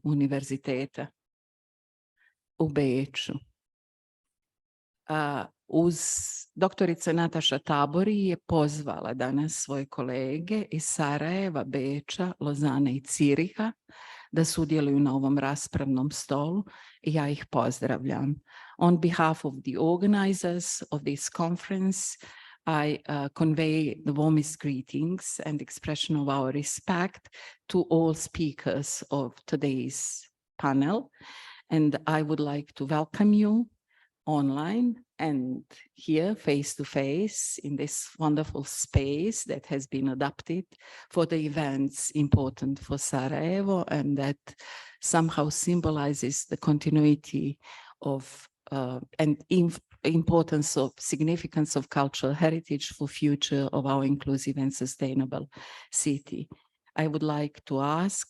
univerziteta u Beču. Uz doktorica Nataša TABORI je pozvala danas svoje kolege iz Sarajeva, Beča, Lozane i Ciriha da sudjeluju na ovom raspravnom stolu i ja ih pozdravljam. On behalf of the organizers of this conference, I convey the warmest greetings and expression of our respect to all speakers of today's panel. And I would like to welcome you online and here face-to-face in this wonderful space that has been adapted for the events important for Sarajevo and that somehow symbolizes the continuity of and importance of significance of cultural heritage for future of our inclusive and sustainable city. I would like to ask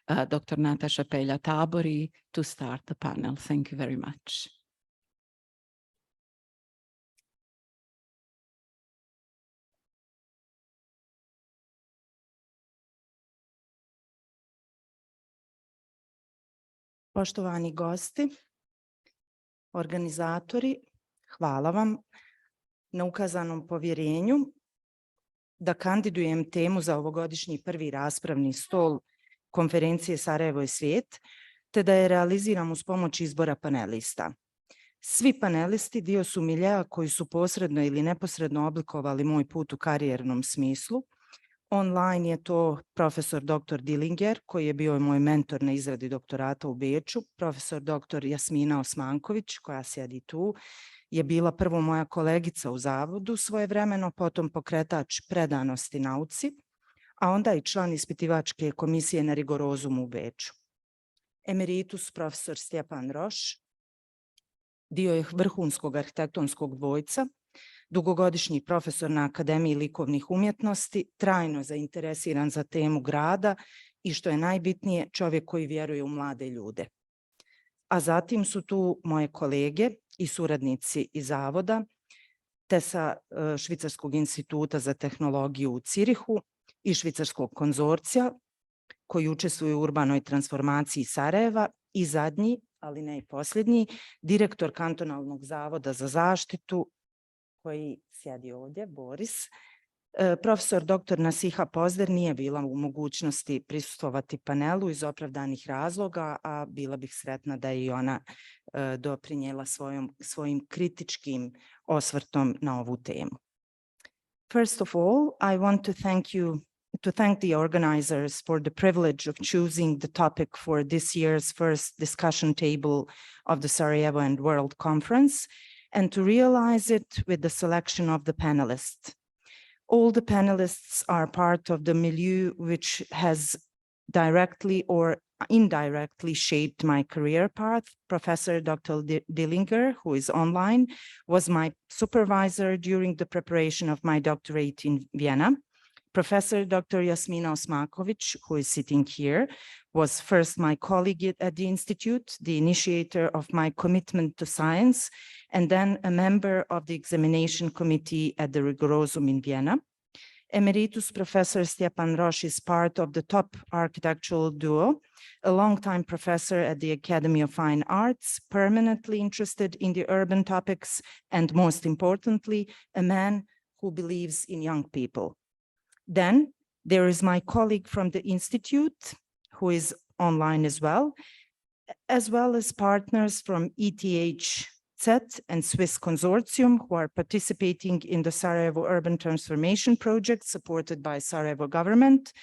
Dr. Nataša TABORI to start the panel. Thank you very much. Poštovani gosti, organizatori, hvala vam na ukazanom povjerenju da kandidujem temu za ovogodišnji prvi raspravni stol konferencije Sarajevo i svijet, te da je realiziram uz pomoć izbora panelista. Svi panelisti dio su miljea koji su posredno ili neposredno oblikovali moj put u karijernom smislu. Online je to profesor dr. Dillinger, koji je bio moj mentor na izradi doktorata u Beču, profesor dr. Jasmina OSMANKOVIĆ, koja sjedi tu, je bila prvo moja kolegica u zavodu svojevremeno, potom pokretač predanosti nauci, a onda i član ispitivačke komisije na rigorozumu u Beču. Emeritus profesor Stjepan dio je vrhunskog arhitektonskog dvojca, dugogodišnji profesor na Akademiji likovnih umjetnosti, trajno zainteresiran za temu grada i što je najbitnije, čovjek koji vjeruje u mlade ljude. A zatim su tu moje kolege i suradnici iz zavoda, te sa Švicarskog instituta za tehnologiju u Cirihu i Švicarskog konzorcija koji učestvuju u urbanoj transformaciji Sarajeva i zadnji, ali ne i posljednji, direktor kantonalnog zavoda za zaštitu koji sjedi ovdje, Boris. Profesor dr. Nasiha POZDER nije bila u mogućnosti prisustvovati panelu iz opravdanih razloga, a bila bih sretna da je i ona doprinijela svojim kritičkim osvrtom na ovu temu. First of all, I want to thank the organizers for the privilege of choosing the topic for this year's first discussion table of the Sarajevo and World Conference, and to realize it with the selection of the panelists. All the panelists are part of the milieu which has directly or indirectly shaped my career path. Professor Dr. Dillinger, who is online, was my supervisor during the preparation of my doctorate in Vienna. Professor Dr. Jasmina OSMANKOVIĆ, who is sitting here, was first my colleague at the Institute, the initiator of my commitment to science, and then a member of the examination committee at the Rigorosum in Vienna. Emeritus Professor Stjepan is part of the top architectural duo, a longtime professor at the Academy of Fine Arts, permanently interested in the urban topics, and most importantly, a man who believes in young people. Then there is my colleague from the Institute, who is online as well as partners from ETH and Swiss Consortium, who are participating in the Sarajevo Urban Transformation Project supported by Sarajevo government.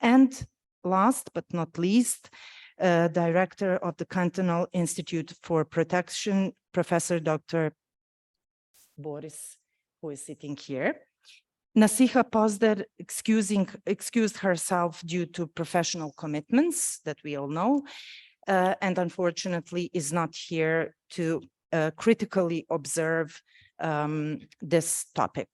And last but not least, Director of the Cantonal Institute for Protection, Professor Dr. Boris, who is sitting here. Nasiha POZDER excused herself due to professional commitments that we all know, and unfortunately is not here to critically observe this topic.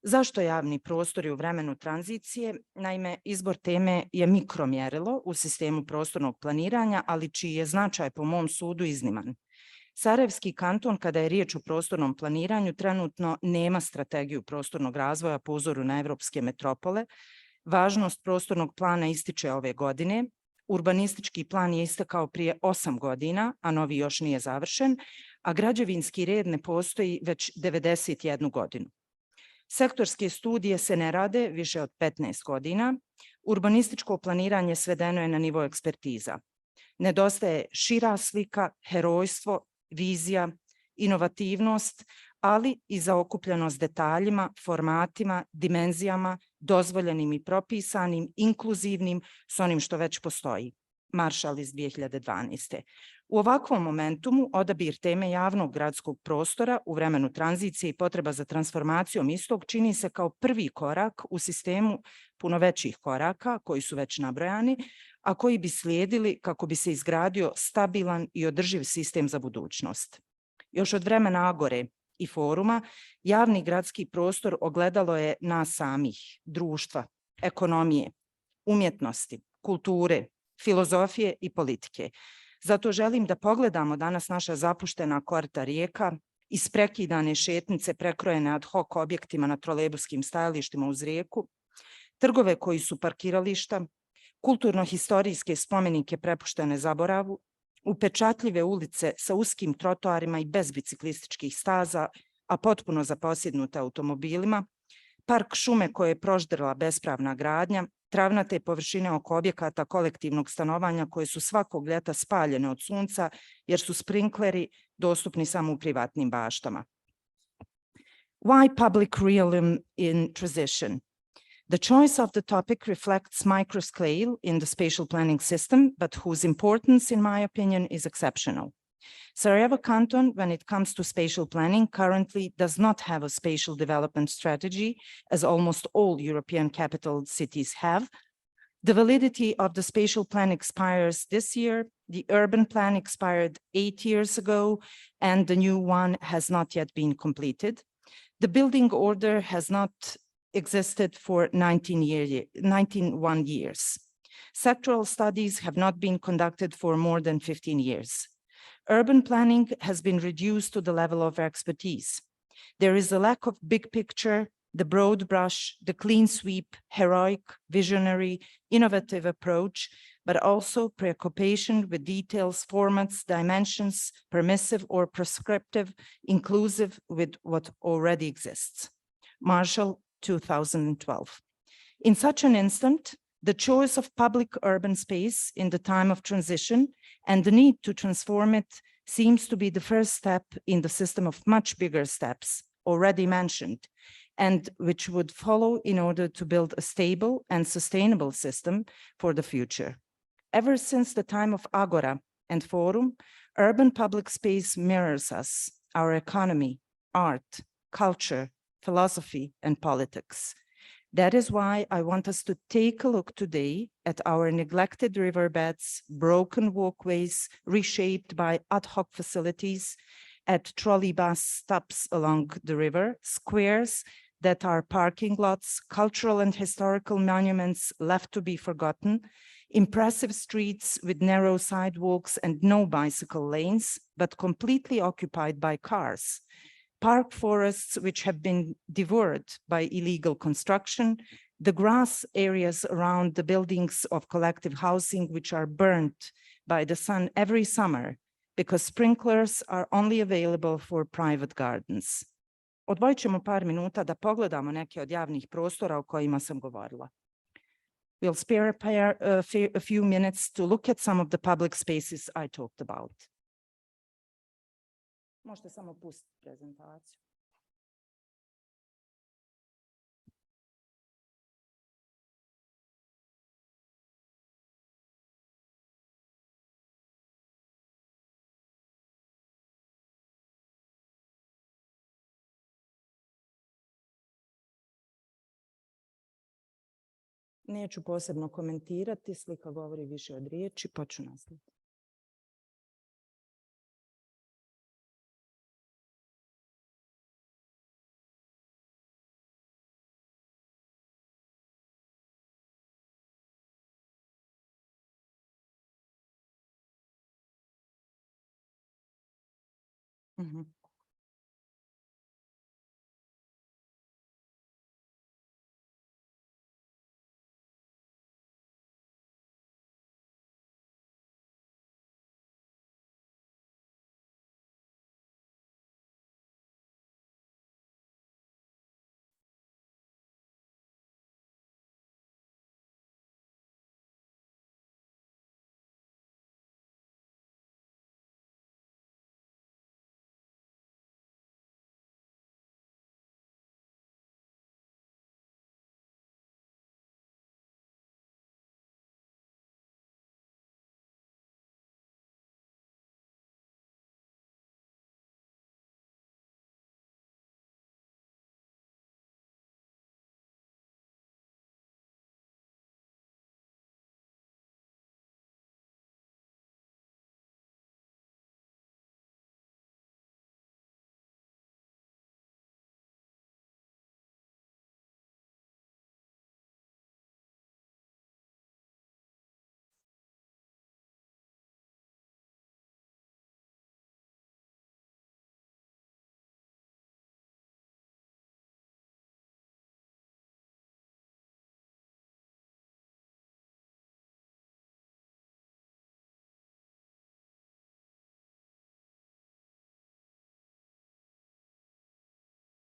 Zašto javni prostori u vremenu tranzicije? Naime, izbor teme je mikromjerilo u sistemu prostornog planiranja, ali čiji je značaj po mom sudu izniman. Sarajevski kanton, kada je riječ o prostornom planiranju, trenutno nema strategiju prostornog razvoja po uzoru na evropske metropole. Važnost prostornog plana ističe ove godine. urbanistički plan je istekao prije 8 godina, a novi još nije završen, a građevinski red ne postoji već 91 godinu. Sektorske studije se ne rade više od 15 godina, urbanističko planiranje svedeno je na nivo ekspertiza. Nedostaje šira slika, herojstvo, vizija, inovativnost, ali i zaokupljenost detaljima, formatima, dimenzijama, dozvoljenim i propisanim, inkluzivnim s onim što već postoji. Maršal iz 2012. U ovakvom momentumu odabir teme javnog gradskog prostora u vremenu tranzicije i potreba za transformacijom istog čini se kao prvi korak u sistemu puno većih koraka koji su već nabrojani, a koji bi slijedili kako bi se izgradio stabilan i održiv sistem za budućnost. Još od vremena Agore i foruma, javni gradski prostor ogledalo je nas samih, društva, ekonomije, umjetnosti, kulture, filozofije i politike. Zato želim da pogledamo danas naša zapuštena korita rijeka, isprekidane šetnice prekrojene ad hoc objektima na trolejbuskim stajalištima uz rijeku, trgove koji su parkirališta, kulturno-historijske spomenike prepuštene zaboravu, upečatljive ulice sa uskim trotoarima i bez biciklističkih staza, a potpuno zaposjednute automobilima, park šume koje je proždrla bespravna gradnja, travnate površine oko objekata kolektivnog stanovanja koje su svakog ljeta spaljene od sunca jer su sprinkleri dostupni samo u privatnim baštama. Why public realm in transition? The choice of the topic reflects microscale in the spatial planning system, but whose importance, in my opinion, is exceptional. Sarajevo Canton, when it comes to spatial planning, currently does not have a spatial development strategy, as almost all European capital cities have. The validity of the spatial plan expires this year. The urban plan expired 8 years ago, and the new one has not yet been completed. The building order has not existed for 91 years. Sectoral studies have not been conducted for more than 15 years. Urban planning has been reduced to the level of expertise. There is a lack of big picture, the broad brush, the clean sweep, heroic, visionary, innovative approach, but also preoccupation with details, formats, dimensions, permissive or prescriptive, inclusive with what already exists. Marshall, 2012. In such an instant, the choice of public urban space in the time of transition and the need to transform it seems to be the first step in the system of much bigger steps already mentioned, and which would follow in order to build a stable and sustainable system for the future. Ever since the time of Agora and Forum, urban public space mirrors us, our economy, art, culture, philosophy, and politics. That is why I want us to take a look today at our neglected riverbeds, broken walkways reshaped by ad hoc facilities, at trolley bus stops along the river, squares that are parking lots, cultural and historical monuments left to be forgotten, impressive streets with narrow sidewalks and no bicycle lanes, but completely occupied by cars, park forests which have been devoured by illegal construction, the grass areas around the buildings of collective housing which are burnt by the sun every summer because sprinklers are only available for private gardens. Odvojit ćemo par minuta da pogledamo neke od javnih prostora o kojima sam govorila. We'll spare a few minutes to look at some of the public spaces I talked about. Možete samo pustiti prezentaciju. Neću posebno komentirati, slika govori više od riječi, pa ću nastaviti.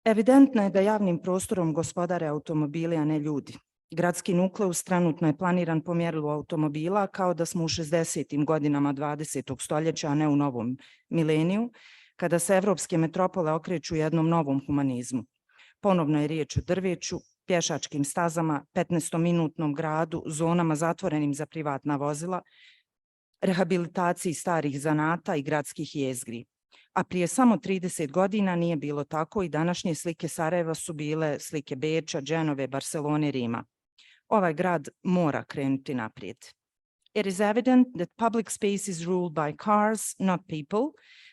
Evidentno je da javnim prostorom gospodare automobili, a ne ljudi. Gradski nukleus trenutno je planiran po mjerilu automobila kao da smo u 60. godinama 20. stoljeća, a ne u novom mileniju, kada se evropske metropole okreću jednom novom humanizmu. Ponovno je riječ o drveću, pješačkim stazama, 15-minutnom gradu, zonama zatvorenim za privatna vozila, rehabilitaciji starih zanata i gradskih jezgri. A prije samo 30 godina nije bilo tako i današnje slike Sarajeva su bile slike Beča, Dženove, Barcelone, Rima. Ovaj grad mora krenuti naprijed. It is evident that public space is ruled by cars, not people.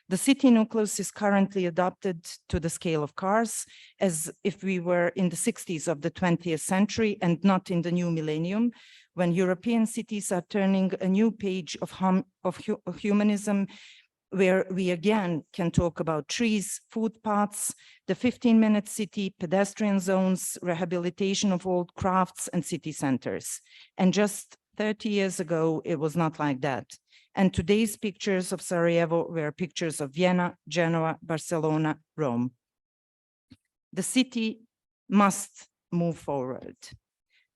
The city nucleus is currently adapted to the scale of cars, as if we were in the 60s of the 20th century and not in the new millennium, when European cities are turning a new page of humanism, where we again can talk about trees, footpaths, the 15-minute city, pedestrian zones, rehabilitation of old crafts and city centers. And just 30 years ago, it was not like that. And today's pictures of Sarajevo were pictures of Vienna, Genoa, Barcelona, Rome. The city must move forward.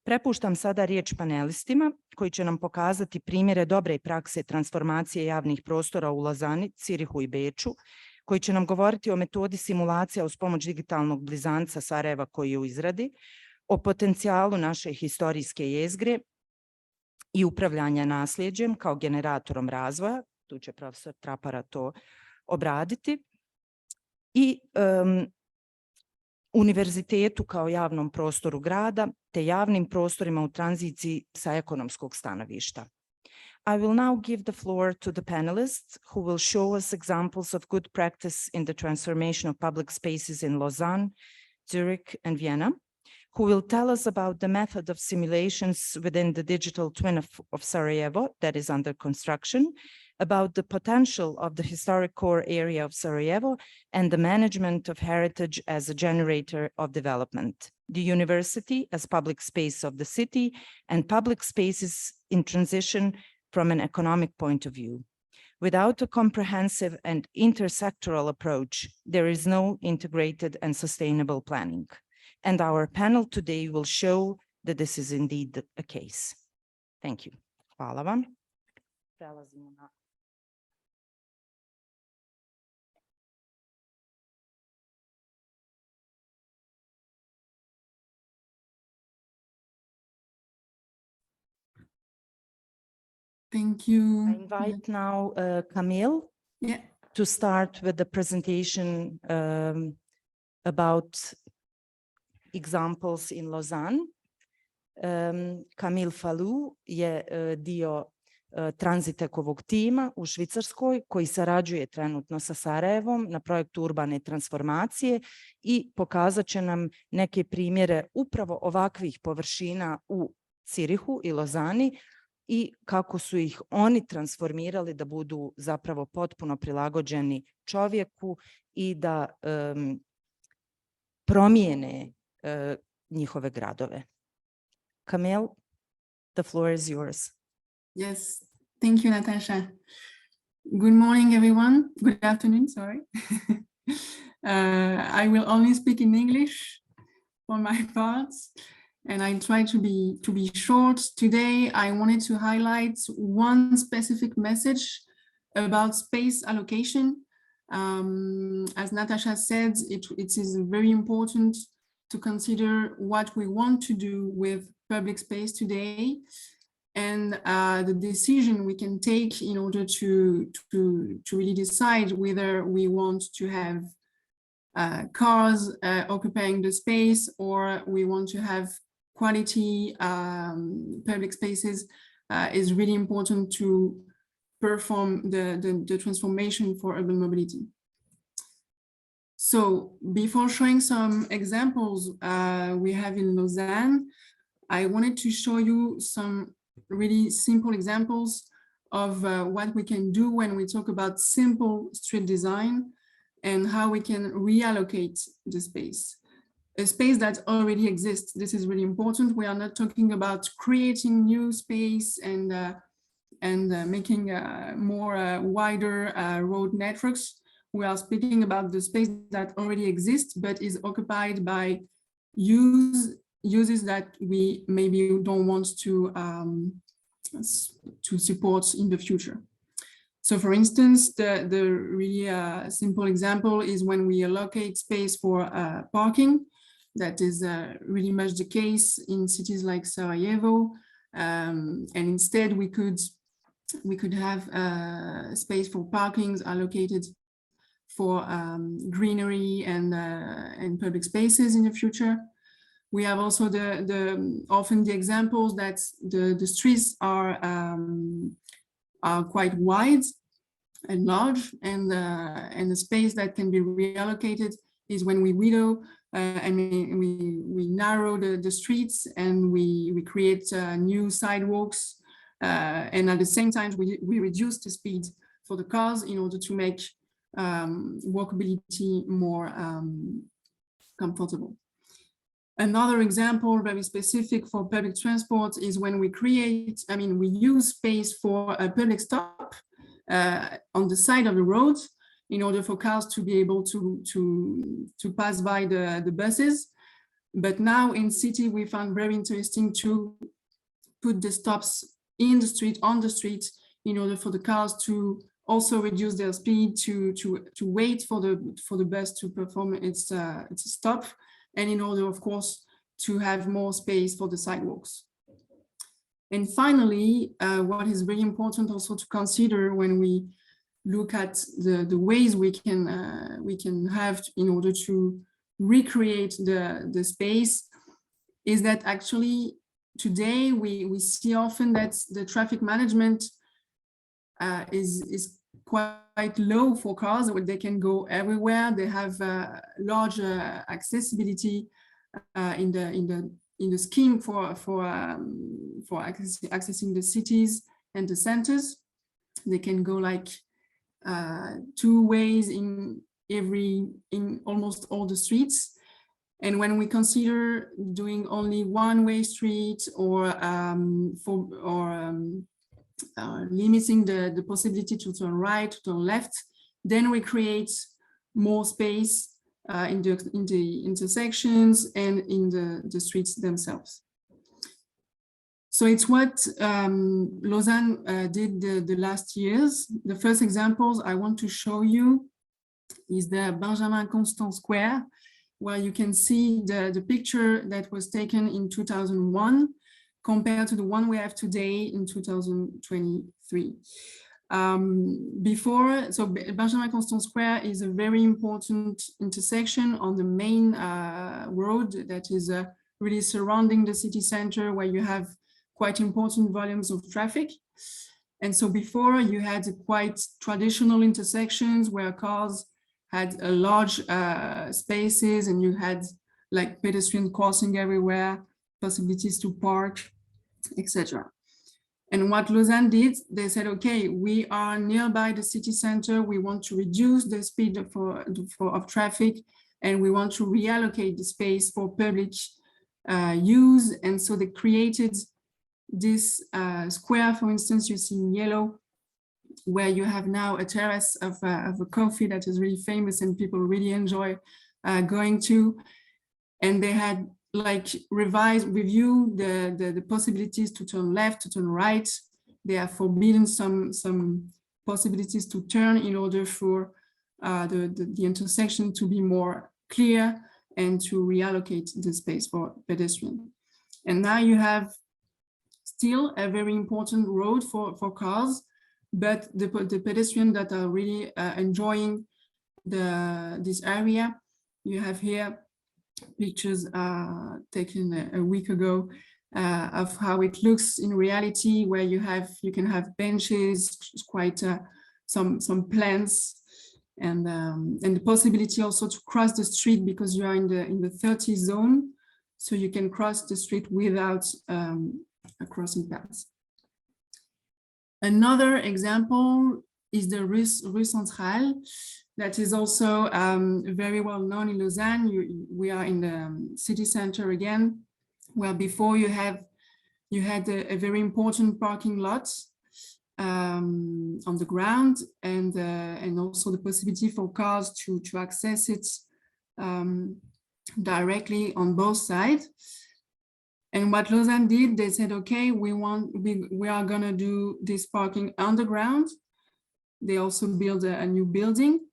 Prepuštam sada riječ panelistima koji će nam pokazati primjere dobre prakse transformacije javnih prostora u Lozani, Cirihu i Beču, koji će nam govoriti o metodi simulacija uz pomoć digitalnog blizanca Sarajeva koji je u izradi, o potencijalu naše historijske jezgre i upravljanja nasljeđem kao generatorom razvoja, tu će profesor TRAPARA to obraditi, i univerzitetu kao javnom prostoru grada, te javnim prostorima u tranziciji sa ekonomskog stanovišta. I will now give the floor to the panelists who will show us examples of good practice in the transformation of public spaces in Lausanne, Zurich, and Vienna, who will tell us about the method of simulations within the digital twin of Sarajevo that is under construction, about the potential of the historic core area of Sarajevo and the management of heritage as a generator of development, the university as public space of the city, and public spaces in transition from an economic point of view. Without a comprehensive and intersectoral approach, there is no integrated and sustainable planning. And our panel today will show that this is indeed a case. Thank you. Hvala vam. Prelazimo na Thank you. I invite now Camille to start with the presentation about examples in Lausanne. Camille FALLOUS je dio Tranzitekovog tima u Švicarskoj koji sarađuje trenutno sa Sarajevom na projektu urbane transformacije i pokazat će nam neke primjere upravo ovakvih površina u Cirihu i Lozani i kako su ih oni transformirali da budu zapravo potpuno prilagođeni čovjeku i da promijene njihove gradove. Camille, the floor is yours. Yes, thank you, Nataša. Good morning, everyone. Good afternoon, sorry. I will only speak in English for my parts, and I try to be short. Today, I wanted to highlight one specific message about space allocation. As Nataša said, it is very important to consider what we want to do with public space today and the decision we can take in order to really decide whether we want to have cars occupying the space or we want to have quality public spaces is really important to perform the transformation for urban mobility. So before showing some examples we have in Lausanne, I wanted to show you some really simple examples of what we can do when we talk about simple street design and how we can reallocate the space. A space that already exists. This is really important. We are not talking about creating new space and making more wider road networks. we are speaking about the space that already exists, but is occupied by uses that we maybe don't want to support in the future. So for instance, the really simple example is when we allocate space for parking. That is really much the case in cities like Sarajevo. And instead we could have space for parkings allocated for greenery and public spaces in the future. We have also often the examples that the streets are quite wide and large, and the space that can be reallocated is when we widow we narrow the streets, and we create new sidewalks, and at the same time we reduce the speed for the cars in order to make walkability more comfortable. Another example very specific for public transport is when we we use space for a public stop on the side of the road in order for cars to be able to pass by the buses. But now in city, we found very interesting to put the stops in the street, on the street, in order for the cars to also reduce their speed, to wait for the bus to perform its stop, and in order, of course, to have more space for the sidewalks. And finally, what is very important also to consider when we look at the ways we can have in order to recreate the space is that actually today we see often that the traffic management is quite low for cars, where they can go everywhere. They have large accessibility in the scheme for accessing the cities and the centers. They can go like 2 ways in almost all the streets. And when we consider doing only one-way street or limiting the possibility to turn right, to turn left, then we create more space in the intersections and in the streets themselves. So it's what Lausanne did the last years. The first examples I want to show you is the Benjamin Constant Square, where you can see the picture that was taken in 2001 compared to the one we have today in 2023. So Benjamin Constant Square is a very important intersection on the main road that is really surrounding the city center, where you have quite important volumes of traffic. And so before, you had quite traditional intersections where cars had large spaces, and you had like pedestrian crossing everywhere, possibilities to park, etc. And what Lausanne did, they said, okay, we are nearby the city center, we want to reduce the speed of traffic, and we want to reallocate the space for public use. And so they created this square, for instance, you see in yellow, where you have now a terrace of a coffee that is really famous and people really enjoy going to. And they had like review the possibilities to turn left, to turn right. They have forbidden some possibilities to turn in order for the intersection to be more clear and to reallocate the space for pedestrian. And now you have still a very important road for cars, but the pedestrians that are really enjoying this area. You have here pictures taken a week ago of how it looks in reality, where you can have benches, quite some plants, and the possibility also to cross the street, because you are in the 30 zone, so you can cross the street without a crossing path. Another example is the Rue Centrale, that is also very well known in Lausanne. We are in the city center again, where before you had a very important parking lot on the ground, and also the possibility for cars to access it directly on both sides. And what Lausanne did, they said, okay, we are gonna do this parking underground. They also built a new building,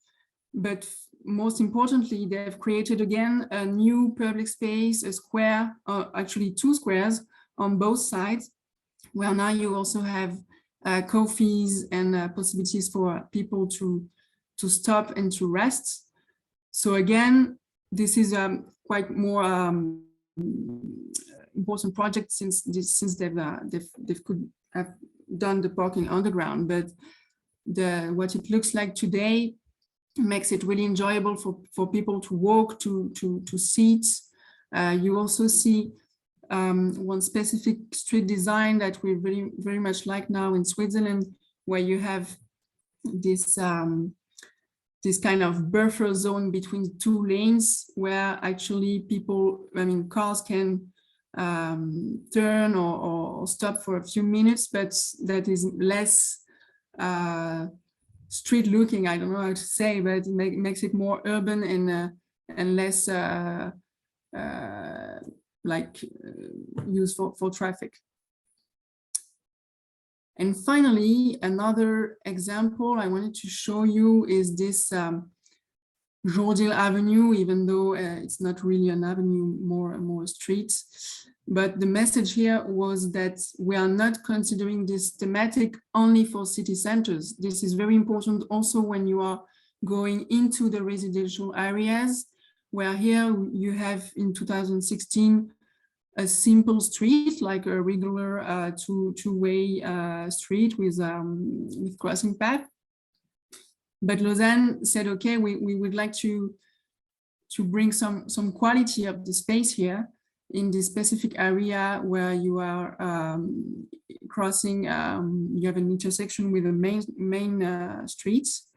but most importantly, they've created again a new public space, a square, actually 2 squares on both sides, where now you also have coffees and possibilities for people to stop and to rest. So again, this is quite more important project since they could have done the parking underground, but what it looks like today makes it really enjoyable for people to walk, to sit. You also see one specific street design that we very much like now in Switzerland, where you have this this kind of buffer zone between 2 lanes, where actually people, cars can turn or stop for a few minutes, but that is less street looking, I don't know how to say, but it makes it more urban and less used for traffic. And finally, another example I wanted to show you is this RUŽDIĆ Avenue, even though it's not really an avenue, more a street. But the message here was that we are not considering this thematic only for city centers. This is very important also when you are going into the residential areas, where here you have in 2016 a simple street, like a regular two-way street with crossing path. But Lausanne said, okay, we would like to bring some quality of the space here in this specific area where you are crossing, you have an intersection with the main streets.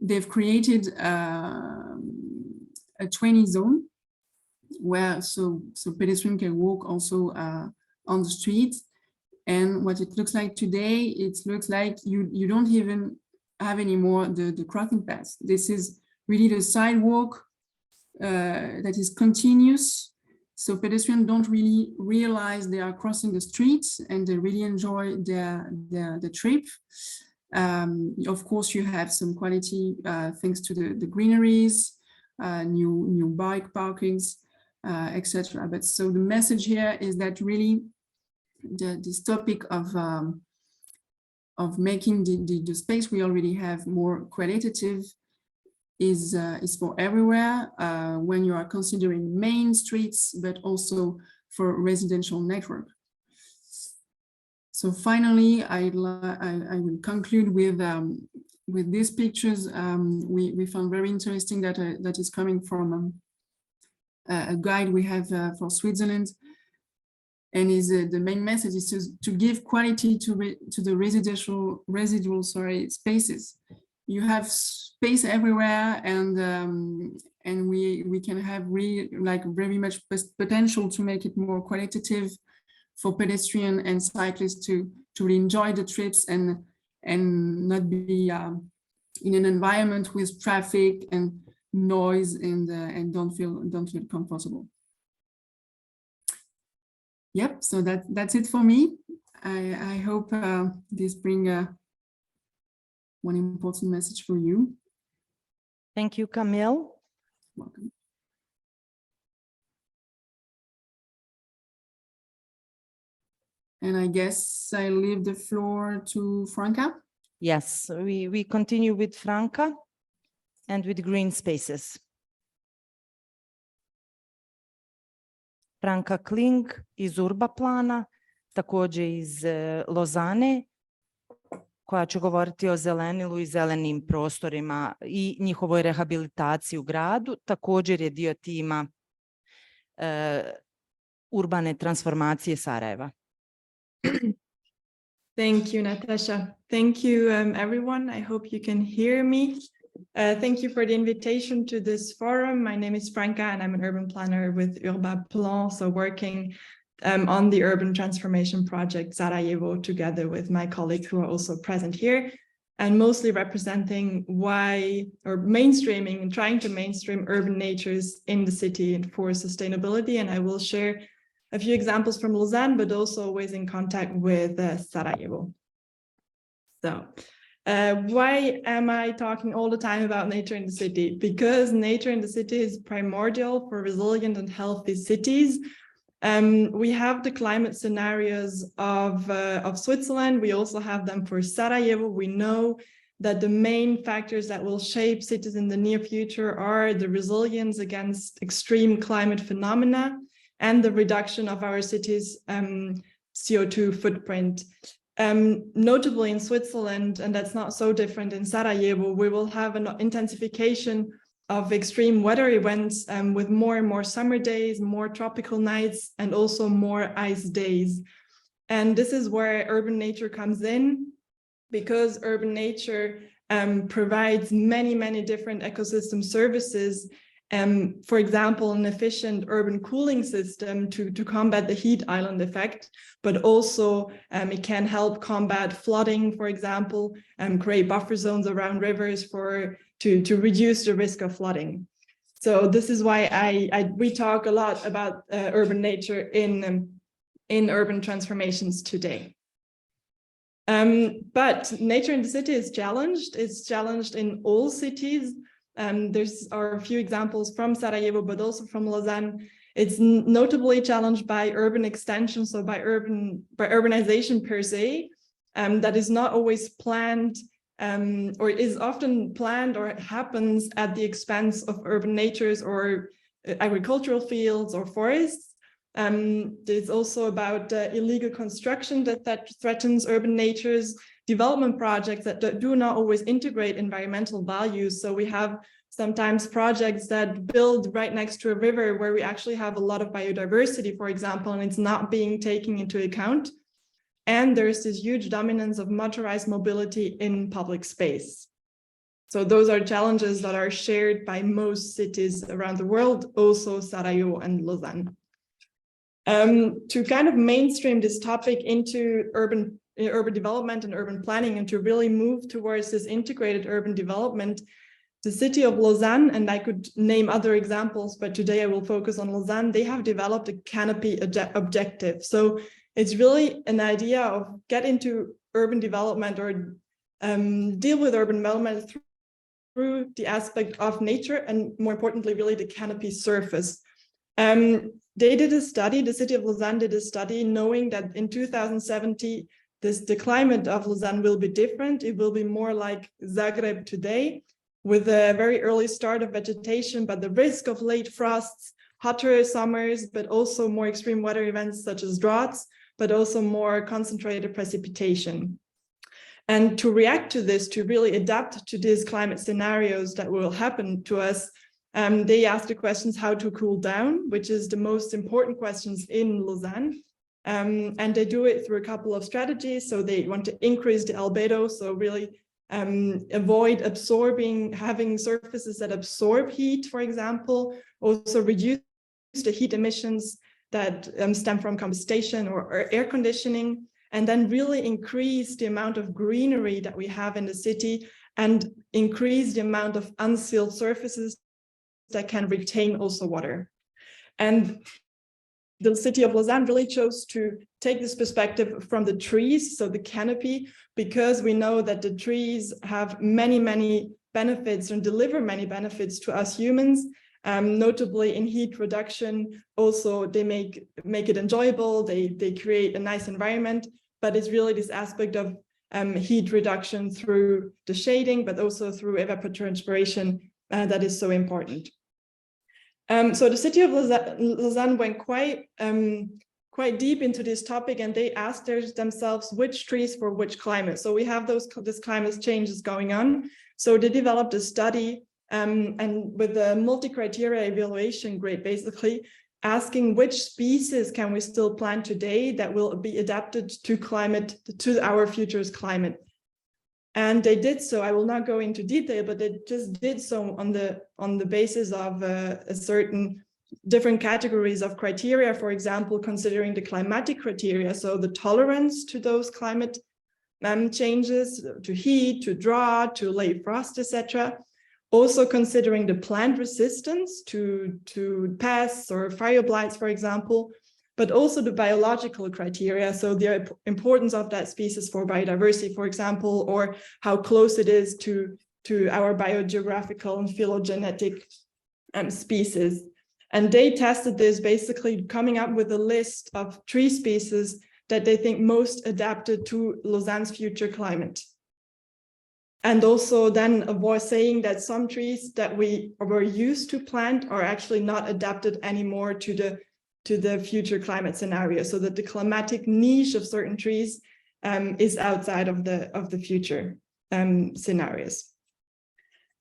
They've created a 20 zone where so pedestrians can walk also on the street. And what it looks like today, it looks like you don't even have anymore the crossing paths. This is really the sidewalk that is continuous. So pedestrians don't really realize they are crossing the streets, and they really enjoy the trip. Of course, you have some quality thanks to the greeneries, new bike parkings, etc. But so the message here is that really this topic of making the space we already have more qualitative is for everywhere when you are considering main streets, but also for residential network. So finally, I will conclude with these pictures. We found very interesting that is coming from a guide we have for Switzerland, and is the main message is to give quality to the residual spaces. You have space everywhere, and we can have very much potential to make it more qualitative for pedestrians and cyclists to really enjoy the trips and not be in an environment with traffic and noise and don't feel comfortable. Yep, so that's it for me. I hope this brings one important message for you. Thank you, Camille. Welcome. And I guess I leave the floor to Franca. Yes, we continue with Franca and with green spaces. Franca Kling iz Urbaplana, također iz Lozane, koja će govoriti o zelenilu i zelenim prostorima i njihovoj rehabilitaciji u gradu. Također je dio tima urbane transformacije Sarajeva. Thank you, Natasha. Thank you, everyone. I hope you can hear me. Thank you for the invitation to this forum. My name is Franca, and I'm an urban planner with Urbaplan, so working on the urban transformation project Sarajevo together with my colleagues who are also present here. and mostly representing why, or mainstreaming and trying to mainstream urban natures in the city for sustainability. And I will share a few examples from Lausanne, but also always in contact with Sarajevo. So why am I talking all the time about nature in the city? Because nature in the city is primordial for resilient and healthy cities. We have the climate scenarios of Switzerland. We also have them for Sarajevo. We know that the main factors that will shape cities in the near future are the resilience against extreme climate phenomena and the reduction of our cities' CO2 footprint. Notably in Switzerland, and that's not so different in Sarajevo, we will have an intensification of extreme weather events with more and more summer days, more tropical nights, and also more ice days. And this is where urban nature comes in, because urban nature provides many, many different ecosystem services. For example, an efficient urban cooling system to combat the heat island effect, but also it can help combat flooding, for example, create buffer zones around rivers to reduce the risk of flooding. So this is why we talk a lot about urban nature in urban transformations today. But nature in the city is challenged. It's challenged in all cities. There's a few examples from Sarajevo, but also from Lausanne. It's notably challenged by urban extension, so by urbanization per se, that is not always planned, or is often planned or happens at the expense of urban natures or agricultural fields or forests. There's also about illegal construction that threatens urban natures, development projects that do not always integrate environmental values. So we have sometimes projects that build right next to a river where we actually have a lot of biodiversity, for example, and it's not being taken into account. And there's this huge dominance of motorized mobility in public space. So those are challenges that are shared by most cities around the world, also Sarajevo and Lausanne. To kind of mainstream this topic into urban development and urban planning, and to really move towards this integrated urban development, the city of Lausanne, and I could name other examples, but today I will focus on Lausanne, they have developed a canopy objective. So it's really an idea of get into urban development or deal with urban development through the aspect of nature, and more importantly, really the canopy surface. They did a study, the city of Lausanne did a study knowing that in 2070, the climate of Lausanne will be different. It will be more like Zagreb today, with a very early start of vegetation, but the risk of late frosts, hotter summers, but also more extreme weather events such as droughts, but also more concentrated precipitation. And to react to this, to really adapt to these climate scenarios that will happen to us, they asked the questions how to cool down, which is the most important questions in Lausanne. And they do it through a couple of strategies. So they want to increase the albedo, so really avoid having surfaces that absorb heat, for example, also reduce the heat emissions that stem from combustion or air conditioning, and then really increase the amount of greenery that we have in the city and increase the amount of unsealed surfaces that can retain also water. And the city of Lausanne really chose to take this perspective from the trees, so the canopy, because we know that the trees have many, many benefits and deliver many benefits to us humans, notably in heat reduction. Also, they make it enjoyable, they create a nice environment, but it's really this aspect of heat reduction through the shading, but also through evapotranspiration that is so important. So the city of Lausanne went quite deep into this topic, and they asked themselves which trees for which climate. So we have this climate changes going on. So they developed a study and with a multi-criteria evaluation grid, basically asking which species can we still plant today that will be adapted to our future's climate. And they did so. I will not go into detail, but they just did so on the basis of a certain different categories of criteria. For example, considering the climatic criteria, so the tolerance to those climate changes, to heat, to draw, to late frost, etc. Also considering the plant resistance to pests or fire blights, for example, but also the biological criteria. So the importance of that species for biodiversity, for example, or how close it is to our biogeographical and phylogenetic species. And they tested this basically coming up with a list of tree species that they think most adapted to Lausanne's future climate. And also then avoid saying that some trees that we were used to plant are actually not adapted anymore to the future climate scenario, so that the climatic niche of certain trees is outside of the future scenarios.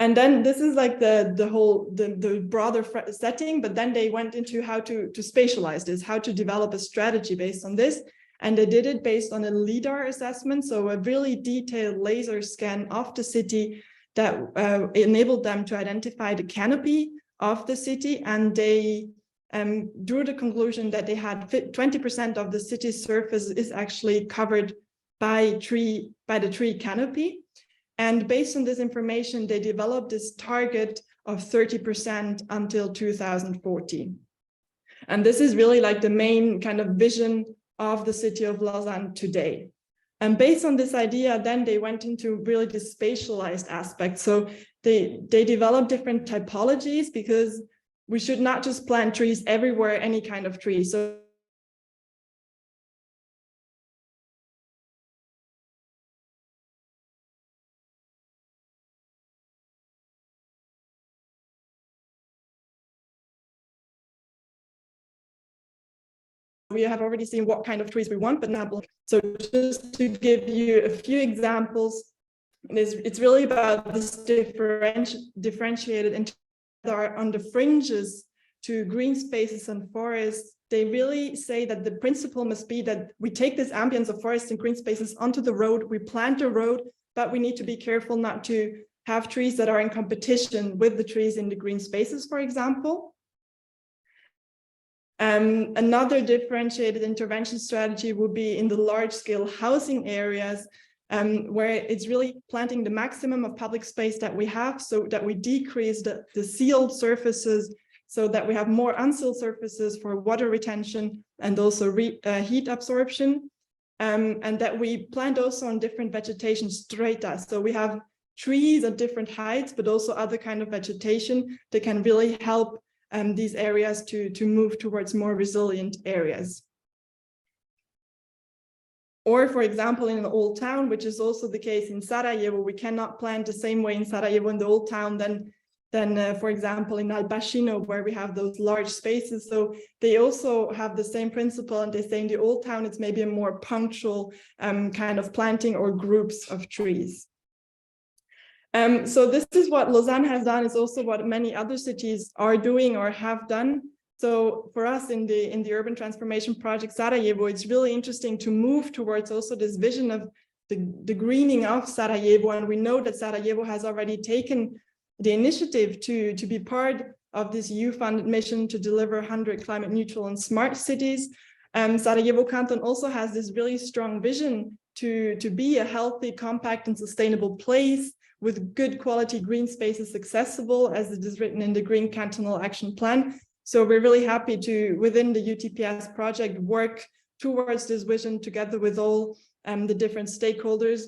And then this is like the broader setting, but then they went into how to spatialize this, how to develop a strategy based on this. And they did it based on a LIDAR assessment, so a really detailed laser scan of the city that enabled them to identify the canopy of the city. And they drew the conclusion that they had 20% of the city's surface is actually covered by the tree canopy. And based on this information, they developed this target of 30% until 2040. And this is really like the main kind of vision of the city of Lausanne today. And based on this idea, then they went into really the spatialized aspect. So they developed different typologies, because we should not just plant trees everywhere, any kind of tree. So we have already seen what kind of trees we want, but not. So just to give you a few examples, it's really about this differentiated and are on the fringes to green spaces and forests. They really say that the principle must be that we take this ambience of forests and green spaces onto the road, we plant a road, but we need to be careful not to have trees that are in competition with the trees in the green spaces, for example. Another differentiated intervention strategy would be in the large-scale housing areas, where it's really planting the maximum of public space that we have, so that we decrease the sealed surfaces, so that we have more unsealed surfaces for water retention and also heat absorption, and that we plant also on different vegetation strata. So we have trees at different heights, but also other kind of vegetation that can really help these areas to move towards more resilient areas. Or, for example, in an old town, which is also the case in Sarajevo, we cannot plant the same way in Sarajevo in the old town than for example, in Albacino, where we have those large spaces. So they also have the same principle, and they say in the old town, it's maybe a more punctual kind of planting or groups of trees. So this is what Lausanne has done, is also what many other cities are doing or have done. So for us in the urban transformation project Sarajevo, it's really interesting to move towards also this vision of the greening of Sarajevo. And we know that Sarajevo has already taken the initiative to be part of this EU-funded mission to deliver 100 climate neutral and smart cities. Sarajevo Canton also has this really strong vision to be a healthy, compact and sustainable place with good quality green spaces accessible, as it is written in the Green Cantonal Action Plan. So we're really happy to, within the UTPS project, work towards this vision together with all the different stakeholders,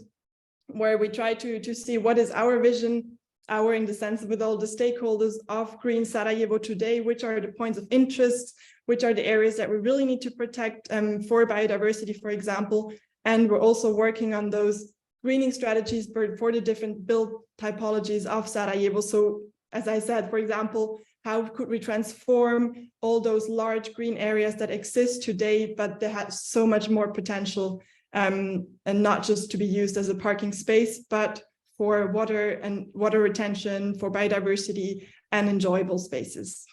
where we try to see what is our vision, in the sense with all the stakeholders of Green Sarajevo today, which are the points of interest, which are the areas that we really need to protect for biodiversity, for example. And we're also working on those greening strategies for the different build typologies of Sarajevo. So as I said, for example, how could we transform all those large green areas that exist today, but they have so much more potential, and not just to be used as a parking space, but for water and water retention, for biodiversity and enjoyable spaces.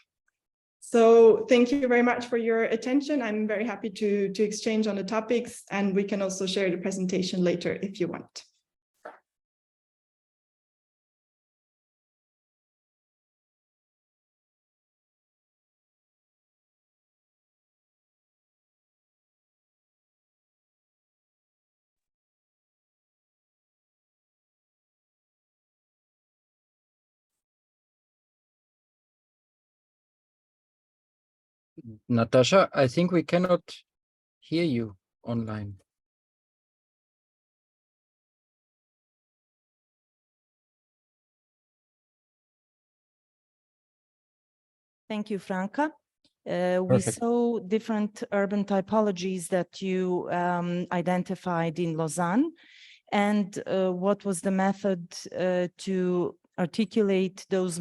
So thank you very much for your attention. I'm very happy to exchange on the topics, and we can also share the presentation later if you want. Natasha, I think we cannot hear you online. Thank you, Franca. We Perfect. saw different urban typologies that you identified in Lausanne. And what was the method to articulate those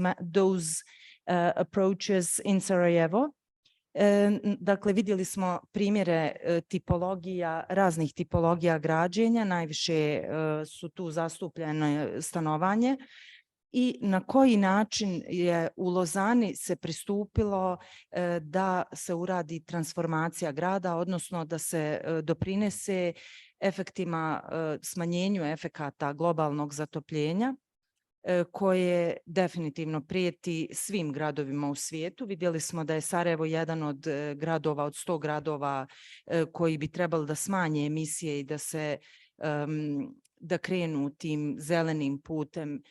approaches in Sarajevo? Dakle, vidjeli smo primjere tipologija, raznih tipologija građenja, najviše su tu zastupljeno stanovanje. I na koji način je u Lozani se pristupilo da se uradi transformacija grada, odnosno da se doprinese efektima, smanjenju efekata globalnog zatopljenja koje definitivno prijeti svim gradovima u svijetu. Vidjeli smo da je Sarajevo jedan od gradova, od 100 gradova koji bi trebali da smanje emisije i da krenu tim zelenim putem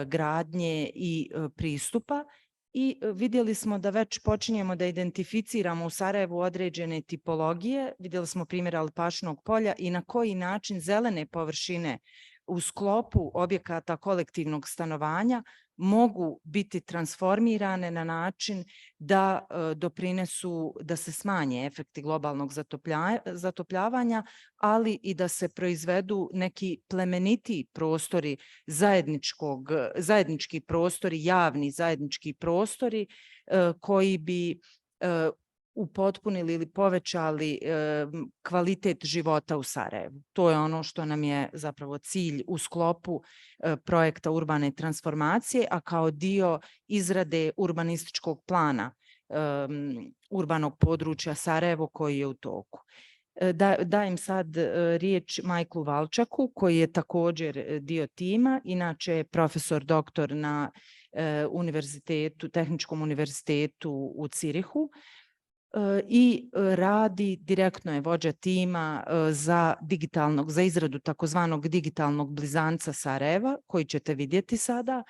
gradnje i pristupa. I vidjeli smo da već počinjemo da identificiramo u Sarajevu određene tipologije. Vidjeli smo primjer Alpašnog polja i na koji način zelene površine u sklopu objekata kolektivnog stanovanja mogu biti transformirane na način da doprinesu, da se smanje efekti globalnog zatopljavanja, ali i da se proizvedu neki plemeniti prostori zajednički prostori, javni zajednički prostori koji bi upotpunili ili povećali kvalitet života u Sarajevu. To je ono što nam je zapravo cilj u sklopu projekta urbane transformacije, a kao dio izrade urbanističkog plana urbanog područja Sarajevo koji je u toku. Dajem sad riječ Michaelu WALCZAKu koji je također dio tima, inače je profesor doktor na Tehničkom univerzitetu u Zirihu. I radi, direktno je vođa tima za izradu takozvanog digitalnog blizanca Sarajeva, koji ćete vidjeti sada,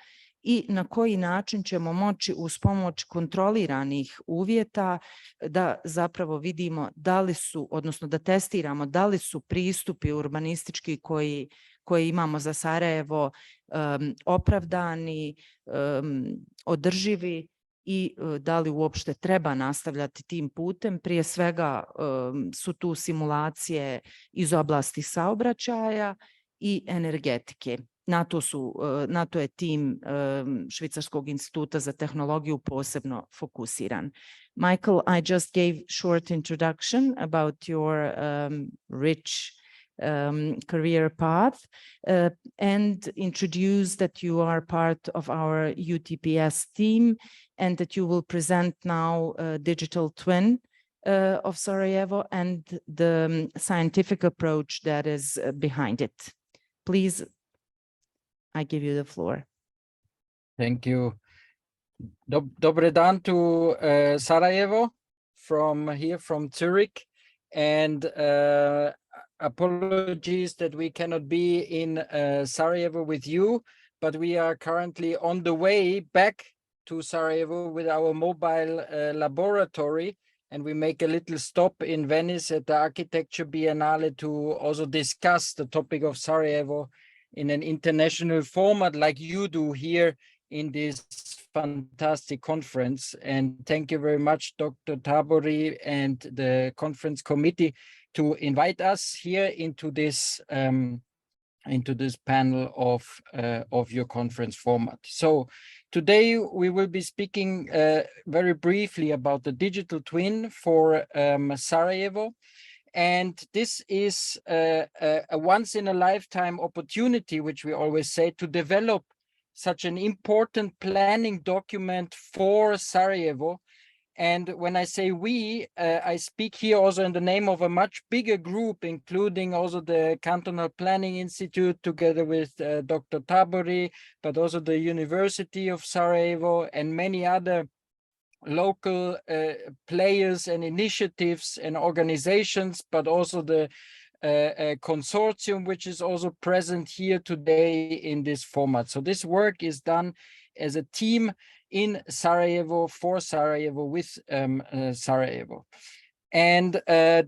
i na koji način ćemo moći uz pomoć kontroliranih uvjeta da zapravo vidimo da li su, odnosno da testiramo da li su pristupi urbanistički koji imamo za Sarajevo opravdani, održivi i da li uopšte treba nastavljati tim putem. Prije svega su tu simulacije iz oblasti saobraćaja i energetike. Na to je tim Švicarskog instituta za tehnologiju posebno fokusiran. Michael, I just gave short introduction about your rich career path and introduce that you are part of our UTPS team and that you will present now a digital twin of Sarajevo and the scientific approach that is behind it. Please, I give you the floor. Thank you. Dobre dan to Sarajevo from Zurich, and apologies that we cannot be in Sarajevo with you, but we are currently on the way back to Sarajevo with our mobile laboratory, and we make a little stop in Venice at the Architecture Biennale to also discuss the topic of Sarajevo in an international format like you do here in this fantastic conference. And thank you very much, Dr. TABORI and the conference committee, to invite us here into this panel of your conference format. So today we will be speaking very briefly about the digital twin for Sarajevo. And this is a once-in-a-lifetime opportunity, which we always say, to develop such an important planning document for Sarajevo. And when I say we, I speak here also in the name of a much bigger group, including also the Cantonal Planning Institute together with Dr. TABORI, but also the University of Sarajevo and many other local players and initiatives and organizations, but also the consortium, which is also present here today in this format. So this work is done as a team in Sarajevo, for Sarajevo, with Sarajevo. And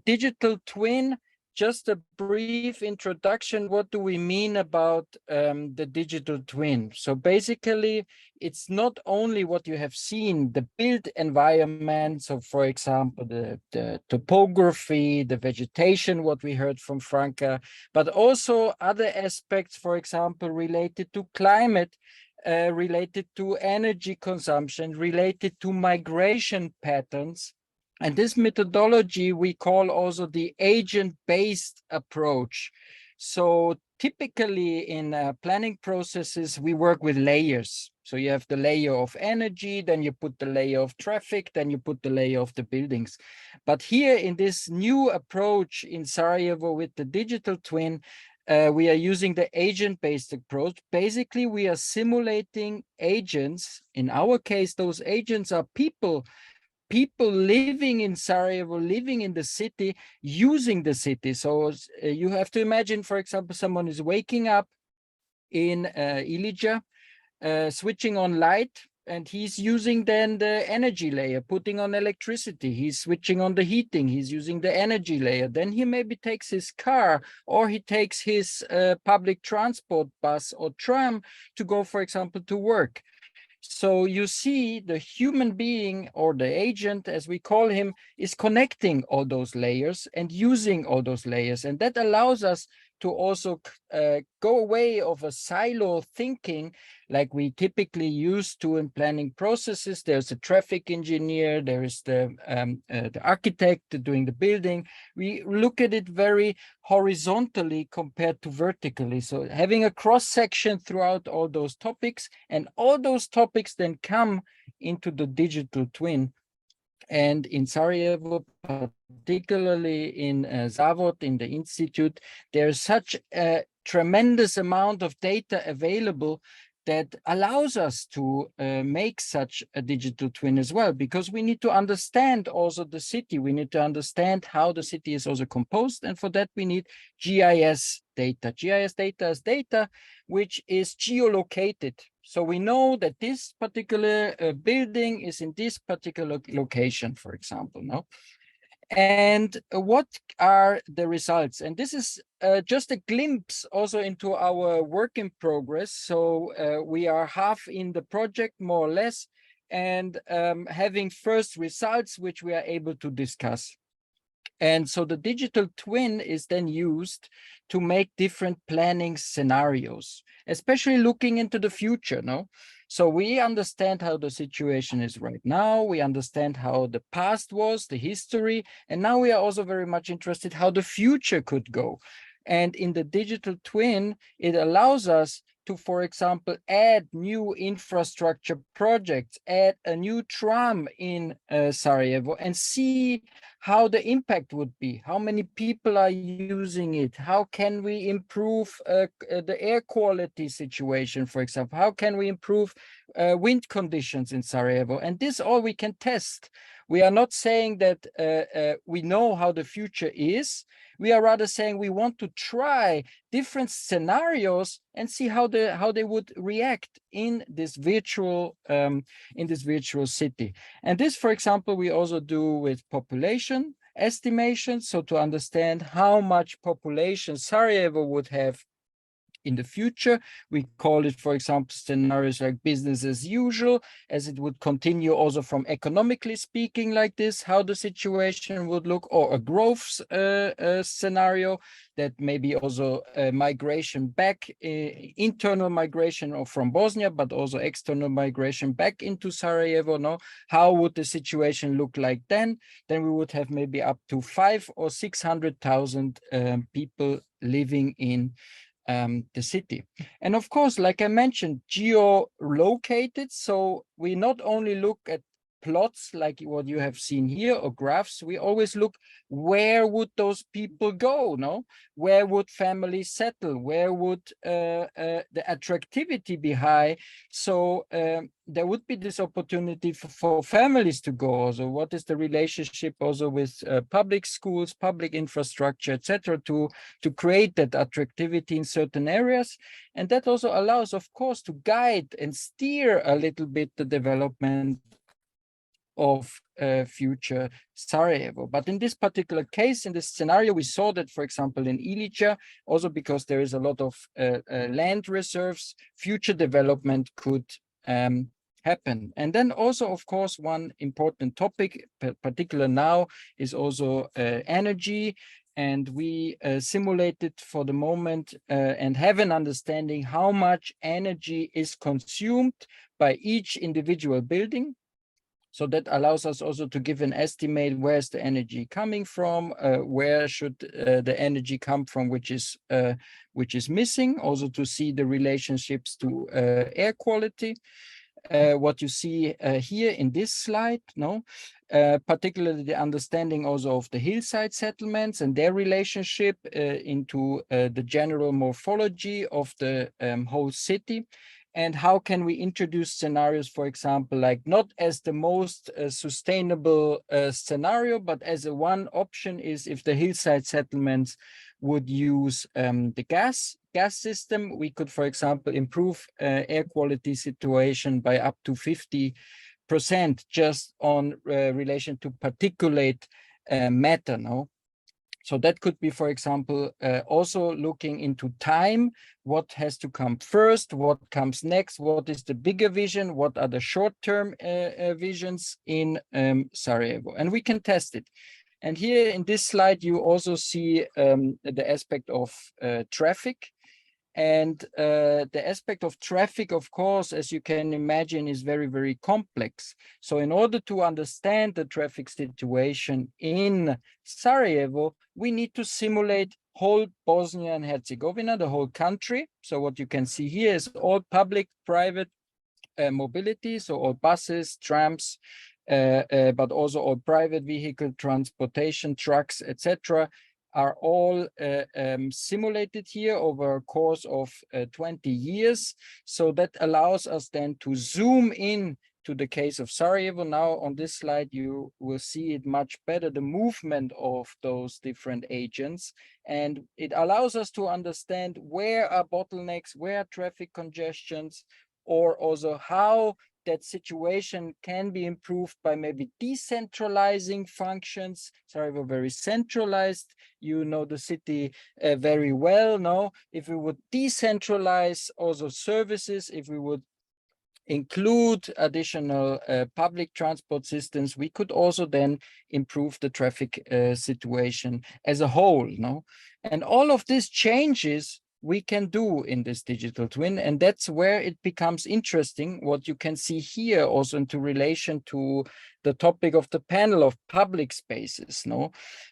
digital twin, just a brief introduction. What do we mean about the digital twin? So basically, it's not only what you have seen, the built environment. So for example, the topography, the vegetation, what we heard from Franca, but also other aspects, for example, related to climate, related to energy consumption, related to migration patterns. And this methodology we call also the agent-based approach. So typically in planning processes, we work with layers. So you have the layer of energy, then you put the layer of traffic, then you put the layer of the buildings. But here in this new approach in Sarajevo with the digital twin, we are using the agent-based approach. Basically, we are simulating agents. In our case, those agents are people living in Sarajevo, living in the city, using the city. So you have to imagine, for example, someone is waking up in Ilija, switching on light, and he's using then the energy layer, putting on electricity. He's switching on the heating. He's using the energy layer. Then he maybe takes his car, or he takes his public transport bus or tram to go, for example, to work. So you see the human being, or the agent, as we call him, is connecting all those layers and using all those layers. And that allows us to also go away of a silo thinking like we typically used to in planning processes. There's a traffic engineer, there is the architect doing the building. We look at it very horizontally compared to vertically. So having a cross section throughout all those topics, and all those topics then come into the digital twin. And in Sarajevo, particularly in Zavod, in the institute, there's such a tremendous amount of data available that allows us to make such a digital twin as well, because we need to understand also the city. We need to understand how the city is also composed. And for that, we need GIS data. GIS data is data which is geolocated. So we know that this particular building is in this particular location, for example, no? And what are the results? And this is just a glimpse also into our work in progress. So we are half in the project, more or less, and having first results, which we are able to discuss. And so the digital twin is then used to make different planning scenarios, especially looking into the future, no? So we understand how the situation is right now. We understand how the past was, the history, and now we are also very much interested how the future could go. And in the digital twin, it allows us to, for example, add new infrastructure projects, add a new tram in Sarajevo, and see how the impact would be, how many people are using it, how can we improve the air quality situation, for example, how can we improve wind conditions in Sarajevo. And this all we can test. We are not saying that we know how the future is. We are rather saying we want to try different scenarios and see how they would react in this virtual city. And this, for example, we also do with population estimation. So to understand how much population Sarajevo would have in the future. We call it, for example, scenarios like business as usual, as it would continue also from economically speaking like this, how the situation would look, or a growth scenario that maybe also migration back, internal migration or from Bosnia, but also external migration back into Sarajevo. No, how would the situation look like then? Then we would have maybe up to 500,000 or 600,000 people living in the city. And of course, like I mentioned, geolocated. So we not only look at plots like what you have seen here or graphs, we always look, where would those people go? No, where would families settle? Where would the attractivity be high? So there would be this opportunity for families to go. Also, what is the relationship also with public schools, public infrastructure, etc., to create that attractivity in certain areas? And that also allows, of course, to guide and steer a little bit the development of future Sarajevo. But in this particular case, in this scenario, we saw that, for example, in Ilica, also because there is a lot of land reserves, future development could happen. And then also, of course, one important topic, particular now, is also energy. And we simulated for the moment and have an understanding how much energy is consumed by each individual building. So that allows us also to give an estimate, where's the energy coming from, where should the energy come from, which is missing, also to see the relationships to air quality. What you see here in this slide, particularly the understanding also of the hillside settlements and their relationship into the general morphology of the whole city. And how can we introduce scenarios, for example, like not as the most sustainable scenario, but as a one option is if the hillside settlements would use the gas system, we could, for example, improve air quality situation by up to 50% just on relation to particulate matter. So that could be, for example, also looking into time, what has to come first, what comes next, what is the bigger vision, what are the short-term visions in Sarajevo, and we can test it. And here in this slide, you also see the aspect of traffic. And the aspect of traffic, of course, as you can imagine, is very, very complex. So in order to understand the traffic situation in Sarajevo, we need to simulate whole Bosnia and Herzegovina, the whole country. So what you can see here is all public, private mobility, so all buses, trams, but also all private vehicle transportation, trucks, etc., are all simulated here over a course of 20 years. So that allows us then to zoom in to the case of Sarajevo. Now on this slide, you will see it much better, the movement of those different agents. And it allows us to understand where are bottlenecks, where are traffic congestions, or also how that situation can be improved by maybe decentralizing functions. Sarajevo very centralized. You know the city very well. No, if we would decentralize also services, if we would include additional public transport systems, we could also then improve the traffic situation as a whole. No, and all of these changes we can do in this digital twin, and that's where it becomes interesting. What you can see here also into relation to the topic of the panel of public spaces,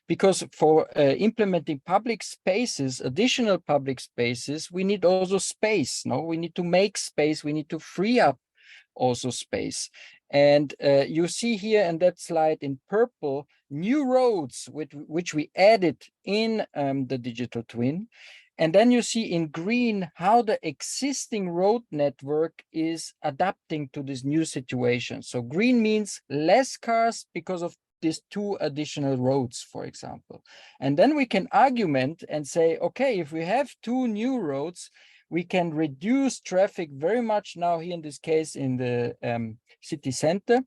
because for implementing public spaces, additional public spaces, we need also space. We need to make space, we need to free up also space. And you see here in that slide in purple, new roads which we added in the digital twin. And then you see in green how the existing road network is adapting to this new situation. So green means less cars because of these two additional roads, for example. And then we can argument and say, okay, if we have two new roads, we can reduce traffic very much now here in this case in the city center.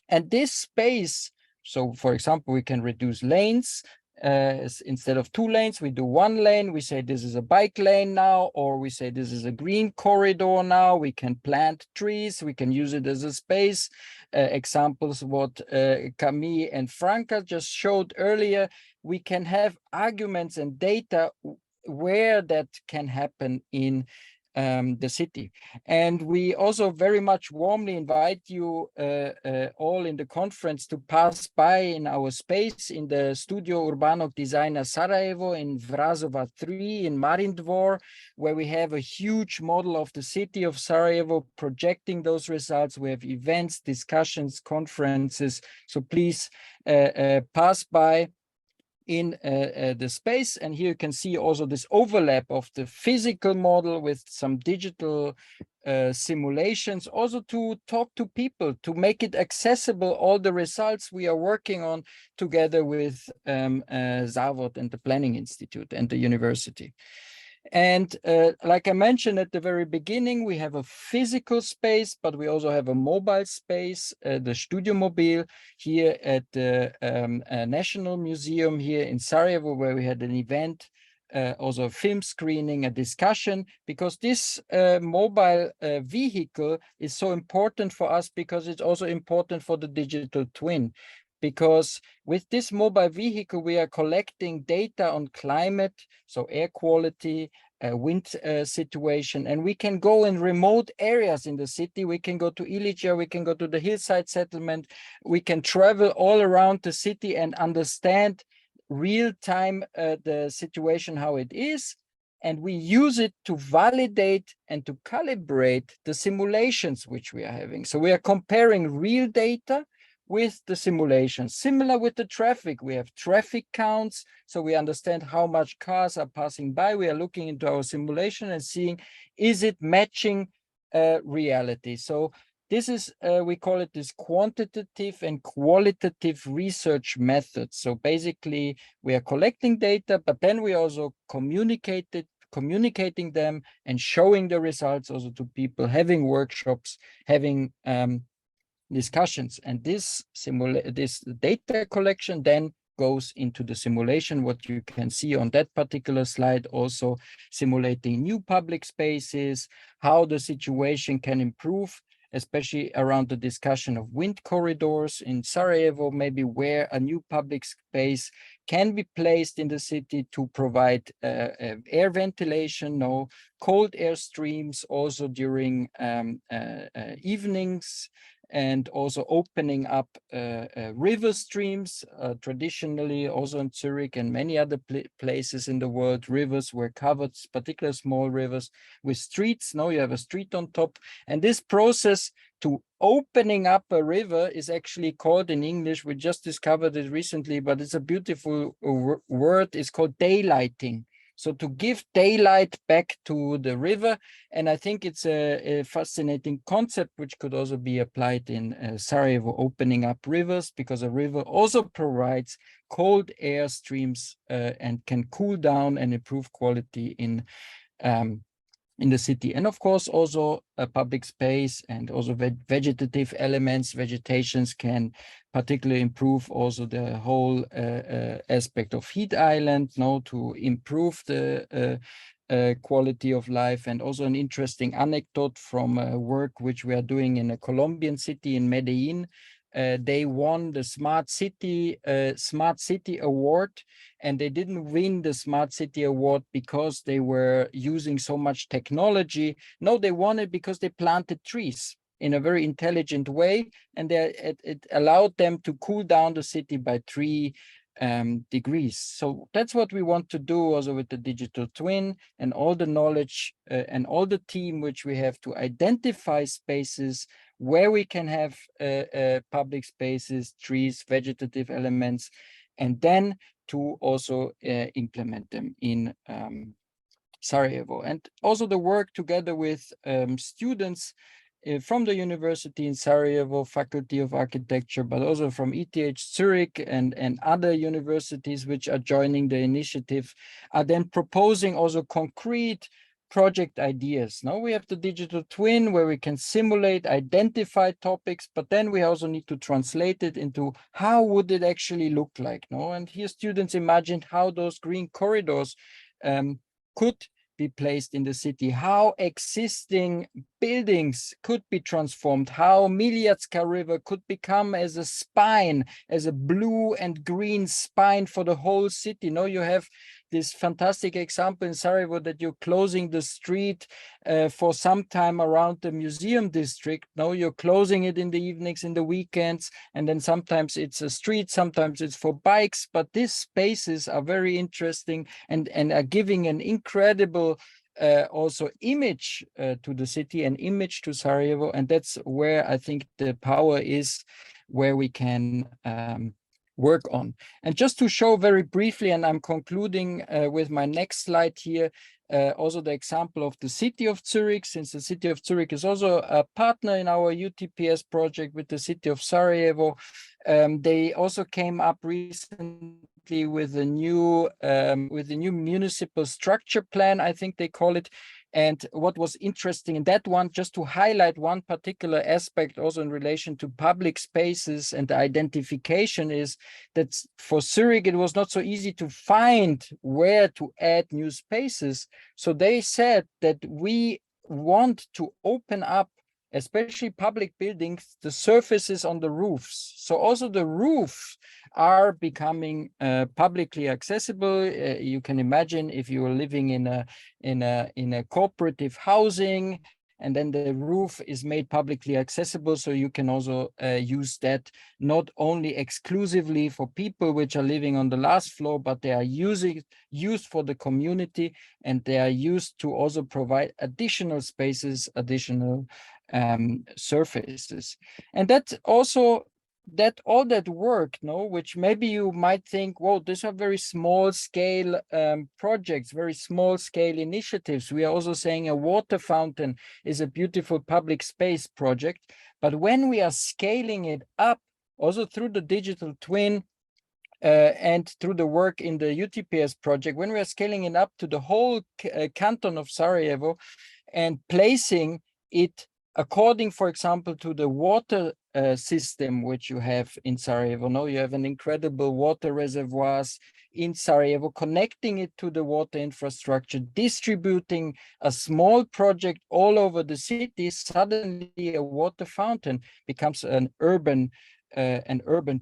And this space, so for example, we can reduce lanes. Instead of 2 lanes, we do 1 lane. We say this is a bike lane now, or we say this is a green corridor now. We can plant trees. We can use it as a space. Examples what Camille and Franca just showed earlier. We can have arguments and data where that can happen in the city. And we also very much warmly invite you all in the conference to pass by in our space in the Studio Urbanog Dizajna Sarajevo in Vrazova 3 in Marindvor, where we have a huge model of the city of Sarajevo projecting those results. We have events, discussions, conferences. So please pass by in the space. And here you can see also this overlap of the physical model with some digital simulations, also to talk to people, to make it accessible, all the results we are working on together with Zavod and the Planning Institute and the university. And like I mentioned at the very beginning, we have a physical space, but we also have a mobile space, the Studio Mobile here at the National Museum here in Sarajevo, where we had an event, also a film screening, a discussion, because this mobile vehicle is so important for us, because it's also important for the digital twin. Because with this mobile vehicle, we are collecting data on climate, so air quality, wind situation, and we can go in remote areas in the city. We can go to Ilića, we can go to the hillside settlement, we can travel all around the city and understand real time the situation, how it is. And we use it to validate and to calibrate the simulations which we are having. So we are comparing real data with the simulations. Similar with the traffic, we have traffic counts, so we understand how much cars are passing by. We are looking into our simulation and seeing, is it matching reality? So this is, we call it this quantitative and qualitative research method. So basically, we are collecting data, but then we also communicating them and showing the results also to people, having workshops, having discussions. And this data collection then goes into the simulation, what you can see on that particular slide, also simulating new public spaces, how the situation can improve, especially around the discussion of wind corridors in Sarajevo, maybe where a new public space can be placed in the city to provide air ventilation, no cold air streams, also during evenings, and also opening up river streams. Traditionally, also in Zurich and many other places in the world, rivers were covered, particularly small rivers, with streets. Now you have a street on top. And this process to opening up a river is actually called in English, we just discovered it recently, but it's a beautiful word, it's called daylighting. So to give daylight back to the river. And I think it's a fascinating concept, which could also be applied in Sarajevo, opening up rivers, because a river also provides cold air streams and can cool down and improve quality in the city. And of course, also a public space and also vegetative elements, vegetations can particularly improve also the whole aspect of heat island, to improve the quality of life. And also an interesting anecdote from work which we are doing in a Colombian city in Medellin. They won the Smart City Award, and they didn't win the Smart City Award because they were using so much technology. No, they won it because they planted trees in a very intelligent way, and it allowed them to cool down the city by 3 degrees. So that's what we want to do also with the digital twin, and all the knowledge and all the team which we have to identify spaces where we can have public spaces, trees, vegetative elements, and then to also implement them in Sarajevo. And also the work together with students from the university in Sarajevo, Faculty of Architecture, but also from ETH Zurich and other universities which are joining the initiative, are then proposing also concrete project ideas. Now we have the digital twin where we can simulate, identify topics, but then we also need to translate it into how would it actually look like. And here students imagined how those green corridors could be placed in the city, how existing buildings could be transformed, how Miljacka River could become as a spine, as a blue and green spine for the whole city. You have this fantastic example in Sarajevo that you're closing the street for some time around the museum district. No, you're closing it in the evenings, in the weekends, and then sometimes it's a street, sometimes it's for bikes, but these spaces are very interesting and are giving an incredible also image to the city, an image to Sarajevo, and that's where I think the power is, where we can work on. And just to show very briefly, and I'm concluding with my next slide here, also the example of the city of Zurich, since the city of Zurich is also a partner in our UTPS project with the city of Sarajevo. They also came up recently with a new municipal structure plan, I think they call it. And what was interesting in that one, just to highlight one particular aspect also in relation to public spaces and the identification, is that for Zurich, it was not so easy to find where to add new spaces. So they said that we want to open up, especially public buildings, the surfaces on the roofs. So also the roofs are becoming publicly accessible. You can imagine if you are living in a cooperative housing, and then the roof is made publicly accessible, so you can also use that not only exclusively for people which are living on the last floor, but they are used for the community, and they are used to also provide additional spaces, additional surfaces. And that's also all that work, no, which maybe you might think, well, these are very small scale projects, very small scale initiatives. We are also saying a water fountain is a beautiful public space project. But when we are scaling it up, also through the digital twin and through the work in the UTPS project, when we are scaling it up to the whole canton of Sarajevo and placing it according, for example, to the water system which you have in Sarajevo. No, you have an incredible water reservoirs in Sarajevo, connecting it to the water infrastructure, distributing a small project all over the city. Suddenly a water fountain becomes an urban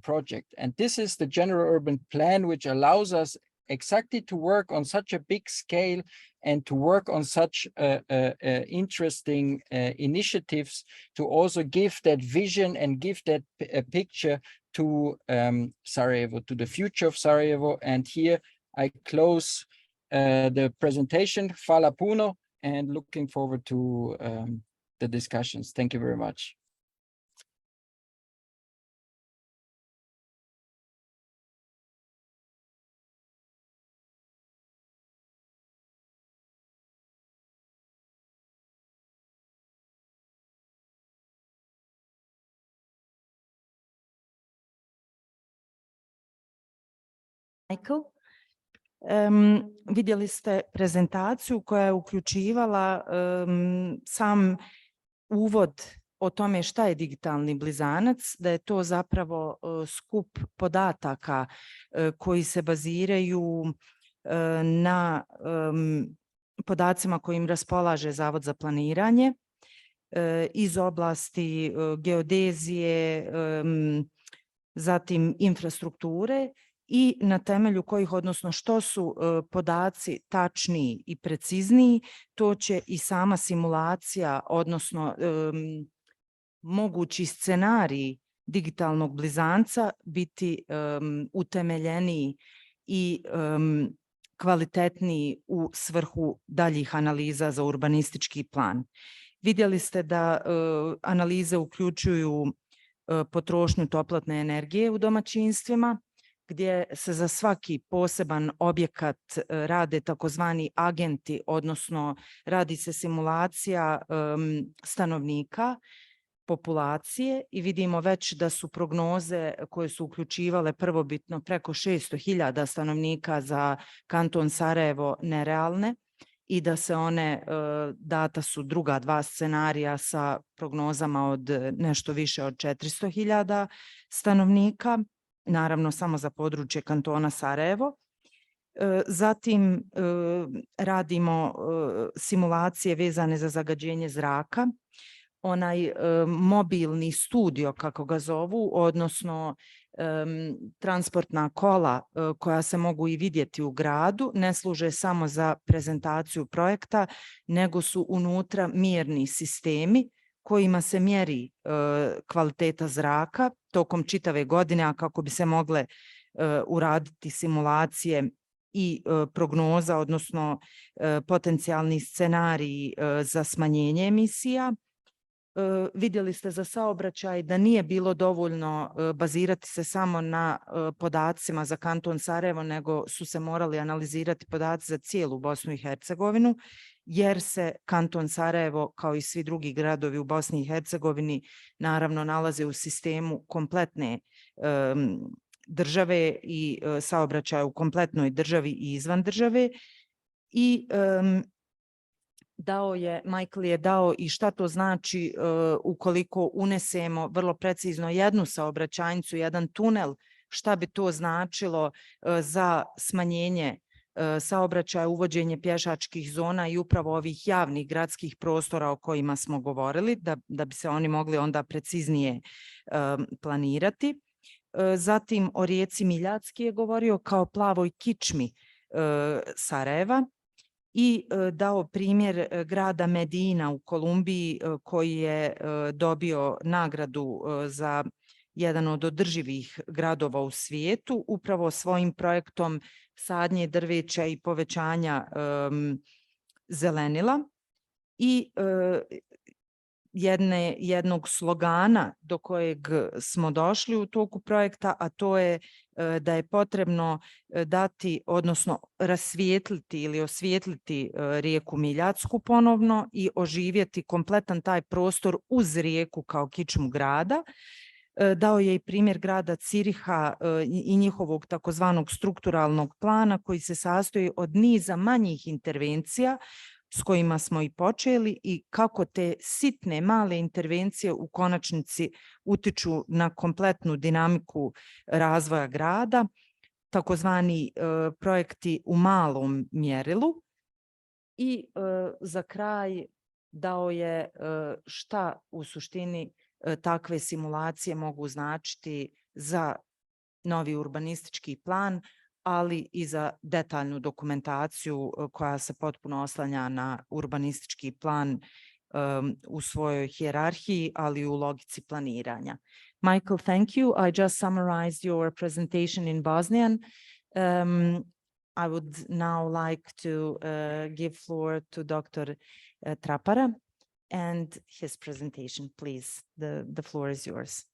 project. And this is the general urban plan, which allows us exactly to work on such a big scale and to work on such interesting initiatives, to also give that vision and give that picture to Sarajevo, to the future of Sarajevo. And here I close the presentation. Hvala puno, and looking forward to the discussions. Thank you very much. Michael. Vidjeli ste prezentaciju koja je uključivala sam uvod o tome šta je digitalni blizanac, da je to zapravo skup podataka koji se baziraju na podacima kojim raspolaže Zavod za planiranje iz oblasti geodezije, zatim infrastrukture, i na temelju kojih, odnosno što su podaci tačniji i precizniji, to će i sama simulacija, odnosno mogući scenarij digitalnog blizanca biti utemeljeniji i kvalitetniji u svrhu daljih analiza za urbanistički plan. Vidjeli ste da analize uključuju potrošnju toplotne energije u domaćinstvima, gdje se za svaki poseban objekat rade takozvani agenti, odnosno radi se simulacija stanovnika, populacije, i vidimo već da su prognoze koje su uključivale prvobitno preko 600.000 stanovnika za kanton Sarajevo nerealne i da se one, data su druga dva scenarija sa prognozama od nešto više od 400.000 stanovnika, naravno samo za područje kantona Sarajevo. Zatim radimo simulacije vezane za zagađenje zraka, onaj mobilni studio, kako ga zovu, odnosno transportna kola koja se mogu i vidjeti u gradu, ne služe samo za prezentaciju projekta, nego su unutra mjerni sistemi kojima se mjeri kvaliteta zraka tokom čitave godine, a kako bi se mogle uraditi simulacije i prognoza, odnosno potencijalni scenariji za smanjenje emisija. Vidjeli ste za saobraćaj da nije bilo dovoljno bazirati se samo na podacima za kanton Sarajevo, nego su se morali analizirati podaci za cijelu Bosnu i Hercegovinu, jer se kanton Sarajevo, kao i svi drugi gradovi u Bosni i Hercegovini, naravno nalaze u sistemu kompletne države i saobraćaja u kompletnoj državi i izvan države. I Michael je dao i šta to znači ukoliko unesemo vrlo precizno jednu saobraćajnicu, jedan tunel, šta bi to značilo za smanjenje saobraćaja, uvođenje pješačkih zona i upravo ovih javnih gradskih prostora o kojima smo govorili, da bi se oni mogli onda preciznije planirati. Zatim o rijeci Miljacki je govorio kao plavoj kičmi Sarajeva i dao primjer grada Medina u Kolumbiji koji je dobio nagradu za jedan od održivih gradova u svijetu, upravo svojim projektom sadnje drveća i povećanja zelenila i jednog slogana do kojeg smo došli u toku projekta, a to je da je potrebno dati, odnosno rasvijetliti ili osvijetliti rijeku Miljacku ponovno i oživjeti kompletan taj prostor uz rijeku kao kičmu grada. Dao je i primjer grada Ciriha i njihovog takozvanog strukturalnog plana koji se sastoji od niza manjih intervencija s kojima smo i počeli i kako te sitne male intervencije u konačnici utiču na kompletnu dinamiku razvoja grada, takozvani projekti u malom mjerilu. I za kraj dao je šta u suštini takve simulacije mogu značiti za novi urbanistički plan, ali i za detaljnu dokumentaciju koja se potpuno oslanja na urbanistički plan u svojoj hijerarhiji, ali i u logici planiranja. Michael, thank you. I just summarized your presentation in Bosnian. I would now like to give floor to Dr. TRAPARA and his presentation, please. The floor is yours.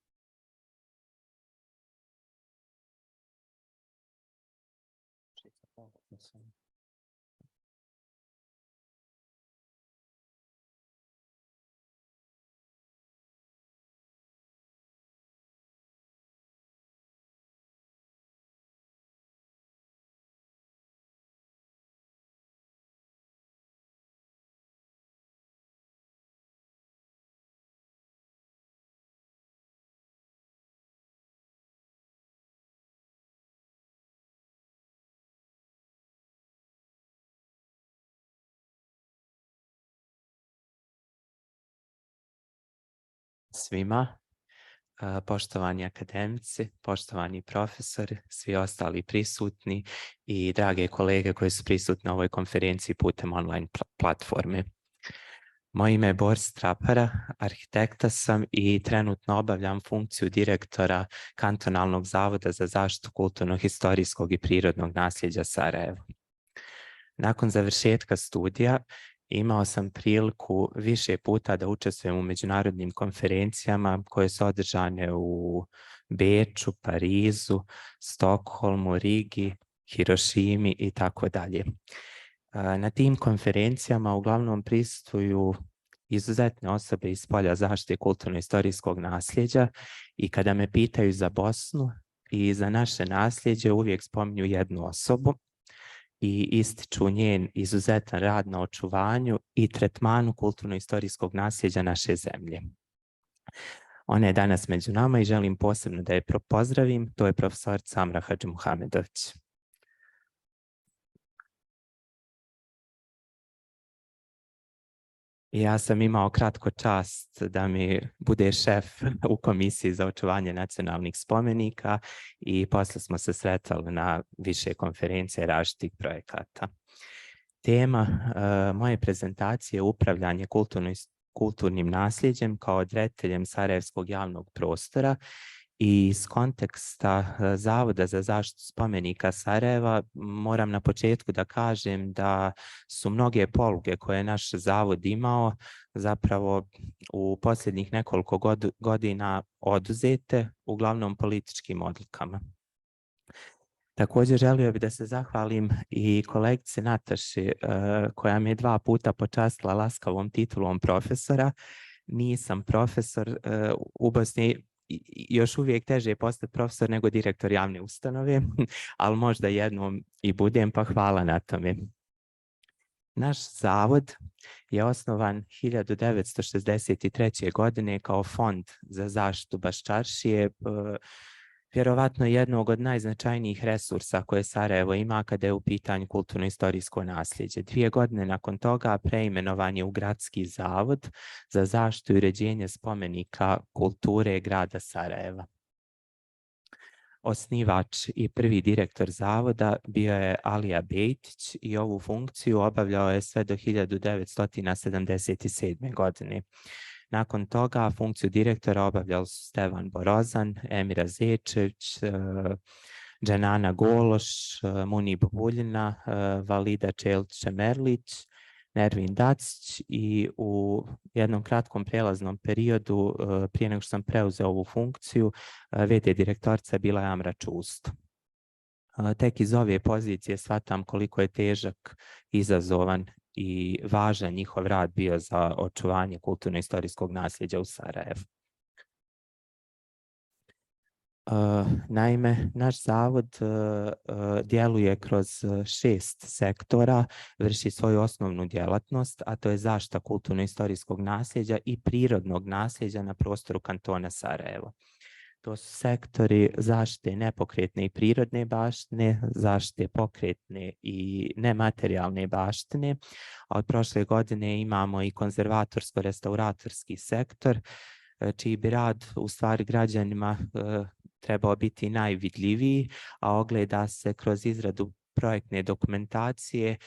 Svima, poštovani akademici, poštovani profesori, svi ostali prisutni i drage kolege koji su prisutni na ovoj konferenciji putem online platforme. Moje ime je Boris TRAPARA, arhitekta sam i trenutno obavljam funkciju direktora Kantonalnog zavoda za zaštitu kulturnog, historijskog i prirodnog nasljeđa Sarajevo. Nakon završetka studija imao sam priliku više puta da učestvujem u međunarodnim konferencijama koje su održane u Beču, Parizu, Stokholmu, Rigi, Hirošimi i tako dalje. Na tim konferencijama uglavnom prisustvuju izuzetne osobe iz polja zaštite kulturno-istorijskog nasljeđa i kada me pitaju za Bosnu i za naše nasljeđe uvijek spominju jednu osobu i ističu njen izuzetan rad na očuvanju i tretmanu kulturno-istorijskog nasljeđa naše zemlje. Ona je danas među nama i želim posebno da je pozdravim, to je profesorica Amra Hadžimuhamedović. Ja sam imao kratko čast da mi bude šef u Komisiji za očuvanje nacionalnih spomenika i posle smo se sretali na više konferencije različitih projekata. Tema moje prezentacije je upravljanje kulturnim nasljeđem kao odrediteljem sarajevskog javnog prostora i iz konteksta Zavoda za zaštitu spomenika Sarajeva moram na početku da kažem da su mnoge poluge koje je naš zavod imao zapravo u posljednjih nekoliko godina oduzete, uglavnom političkim odlukama. Također želio bih da se zahvalim i kolegici Nataši koja me 2 puta počastila laskavom titulom profesora. Nisam profesor u Bosni, još uvijek teže je postati profesor nego direktor javne ustanove, ali možda jednom i budem, pa hvala na tome. Naš zavod je osnovan 1963. godine kao fond za zaštitu baščaršije, vjerovatno jednog od najznačajnijih resursa koje Sarajevo ima kada je u pitanju kulturno-istorijsko nasljeđe. 2 godine nakon toga preimenovan je u Gradski zavod za zaštitu i uređenje spomenika kulture grada Sarajeva. Osnivač i prvi direktor zavoda bio je Alija Bejtić i ovu funkciju obavljao je sve do 1977. godine. Nakon toga funkciju direktora obavljali su Stevan Borozan, Emira Zečević, Dženana Gološ, Munib Buljina, Valida Čelić-Merlić, Nervin Dacić i u jednom kratkom prelaznom periodu prije nego što sam preuzeo ovu funkciju, VD direktorica bila je Amra Čusto. Tek iz ove pozicije shvatam koliko je težak, izazovan i važan njihov rad bio za očuvanje kulturno-istorijskog nasljeđa u Sarajevu. Naime, naš zavod djeluje kroz 6 sektora, vrši svoju osnovnu djelatnost, a to je zaštita kulturno-istorijskog nasljeđa i prirodnog nasljeđa na prostoru kantona Sarajevo. To su sektori zaštite nepokretne i prirodne baštine, zaštite pokretne i nematerijalne baštine, a od prošle godine imamo i konzervatorsko-restauratorski sektor, čiji bi rad u stvari građanima trebao biti najvidljiviji, a ogleda se kroz izradu projektne dokumentacije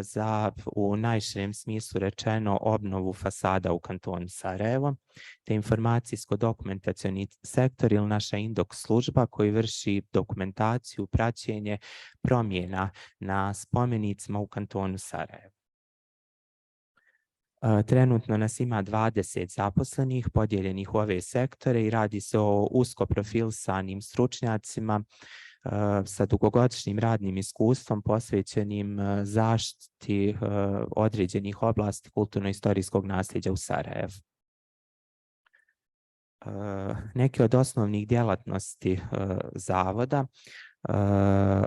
za, u najširem smislu rečeno, obnovu fasada u kantonu Sarajevo, te informacijsko-dokumentacioni sektor ili naša indeks služba koji vrši dokumentaciju, praćenje promjena na spomenicima u kantonu Sarajevo. Trenutno nas ima 20 zaposlenih podijeljenih u ove sektore i radi se o usko profilsanim stručnjacima sa dugogodišnjim radnim iskustvom posvećenim zaštiti određenih oblasti kulturno-istorijskog nasljeđa u Sarajevu. Neke od osnovnih djelatnosti zavoda,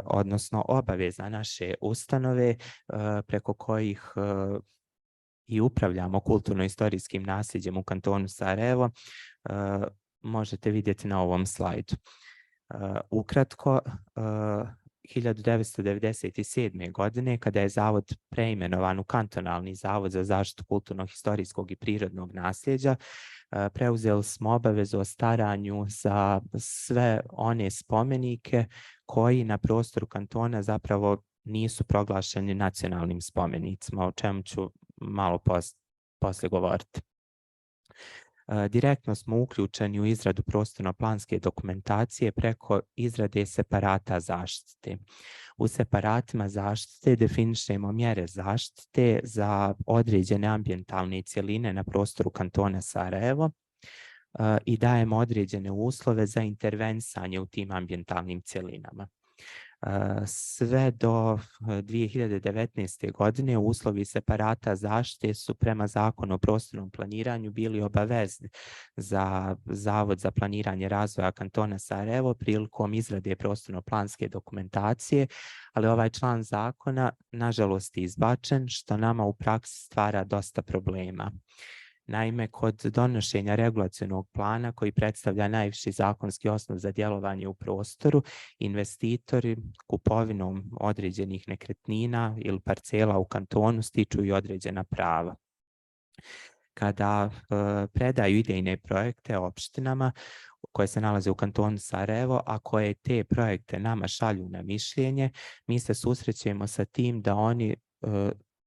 odnosno obaveza naše ustanove preko kojih i upravljamo kulturno-istorijskim nasljeđem u kantonu Sarajevo, možete vidjeti na ovom slajdu. Ukratko, 1997. godine, kada je zavod preimenovan u kantonalni zavod za zaštitu kulturnog, historijskog i prirodnog nasljeđa, preuzeli smo obavezu o staranju za sve one spomenike koji na prostoru kantona zapravo nisu proglašeni nacionalnim spomenicima, o čemu ću malo poslije govoriti. Direktno smo uključeni u izradu prostorno-planske dokumentacije preko izrade separata zaštite. U separatima zaštite definišemo mjere zaštite za određene ambijentalne cjeline na prostoru kantona Sarajevo i dajemo određene uslove za intervensanje u tim ambijentalnim cjelinama. Sve do 2019. godine uslovi separata zaštite su prema Zakonu o prostornom planiranju bili obavezni za Zavod za planiranje razvoja kantona Sarajevo prilikom izrade prostorno-planske dokumentacije, ali ovaj član zakona nažalost je izbačen, što nama u praksi stvara dosta problema. Naime, kod donošenja regulacionog plana koji predstavlja najviši zakonski osnov za djelovanje u prostoru, investitori kupovinom određenih nekretnina ili parcela u kantonu stiču i određena prava. Kada predaju idejne projekte opštinama koje se nalaze u kantonu Sarajevo, a koje te projekte nama šalju na mišljenje, mi se susrećemo sa tim da oni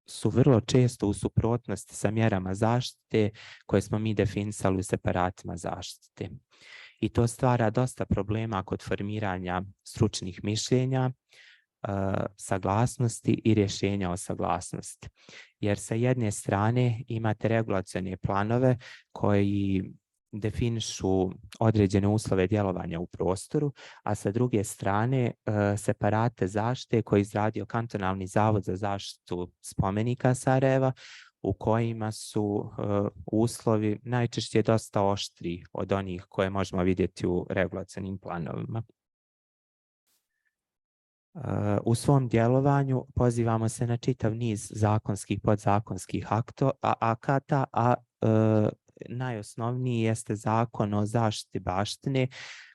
su vrlo često u suprotnosti sa mjerama zaštite koje smo mi definisali u separatima zaštite. I to stvara dosta problema kod formiranja stručnih mišljenja, saglasnosti i rješenja o saglasnosti. Jer sa jedne strane imate regulacione planove koji definišu određene uslove djelovanja u prostoru, a sa druge strane separate zaštite koje je izradio Kantonalni zavod za zaštitu spomenika Sarajeva, u kojima su uslovi najčešće dosta oštri od onih koje možemo vidjeti u regulacionim planovima. U svom djelovanju pozivamo se na čitav niz zakonskih, podzakonskih akata, a najosnovniji jeste Zakon o zaštiti baštine,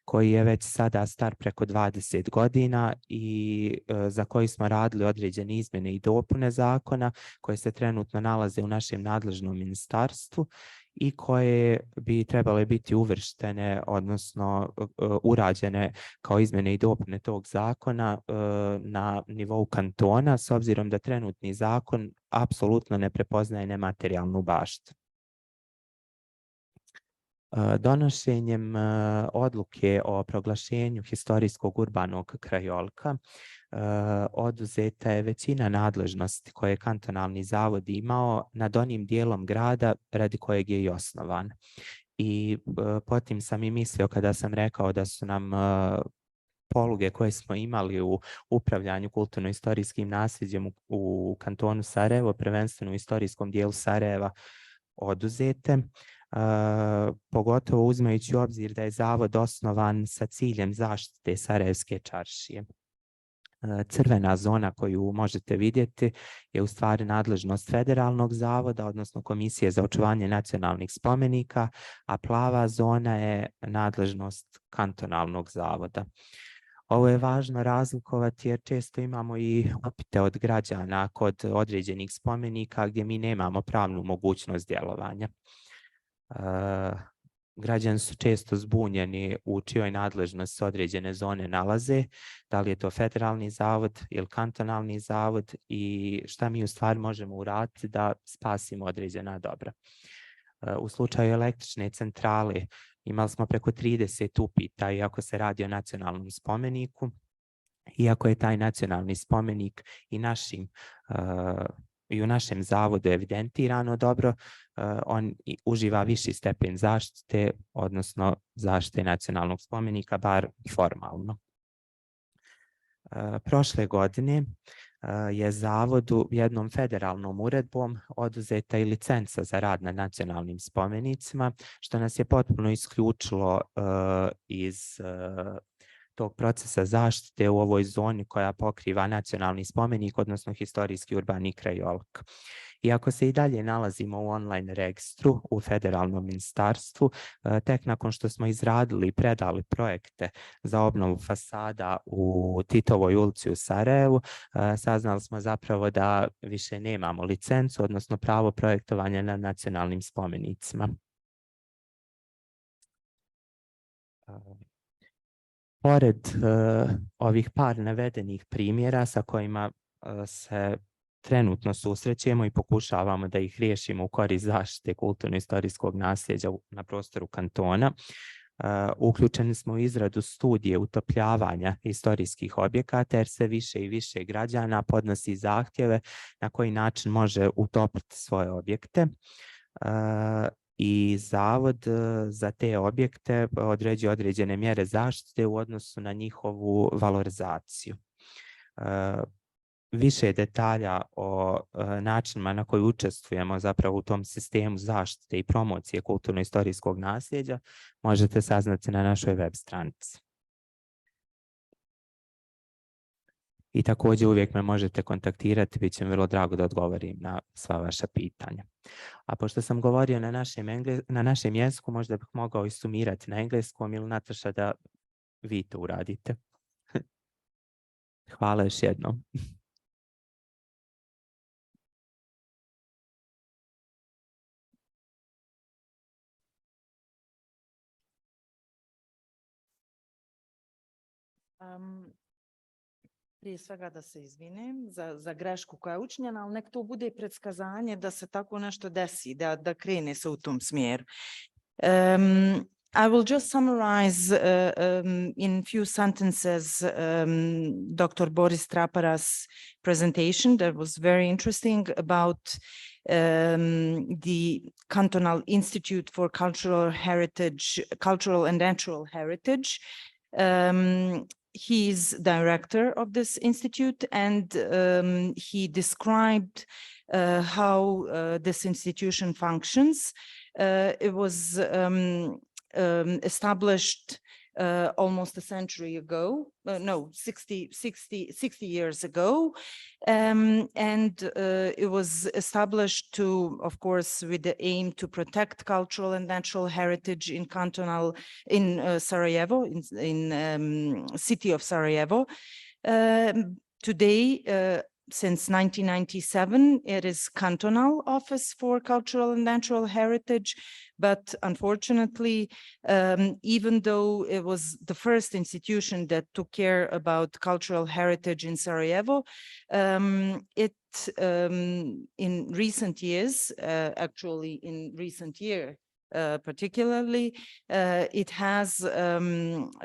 koji je već sada star preko 20 godina i za koji smo radili određene izmjene i dopune zakona koje se trenutno nalaze u našem nadležnom ministarstvu i koje bi trebale biti uvrštene, odnosno urađene kao izmjene i dopune tog zakona na nivou kantona, s obzirom da trenutni zakon apsolutno ne prepoznaje nematerijalnu baštinu. Donošenjem odluke o proglašenju historijskog urbanog krajolika oduzeta je većina nadležnosti koje je kantonalni zavod imao nad onim dijelom grada radi kojeg je i osnovan. I potim sam i mislio kada sam rekao da su nam poluge koje smo imali u upravljanju kulturno-istorijskim nasljeđem u kantonu Sarajevo, prvenstveno u istorijskom dijelu Sarajeva, oduzete. Pogotovo uzimajući u obzir da je zavod osnovan sa ciljem zaštite Sarajevske čaršije. Crvena zona koju možete vidjeti je u stvari nadležnost federalnog zavoda, odnosno Komisije za očuvanje nacionalnih spomenika, a plava zona je nadležnost kantonalnog zavoda. Ovo je važno razlikovati jer često imamo i upite od građana kod određenih spomenika gdje mi nemamo pravnu mogućnost djelovanja. Građani su često zbunjeni u čijoj nadležnosti se određene zone nalaze, da li je to federalni zavod ili kantonalni zavod i šta mi u stvari možemo uraditi da spasimo određena dobra. U slučaju električne centrale imali smo preko 30 upita, iako se radi o nacionalnom spomeniku, iako je taj nacionalni spomenik i u našem zavodu evidentirano dobro, on uživa viši stepen zaštite, odnosno zaštite nacionalnog spomenika, bar formalno. Prošle godine je zavodu jednom federalnom uredbom oduzeta i licenca za rad na nacionalnim spomenicima, što nas je potpuno isključilo iz tog procesa zaštite u ovoj zoni koja pokriva nacionalni spomenik, odnosno historijski urbani krajolik. Iako se i dalje nalazimo u online registru u federalnom ministarstvu, tek nakon što smo izradili i predali projekte za obnovu fasada u Titovoj ulici u Sarajevu, saznali smo zapravo da više nemamo licencu, odnosno pravo projektovanja na nacionalnim spomenicima. Pored ovih par navedenih primjera sa kojima se trenutno susrećemo i pokušavamo da ih riješimo u korist zaštite kulturno-istorijskog nasljeđa na prostoru kantona, uključeni smo u izradu studije utopljavanja istorijskih objekata jer sve više i više građana podnosi zahtjeve na koji način može utopiti svoje objekte. I zavod za te objekte određuje određene mjere zaštite u odnosu na njihovu valorizaciju. Više detalja o načinima na koji učestvujemo zapravo u tom sistemu zaštite i promocije kulturno-istorijskog nasljeđa možete saznati na našoj web stranici. I također uvijek me možete kontaktirati, bit će mi vrlo drago da odgovorim na sva vaša pitanja. A pošto sam govorio na našem jeziku, možda bih mogao i sumirati na engleskom ili Nataša da vi to uradite. Hvala još jednom. Prije svega da se izvinem za grešku koja je učinjena, ali nek to bude predskazanje da se tako nešto desi, da krene se u tom smjeru. I will just summarize in few sentences Dr. Boris TRAPARA's presentation that was very interesting about the Cantonal Institute for Cultural and Natural Heritage. He is director of this institute, and he described how this institution functions. It was established almost a century ago, 60 years ago. And it was established to, of course, with the aim to protect cultural and natural heritage in Sarajevo, in city of Sarajevo. Today, since 1997, it is Cantonal Office for Cultural and Natural Heritage, but unfortunately, even though it was the first institution that took care about cultural heritage in Sarajevo, in recent years, particularly, it has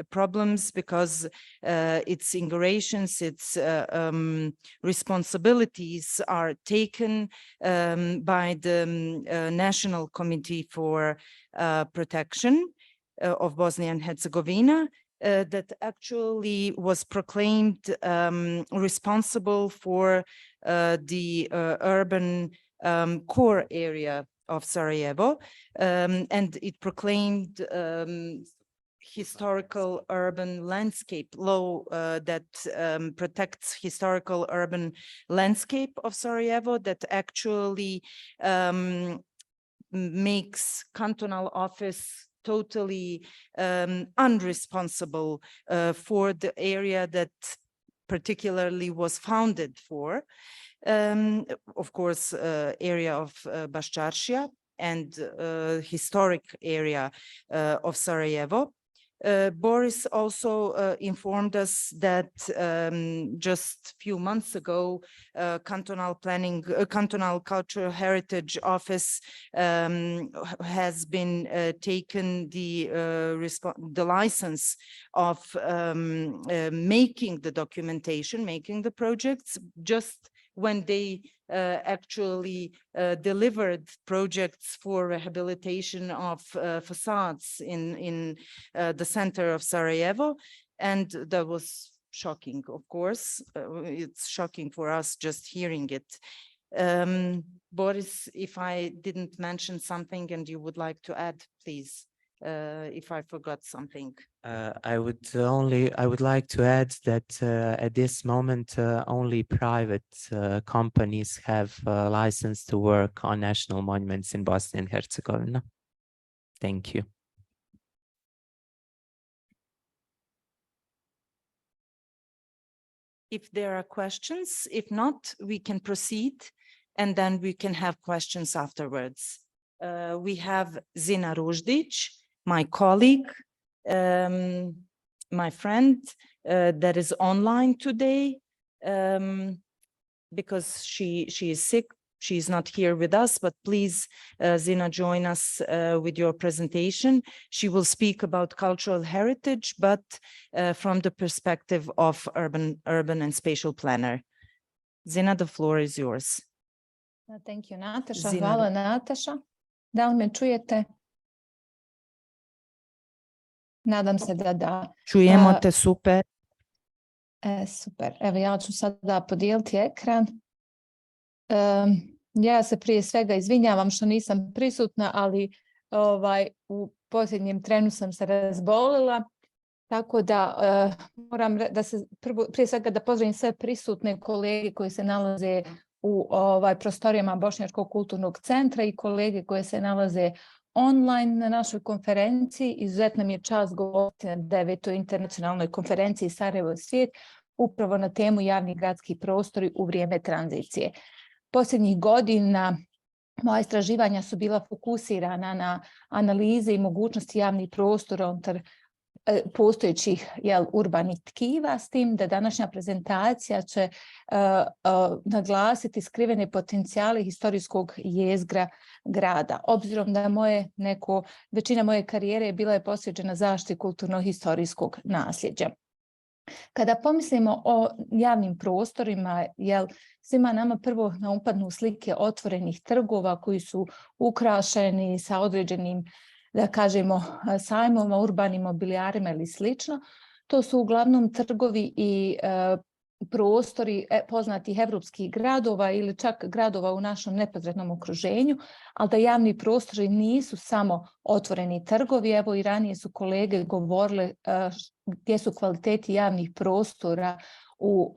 problems because its integrations, its responsibilities are taken by the National Committee for Protection of Bosnia and Herzegovina, that actually was proclaimed responsible for the urban core area of Sarajevo, and it proclaimed historical urban landscape law that protects historical urban landscape of Sarajevo, that actually makes cantonal office totally unresponsible for the area that particularly was founded for. Of course, area of Bošnjački and historic area of Sarajevo. Boris also informed us that just a few months ago, Cantonal Cultural Heritage Office has been taken the license of making the documentation, making the projects, just when they actually delivered projects for rehabilitation of facades in the center of Sarajevo. And that was shocking, of course. It's shocking for us just hearing it. Boris, if I didn't mention something and you would like to add, please, if I forgot something. I would like to add that at this moment only private companies have a license to work on national monuments in Bosnia and Herzegovina. Thank you. If there are questions, if not, we can proceed and then we can have questions afterwards. We have Zina RUŽDIĆ, my colleague, my friend that is online today because she is sick. She's not here with us, but please, Zina, join us with your presentation. She will speak about cultural heritage, but from the perspective of urban and spatial planner. Zina, the floor is yours. Thank you, Nataša. Zina. Hvala, Nataša. Da li me čujete? Nadam se da. Čujemo te, super. Super. Evo, ja ću sada podijeliti ekran. Ja se prije svega izvinjavam što nisam prisutna, ali u posljednjem trenu sam se razbolila, tako da moram da se prije svega da pozdravim sve prisutne kolege koji se nalaze u prostorijama Bošnjačkog kulturnog centra i kolege koje se nalaze online na našoj konferenciji. Izuzetno mi je čast govoriti na 9. internacionalnoj konferenciji Sarajevo i svijet, upravo na temu javni gradski prostori u vrijeme tranzicije. Posljednjih godina moja istraživanja su bila fokusirana na analize i mogućnosti javnih prostora unutar postojećih urbanih tkiva, s tim da današnja prezentacija će naglasiti skrivene potencijale historijskog jezgra grada. Obzirom da većina moje karijere bila je posvećena zaštiti kulturno-historijskog nasljeđa. Kada pomislimo o javnim prostorima, svima nama prvo na upadnu slike otvorenih trgova koji su ukrašeni sa određenim, da kažemo, sajmovima, urbanim mobilijarima ili slično. To su uglavnom trgovi i prostori poznatih evropskih gradova ili čak gradova u našem neposrednom okruženju, ali da javni prostori nisu samo otvoreni trgovi. Evo i ranije su kolege govorile gdje su kvaliteti javnih prostora u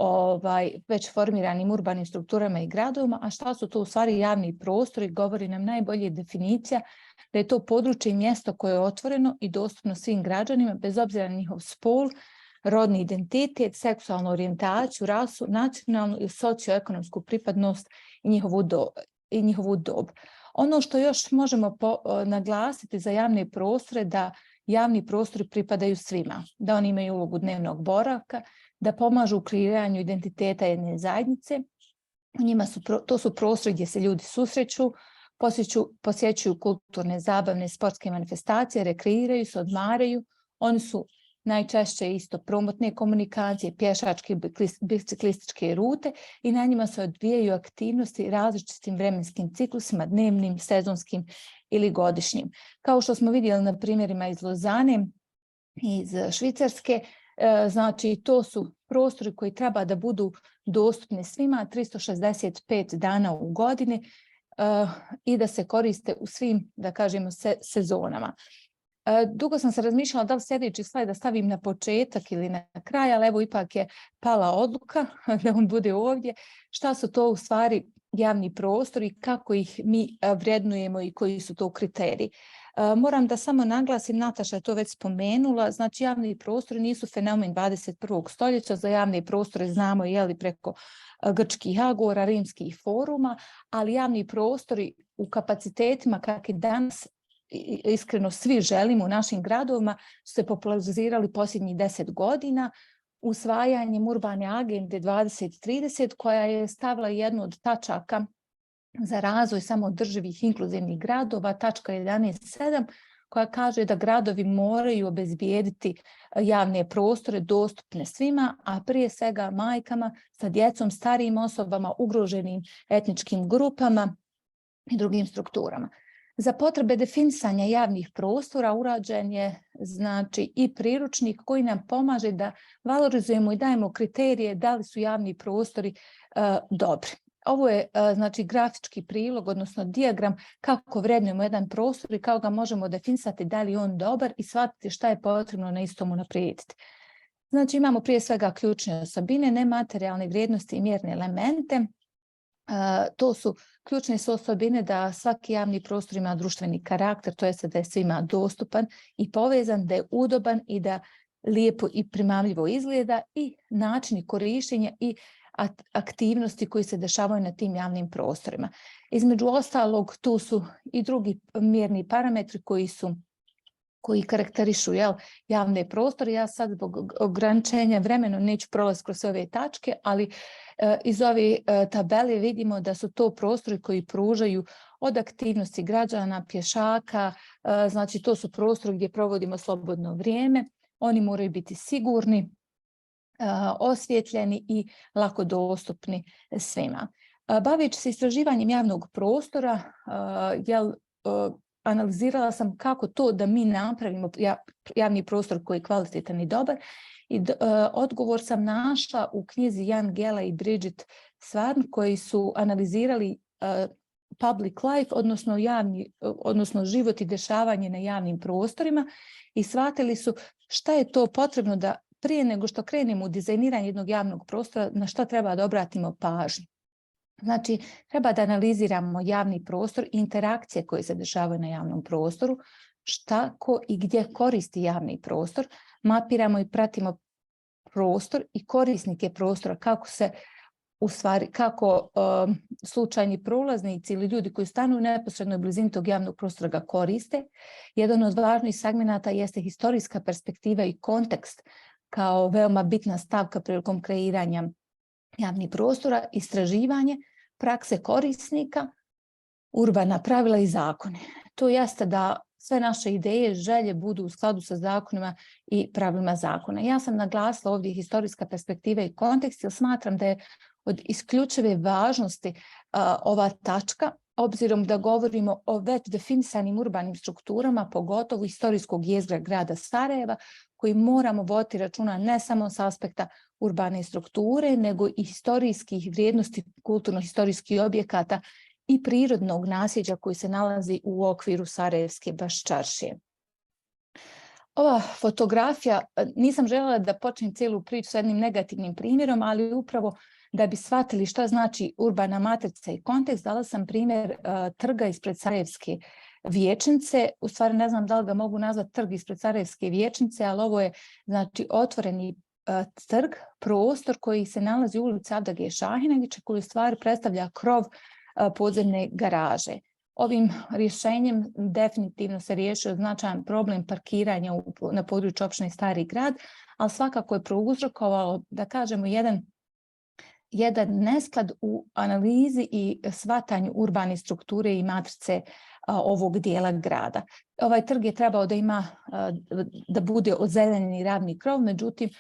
već formiranim urbanim strukturama i gradovima, a šta su to u stvari javni prostori, govori nam najbolje definicija da je to područje i mjesto koje je otvoreno i dostupno svim građanima bez obzira na njihov spol, rodni identitet, seksualnu orijentaciju, rasu, nacionalnu i socioekonomsku pripadnost i njihovu dob. Ono što još možemo naglasiti za javne prostore, da javni prostori pripadaju svima, da oni imaju ulogu dnevnog boravka, da pomažu u kreiranju identiteta jedne zajednice. To su prostori gdje se ljudi susreću, posjećuju kulturne, zabavne, sportske manifestacije, rekreiraju se, odmaraju. Oni su najčešće isto promotne komunikacije, pješačke, biciklističke rute i na njima se odvijaju aktivnosti različitim vremenskim ciklusima, dnevnim, sezonskim ili godišnjim. Kao što smo vidjeli na primjerima iz Lozane, iz Švicarske, znači to su prostori koji treba da budu dostupni svima 365 dana u godini i da se koriste u svim, da kažemo, sezonama. Dugo sam se razmišljala da li sljedeći slajd da stavim na početak ili na kraj, ali evo ipak je pala odluka da on bude ovdje. Šta su to u stvari javni prostori, kako ih mi vrednujemo i koji su to kriteriji? Moram da samo naglasim, Nataša je to već spomenula, znači javni prostori nisu fenomen 21. stoljeća, za javne prostore znamo preko grčkih agora, rimskih foruma, ali javni prostori u kapacitetima kakvi danas iskreno svi želimo u našim gradovima su se popularizirali posljednjih 10 godina usvajanjem urbane agende 2030 koja je stavila jednu od tačaka za razvoj samoodrživih inkluzivnih gradova, tačka 11.7, koja kaže da gradovi moraju obezbijediti javne prostore dostupne svima, a prije svega majkama sa djecom, starijim osobama, ugroženim etničkim grupama i drugim strukturama. Za potrebe definisanja javnih prostora urađen je znači i priručnik koji nam pomaže da valorizujemo i dajemo kriterije da li su javni prostori dobri. Ovo je znači grafički prilog, odnosno dijagram kako vrednujemo jedan prostor i kako ga možemo definisati da li je on dobar i shvatiti šta je potrebno na istom unaprijediti. Znači imamo prije svega ključne osobine, nematerijalne vrijednosti i mjerne elemente. To su ključne osobine da svaki javni prostor ima društveni karakter, to jest da je svima dostupan i povezan, da je udoban i da lijepo i primamljivo izgleda i načini korištenja i aktivnosti koji se dešavaju na tim javnim prostorima. Između ostalog, tu su i drugi mjerni parametri koji karakterišu javne prostore. Ja sad zbog ograničenja vremena neću prolaziti kroz sve ove tačke, ali iz ove tabele vidimo da su to prostori koji pružaju od aktivnosti građana, pješaka, znači to su prostori gdje provodimo slobodno vrijeme. Oni moraju biti sigurni, osvjetljeni i lako dostupni svima. Baveći se istraživanjem javnog prostora, analizirala sam kako to da mi napravimo javni prostor koji je kvalitetan i dobar i odgovor sam našla u knjizi Jan Gela i Bridget Swarn koji su analizirali public life, odnosno život i dešavanje na javnim prostorima i shvatili su šta je to potrebno da prije nego što krenemo u dizajniranje jednog javnog prostora, na što treba da obratimo pažnju. Znači, treba da analiziramo javni prostor i interakcije koje se dešavaju na javnom prostoru, šta, ko i gdje koristi javni prostor, mapiramo i pratimo prostor i korisnike prostora, kako se u stvari kako slučajni prolaznici ili ljudi koji stanu u neposrednoj blizini tog javnog prostora ga koriste. Jedan od važnih segmenata jeste historijska perspektiva i kontekst kao veoma bitna stavka prilikom kreiranja javnih prostora, istraživanje, prakse korisnika, urbana pravila i zakone. To jeste da sve naše ideje, želje budu u skladu sa zakonima i pravilima zakona. Ja sam naglasila ovdje historijska perspektiva i kontekst jer smatram da je od isključive važnosti ova tačka, obzirom da govorimo o već definisanim urbanim strukturama, pogotovo historijskog jezgra grada Sarajeva, koji moramo voditi računa ne samo s aspekta urbane strukture, nego i historijskih vrijednosti kulturno-historijskih objekata i prirodnog nasljeđa koji se nalazi u okviru Sarajevske baščaršije. Ova fotografija, nisam željela da počnem cijelu priču s jednim negativnim primjerom, ali upravo da bi shvatili šta znači urbana matrica i kontekst, dala sam primjer trga ispred Sarajevske vijećnice. U stvari ne znam da li ga mogu nazvati trg ispred Sarajevske vijećnice, ali ovo je znači otvoreni trg, prostor koji se nalazi u ulici Avdage Šahinagića, koji u stvari predstavlja krov podzemne garaže. Ovim rješenjem definitivno se riješio značajan problem parkiranja na području općine Stari Grad, ali svakako je prouzrokovalo, da kažemo, jedan nesklad u analizi i shvatanju urbane strukture i matrice ovog dijela grada. Ovaj trg je trebao da bude ozelenjeni ravni krov, međutim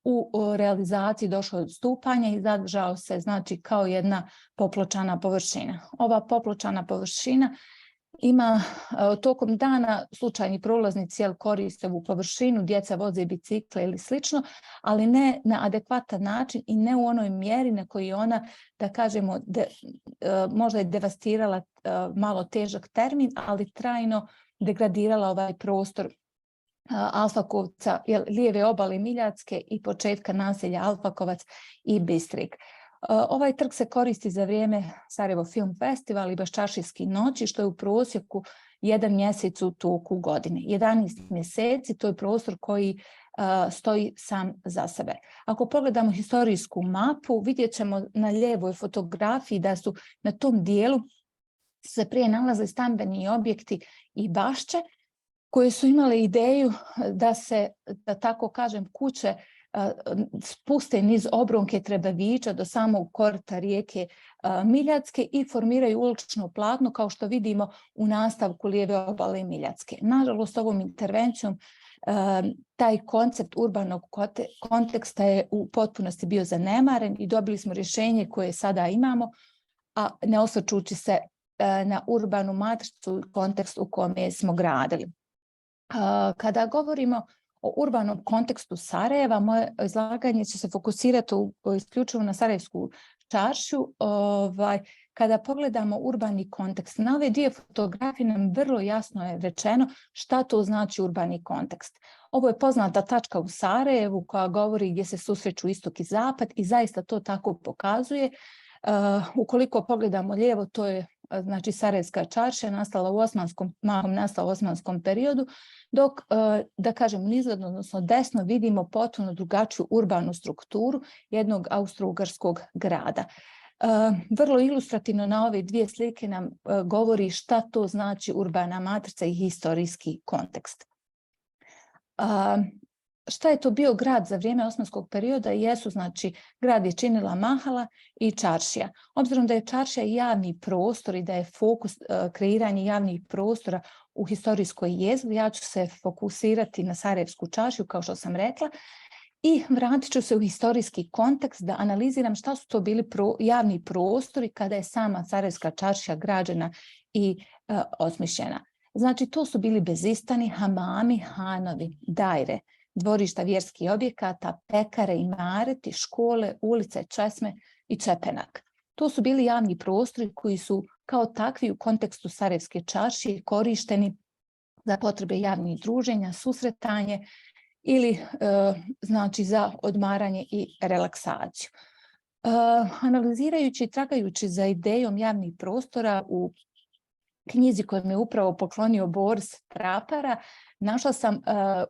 u realizaciji došlo je odstupanja i zadržao se znači kao jedna popločana površina. Ova popločana površina ima tokom dana slučajni prolaznici koriste ovu površinu, djeca voze bicikle ili slično, ali ne na adekvatan način i ne u onoj mjeri na koji ona, da kažemo, možda je devastirala malo težak termin, ali trajno degradirala ovaj prostor Alfakovca, lijeve obale Miljacke i početka naselja Alfakovac i Bistrik. Ovaj trg se koristi za vrijeme Sarajevo Film Festival i baščaršijskih noći, što je u prosjeku 1 mjesec u toku godine. 11 mjeseci, to je prostor koji stoji sam za sebe. Ako pogledamo historijsku mapu, vidjet ćemo na lijevoj fotografiji da su na tom dijelu se prije nalazili stambeni objekti i bašče, koje su imale ideju da se, da tako kažem, kuće spuste niz obronke Trebavića do samog korita rijeke Miljacke i formiraju ulično platno, kao što vidimo u nastavku lijeve obale Miljacke. Nažalost, ovom intervencijom taj koncept urbanog konteksta je u potpunosti bio zanemaren i dobili smo rješenje koje sada imamo, a ne osvrćući se na urbanu matricu i kontekst u kome smo gradili. Kada govorimo o urbanom kontekstu Sarajeva, moje izlaganje će se fokusirati isključivo na Sarajevsku čaršiju. Kada pogledamo urbani kontekst, na ove dvije fotografije nam vrlo jasno je rečeno šta to znači urbani kontekst. Ovo je poznata tačka u Sarajevu koja govori gdje se susreću istok i zapad i zaista to tako pokazuje. Ukoliko pogledamo lijevo, to je znači Sarajevska čaršija nastala u osmanskom periodu, dok, da kažem, nizvodno, odnosno desno, vidimo potpuno drugačiju urbanu strukturu jednog austro-ugarskog grada. Vrlo ilustrativno na ove dvije slike nam govori šta to znači urbana matrica i historijski kontekst. Šta je to bio grad za vrijeme osmanskog perioda? Jesu, znači, grad je činila mahala i čaršija. Obzirom da je čaršija javni prostor i da je fokus kreiranje javnih prostora u historijskoj jezgri, ja ću se fokusirati na Sarajevsku čaršiju, kao što sam rekla, i vratit ću se u historijski kontekst da analiziram šta su to bili javni prostori kada je sama Sarajevska čaršija građena i osmišljena. Znači, to su bili bezistani, hamami, hanovi, dajre, dvorišta vjerskih objekata, pekare, imareti, škole, ulice, česme i čepenak. To su bili javni prostori koji su kao takvi u kontekstu Sarajevske čaršije korišteni za potrebe javnih druženja, susretanje ili znači za odmaranje i relaksaciju. Analizirajući i tragajući za idejom javnih prostora u knjizi koju mi je upravo poklonio Boris TRAPARA, našla sam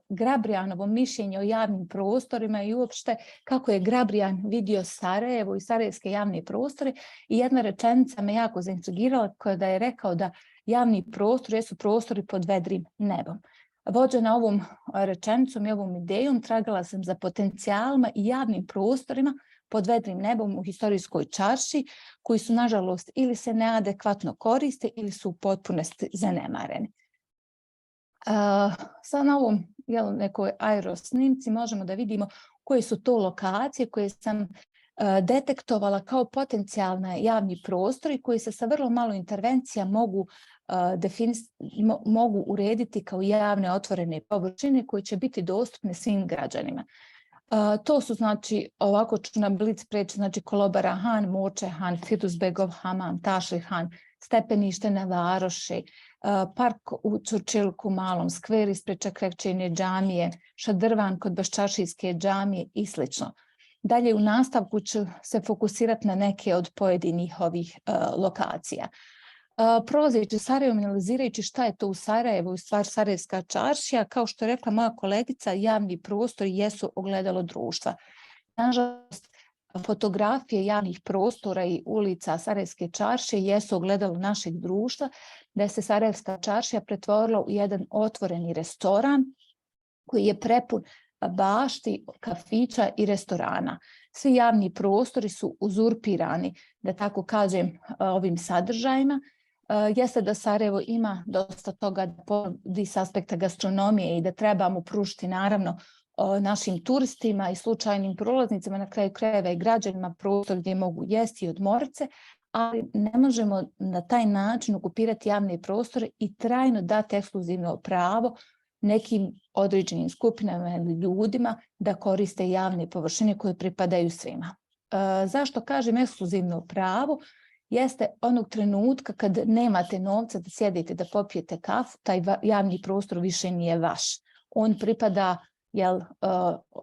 Grabrijanovo mišljenje o javnim prostorima i uopšte kako je Grabrijan vidio Sarajevo i sarajevske javne prostore. I jedna rečenica me jako zaintrigirala kada je rekao da javni prostori jesu prostori pod vedrim nebom. Vođena ovom rečenicom i ovom idejom tragala sam za potencijalima i javnim prostorima pod vedrim nebom u historijskoj čarši, koji su nažalost ili se neadekvatno koriste ili su u potpunosti zanemareni. Sad na ovom nekoj aerosnimci možemo da vidimo koje su to lokacije koje sam detektovala kao potencijalne javni prostori koji se sa vrlo malo intervencija mogu urediti kao javne otvorene površine koje će biti dostupne svim građanima. To su, znači, ovako ću na blic preći, znači Kolobara Han, Moče Han, Firuzbegov Hamam, Tašli Han, stepenište na Varoši, park u Čurčilku, Malom, skver ispred Čakrekčine džamije, Šadrvan kod Baščašijske džamije i sl. Dalje u nastavku ću se fokusirati na neke od pojedinih ovih lokacija. Prolazeći Sarajevom, analizirajući šta je to u Sarajevu, u stvar Sarajevska čaršija, kao što je rekla moja kolegica, javni prostori jesu ogledalo društva. Nažalost, fotografije javnih prostora i ulica Sarajevske čaršije jesu ogledalo našeg društva, da se Sarajevska čaršija pretvorila u jedan otvoreni restoran koji je prepun bašti, kafića i restorana. Svi javni prostori su uzurpirani, da tako kažem, ovim sadržajima. Jeste da Sarajevo ima dosta toga da povodi s aspekta gastronomije i da trebamo pružiti naravno našim turistima i slučajnim prolaznicima, na kraju krajeva i građanima, prostor gdje mogu jesti i odmoriti se, ali ne možemo na taj način okupirati javne prostore i trajno dati ekskluzivno pravo nekim određenim skupinama ili ljudima da koriste javne površine koje pripadaju svima. Zašto kažem ekskluzivno pravo? Jeste onog trenutka kad nemate novca da sjedite, da popijete kafu, taj javni prostor više nije vaš. On pripada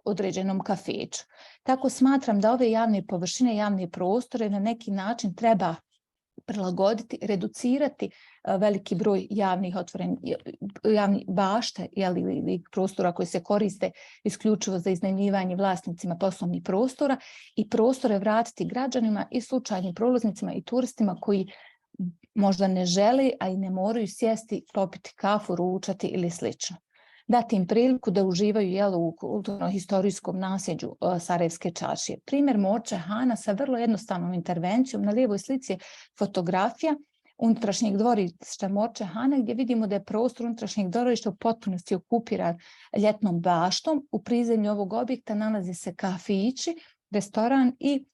određenom kafeću. Tako smatram da ove javne površine, javne prostore na neki način treba prilagoditi, reducirati veliki broj javnih bašte ili prostora koji se koriste isključivo za iznajmljivanje vlasnicima poslovnih prostora i prostore vratiti građanima i slučajnim prolaznicima i turistima koji možda ne žele, a i ne moraju sjesti, popiti kafu, ručati ili slično. Dati im priliku da uživaju u kulturno-historijskom nasljeđu Sarajevske čaršije. Primjer Moče Hana sa vrlo jednostavnom intervencijom. Na lijevoj slici je fotografija unutrašnjeg dvorišta Moče Hana gdje vidimo da je prostor unutrašnjeg dvorišta u potpunosti okupiran ljetnom baštom. U prizemlju ovog objekta nalazi se kafići, restoran i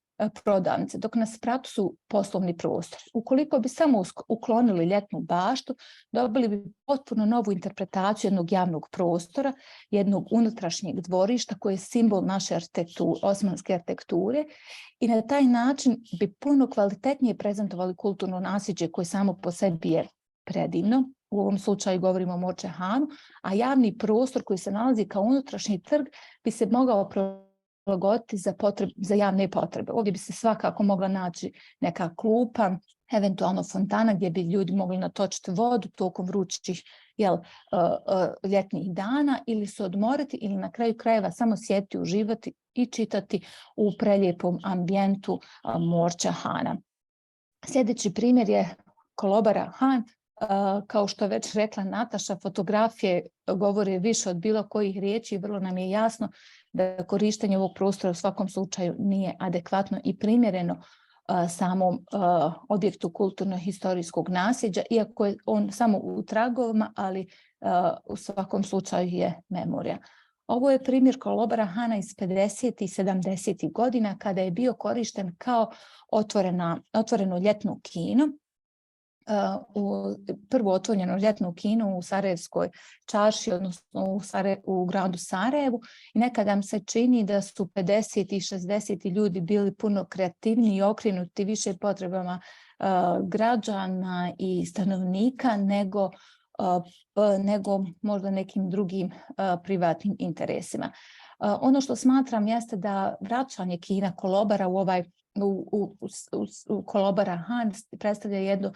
prodavnice, dok na spratu su poslovni prostor. Ukoliko bi samo uklonili ljetnu baštu, dobili bi potpuno novu interpretaciju jednog javnog prostora, jednog unutrašnjeg dvorišta koji je simbol naše osmanske arhitekture i na taj način bi puno kvalitetnije prezentovali kulturno nasljeđe koje samo po sebi je predivno. U ovom slučaju govorimo o Moče Hanu, a javni prostor koji se nalazi kao unutrašnji trg bi se mogao prilagoditi za javne potrebe. Ovdje bi se svakako mogla naći neka klupa, eventualno fontana gdje bi ljudi mogli natočiti vodu tokom vrućih ljetnih dana ili se odmoriti ili na kraju krajeva samo sjediti, uživati i čitati u prelijepom ambijentu Moče Hana. Sljedeći primjer je Kolobara Han. Kao što je već rekla Nataša, fotografije govore više od bilo kojih riječi i vrlo nam je jasno da korištenje ovog prostora u svakom slučaju nije adekvatno i primjereno samom objektu kulturno-historijskog nasljeđa, iako je on samo u tragovima, ali u svakom slučaju je memorija. Ovo je primjer Kolobara Hana iz 50. i 70. godina kada je bio korišten kao otvoreno ljetno kino. Prvo otvoreno ljetno kino u Sarajevskoj čarši, odnosno u gradu Sarajevu, i nekada mi se čini da su 50. i 60. ljudi bili puno kreativniji i okrenuti više potrebama građana i stanovnika nego možda nekim drugim privatnim interesima. Ono što smatram jeste da vraćanje kina Kolobara u Kolobara Han predstavlja jedno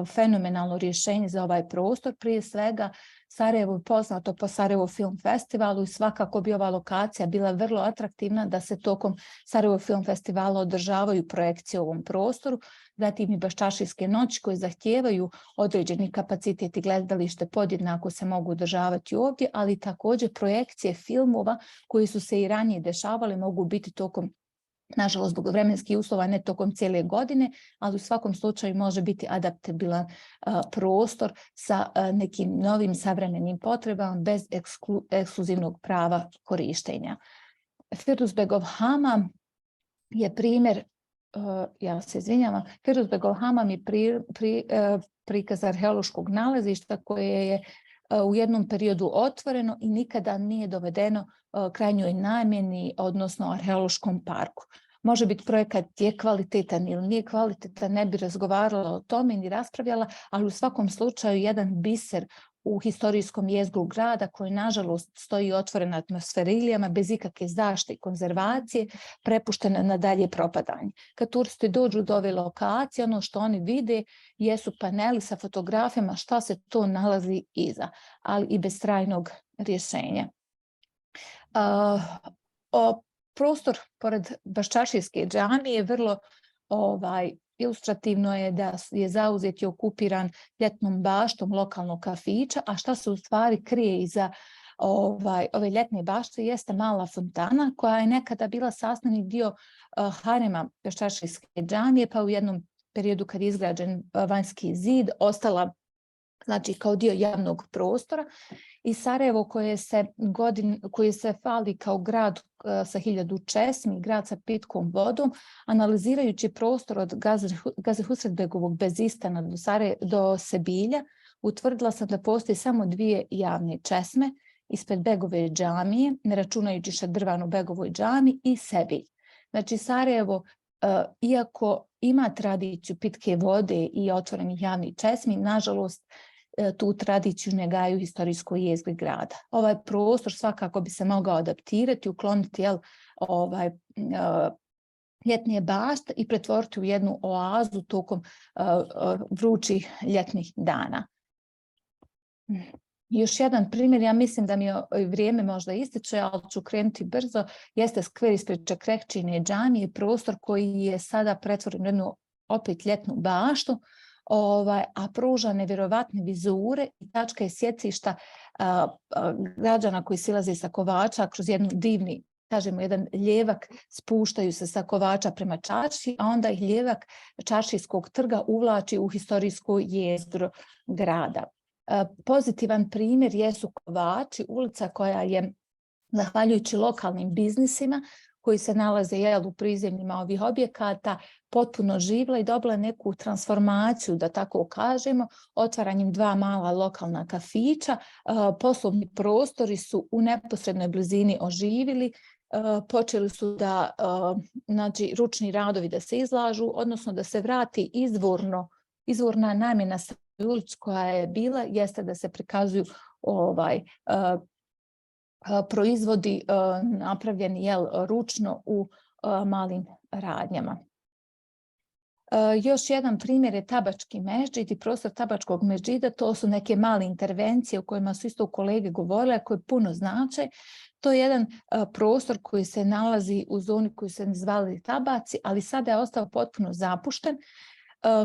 fenomenalno rješenje za ovaj prostor. Prije svega, Sarajevo je poznato po Sarajevo Film Festivalu i svakako bi ova lokacija bila vrlo atraktivna da se tokom Sarajevo Film Festivala održavaju projekcije u ovom prostoru. Zatim i baščaršijske noći koje zahtijevaju određeni kapacitet i gledalište podjednako se mogu održavati ovdje, ali također projekcije filmova koji su se i ranije dešavali mogu biti tokom, nažalost zbog vremenskih uslova, ne tokom cijele godine, ali u svakom slučaju može biti adaptabilan prostor sa nekim novim savremenim potrebama bez ekskluzivnog prava korištenja. Firuzbegov hamam je primjer, ja se izvinjavam, Firuzbegov hamam je prikaz arheološkog nalazišta koje je u jednom periodu otvoreno i nikada nije dovedeno krajnjoj namjeni, odnosno arheološkom parku. Može biti projekat je kvalitetan ili nije kvalitetan, ne bi razgovarala o tome ni raspravljala, ali u svakom slučaju jedan biser u historijskom jezgru grada koji nažalost stoji otvoren atmosferilijama bez ikakve zaštite i konzervacije, prepuštena na dalje propadanje. Kad turisti dođu do ove lokacije, ono što oni vide jesu paneli sa fotografijama šta se to nalazi iza, ali i bez trajnog rješenja. Prostor pored Baščaršijske džamije je vrlo ilustrativno je da je zauzet i okupiran ljetnom baštom lokalnog kafića, a šta se u stvari krije iza ove ljetne bašte jeste mala fontana koja je nekada bila sastavni dio harema Baščaršijske džamije, pa u jednom periodu kad je izgrađen vanjski zid ostala kao dio javnog prostora. I Sarajevo koje se fali kao grad sa 1000 česmi, grad sa pitkom vodom, analizirajući prostor od Gazi Husretbegovog Bezistana do Sebilja, utvrdila sam da postoji samo 2 javne česme ispred Begove džamije, ne računajući Šadrvanu Begovoj džami i Sebilj. Znači Sarajevo, iako ima tradiciju pitke vode i otvorenih javnih česmi, nažalost tu tradiciju ne gaju historijskoj jezgri grada. Ovaj prostor svakako bi se mogao adaptirati, ukloniti ljetne bašte i pretvoriti u jednu oazu tokom vrućih ljetnih dana. Još jedan primjer, ja mislim da mi vrijeme možda ističe, ali ću krenuti brzo, jeste skver ispred Čakrehčine džamije, prostor koji je sada pretvoren u jednu opet ljetnu baštu, a pruža nevjerovatne vizure i tačka je sjecišta građana koji silaze sa Kovača kroz jednu divni, kažemo jedan ljevak, spuštaju se sa Kovača prema čarši, a onda ih ljevak Čaršijskog trga uvlači u historijsku jezgru grada. Pozitivan primjer jesu Kovači, ulica koja je, zahvaljujući lokalnim biznisima koji se nalaze u prizemljima ovih objekata, potpuno živla i dobila neku transformaciju, da tako kažemo, otvaranjem 2 mala lokalna kafića. Poslovni prostori su u neposrednoj blizini oživili, počeli su da ručni radovi da se izlažu, odnosno da se vrati izvorna namjena ulic koja je bila, jeste da se prikazuju proizvodi napravljeni ručno u malim radnjama. Još jedan primjer je Tabački mežđid i prostor Tabačkog mežđida. To su neke male intervencije o kojima su isto kolege govorile, koje puno znače. To je jedan prostor koji se nalazi u zoni koju se zvali Tabaci, ali sada je ostao potpuno zapušten,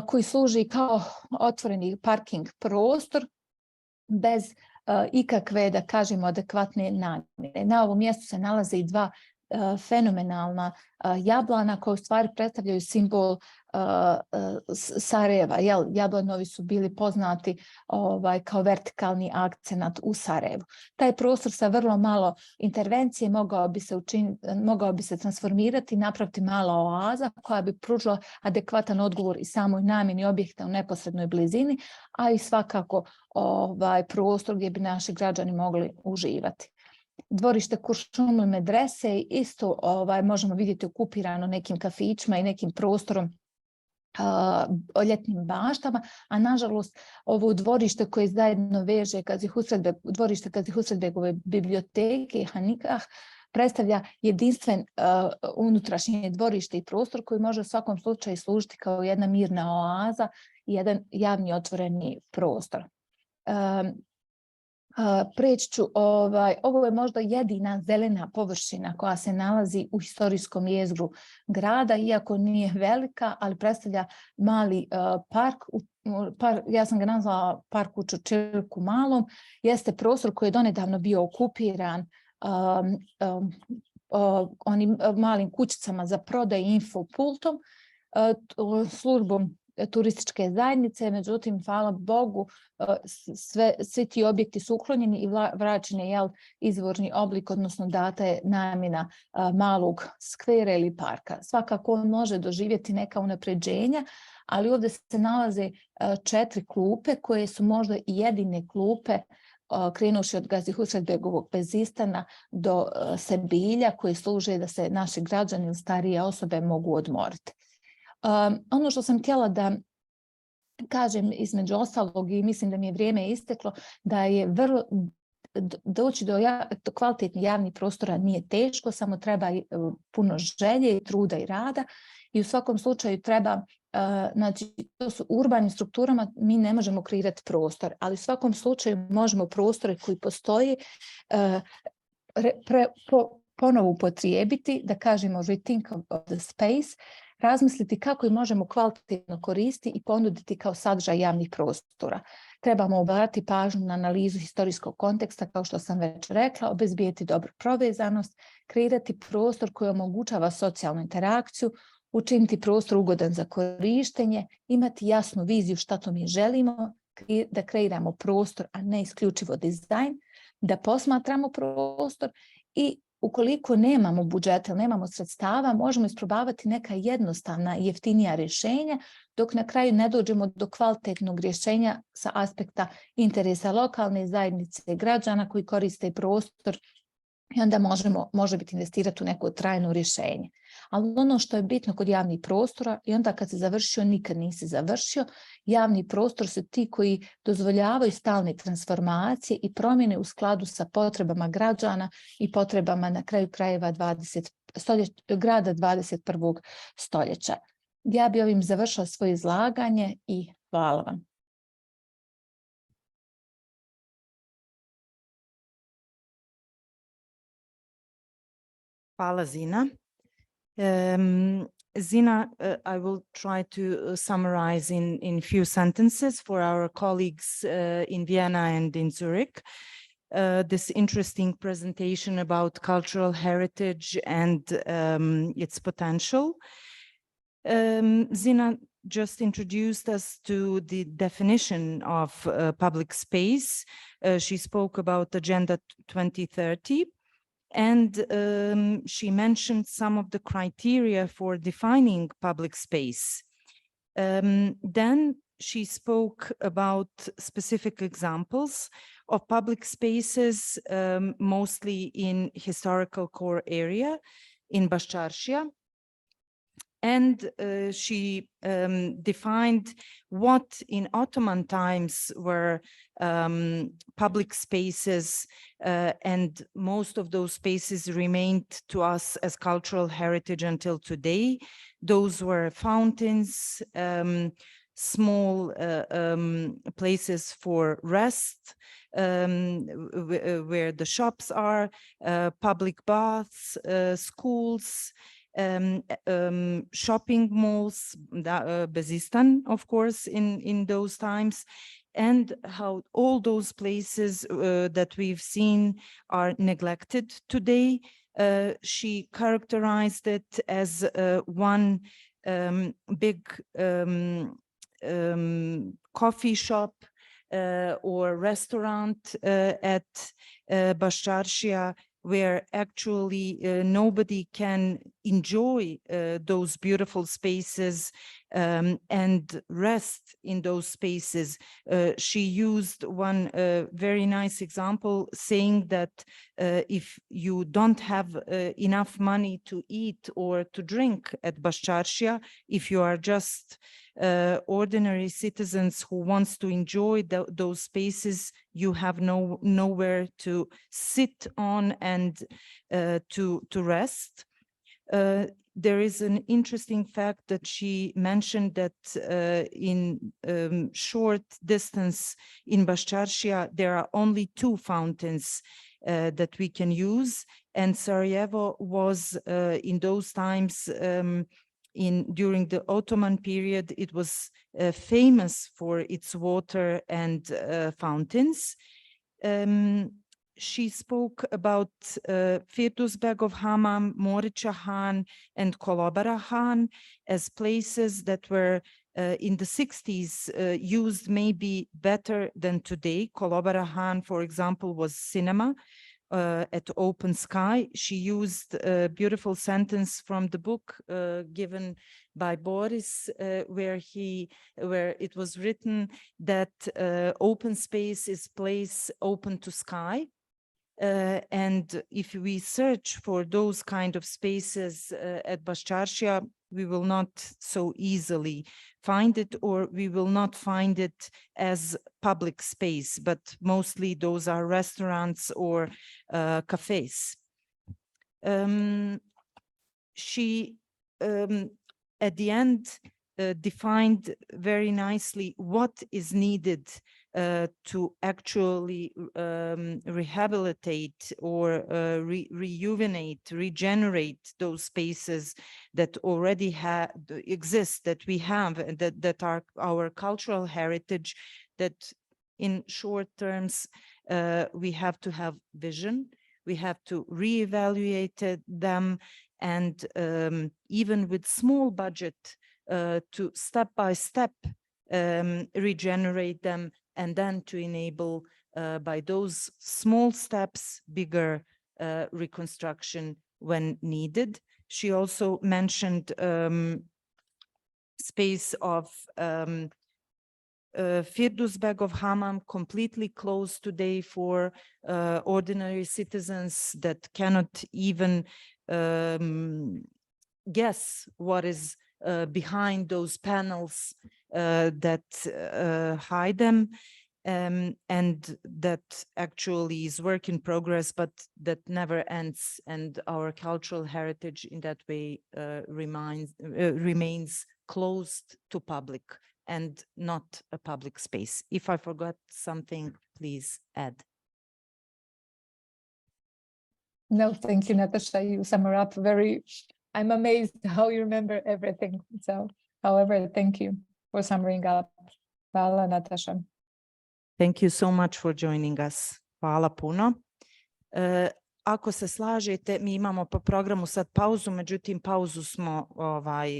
koji služi kao otvoreni parking prostor bez ikakve, da kažemo, adekvatne namjene. Na ovom mjestu se nalaze i 2 fenomenalna jablana koje u stvari predstavljaju simbol Sarajeva. Jablanovi su bili poznati kao vertikalni akcenat u Sarajevu. Taj prostor sa vrlo malo intervencije mogao bi se transformirati, napraviti mala oaza koja bi pružila adekvatan odgovor i samoj namjeni objekta u neposrednoj blizini, a i svakako prostor gdje bi naši građani mogli uživati. Dvorište Kuršumli medrese isto možemo vidjeti okupirano nekim kafićima i nekim prostorom o ljetnim baštama, a nažalost ovo dvorište koje zajedno veže dvorište Gazi Husretbegove biblioteke Hanikah predstavlja jedinstven unutrašnje dvorište i prostor koji može u svakom slučaju služiti kao jedna mirna oaza jedan javni otvoreni prostor. Preći ću, ovo je možda jedina zelena površina koja se nalazi u historijskom jezgru grada, iako nije velika, ali predstavlja mali park. Ja sam ga nazvala park u Čučilku Malom. Jeste prostor koji je donedavno bio okupiran onim malim kućicama za prodaj infopultom, službom turističke zajednice, međutim, hvala Bogu, svi ti objekti su uklonjeni i vraćen je izvorni oblik, odnosno data je namjena malog skvera ili parka. Svakako on može doživjeti neka unapređenja, ali ovdje se nalaze 4 klupe koje su možda i jedine klupe, krenuši od Gazi Husretbegovog Bezistana do Sebilja, koje služe da se naši građani ili starije osobe mogu odmoriti. Ono što sam htjela da kažem između ostalog, i mislim da mi je vrijeme isteklo, da je doći do kvalitetnih javnih prostora nije teško, samo treba puno želje i truda i rada, i u svakom slučaju treba, znači to su urbanim strukturama, mi ne možemo kreirati prostor, ali u svakom slučaju možemo prostore koji postoji ponovo upotrijebiti, da kažemo rethink of the space, razmisliti kako ih možemo kvalitetno koristiti i ponuditi kao sadržaj javnih prostora. Trebamo obratiti pažnju na analizu historijskog konteksta, kao što sam već rekla, obezbijeti dobru povezanost, kreirati prostor koji omogućava socijalnu interakciju, učiniti prostor ugodan za korištenje, imati jasnu viziju šta to mi želimo, da kreiramo prostor, a ne isključivo dizajn, da posmatramo prostor i ukoliko nemamo budžeta, nemamo sredstava, možemo isprobavati neka jednostavna i jeftinija rješenja, dok na kraju ne dođemo do kvalitetnog rješenja sa aspekta interesa lokalne zajednice i građana koji koriste prostor, i onda može biti investirati u neko trajno rješenje. Ali ono što je bitno kod javnih prostora, i onda kad se završio, nikad nisi završio, javni prostor su ti koji dozvoljavaju stalne transformacije i promjene u skladu sa potrebama građana i potrebama na kraju krajeva grada 21. stoljeća. Ja bi ovim završila svoje izlaganje i hvala vam. Hvala, Zina. Zina, I will try to summarize in few sentences for our colleagues in Vienna and in Zurich. This interesting presentation about cultural heritage and its potential. Zina just introduced us to the definition of public space. She spoke about Agenda 2030. And she mentioned some of the criteria for defining public space. Then she spoke about specific examples of public spaces, mostly in historical core area in Bošnjački. And she defined what in Ottoman times were public spaces, and most of those spaces remained to us as cultural heritage until today. Those were fountains, small places for rest, where the shops are, public baths, schools, shopping malls, Bezistan, of course, in those times, and how all those places that we've seen are neglected today. She characterized it as one big coffee shop or restaurant at Bošnjački, where actually nobody can enjoy those beautiful spaces and rest in those spaces. She used one very nice example, saying that if you don't have enough money to eat or to drink at Bošnjački, if you are just ordinary citizens who wants to enjoy those spaces, you have nowhere to sit on and to rest. there is an interesting fact that she mentioned that in short distance in Bošnjački, there are only 2 fountains that we can use. And Sarajevo was in those times, during the Ottoman period, it was famous for its water and fountains. She spoke about Firdusbegov Hamam, Morića Han, and Kolobara Han as places that were in the 60s used maybe better than today. Kolobara Han, for example, was cinema at open sky. She used a beautiful sentence from the book given by Boris, where it was written that open space is place open to sky. And if we search for those kind of spaces at Bošnjački, we will not so easily find it, or we will not find it as public space, but mostly those are restaurants or cafes. She, at the end, defined very nicely what is needed to actually rehabilitate or regenerate those spaces that already exist, that we have, and that are our cultural heritage, that in short terms, we have to have vision, we have to reevaluate them, and even with small budget, to step by step regenerate them, and then to enable by those small steps bigger reconstruction when needed. She also mentioned space of Firdusbegov Hamam, completely closed today for ordinary citizens that cannot even guess what is behind those panels that hide them, and that actually is work in progress, but that never ends. And our cultural heritage in that way remains closed to public and not a public space. If I forgot something, please add. No, thank you, Natasha. You sum her up very, I'm amazed how you remember everything. So, however, thank you for summing up. Hvala, Natasha. Thank you so much for joining us. Hvala puno. Ako se slažete, mi imamo po programu sad pauzu, međutim pauzu smo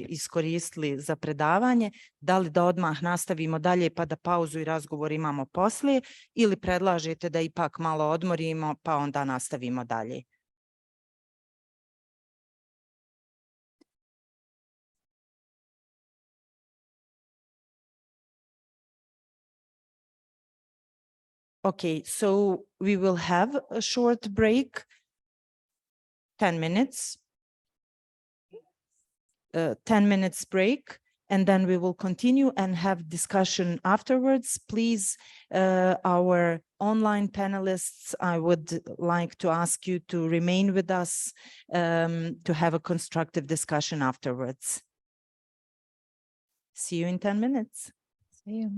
iskoristili za predavanje. Da li da odmah nastavimo dalje pa da pauzu i razgovor imamo poslije, ili predlažete da ipak malo odmorimo pa onda nastavimo dalje? Okay, so we will have a short break, 10 minutes, 10 minutes break, and then we will continue and have discussion afterwards. Please, our online panelists, I would like to ask you to remain with us to have a constructive discussion afterwards. See you in 10 minutes. See you.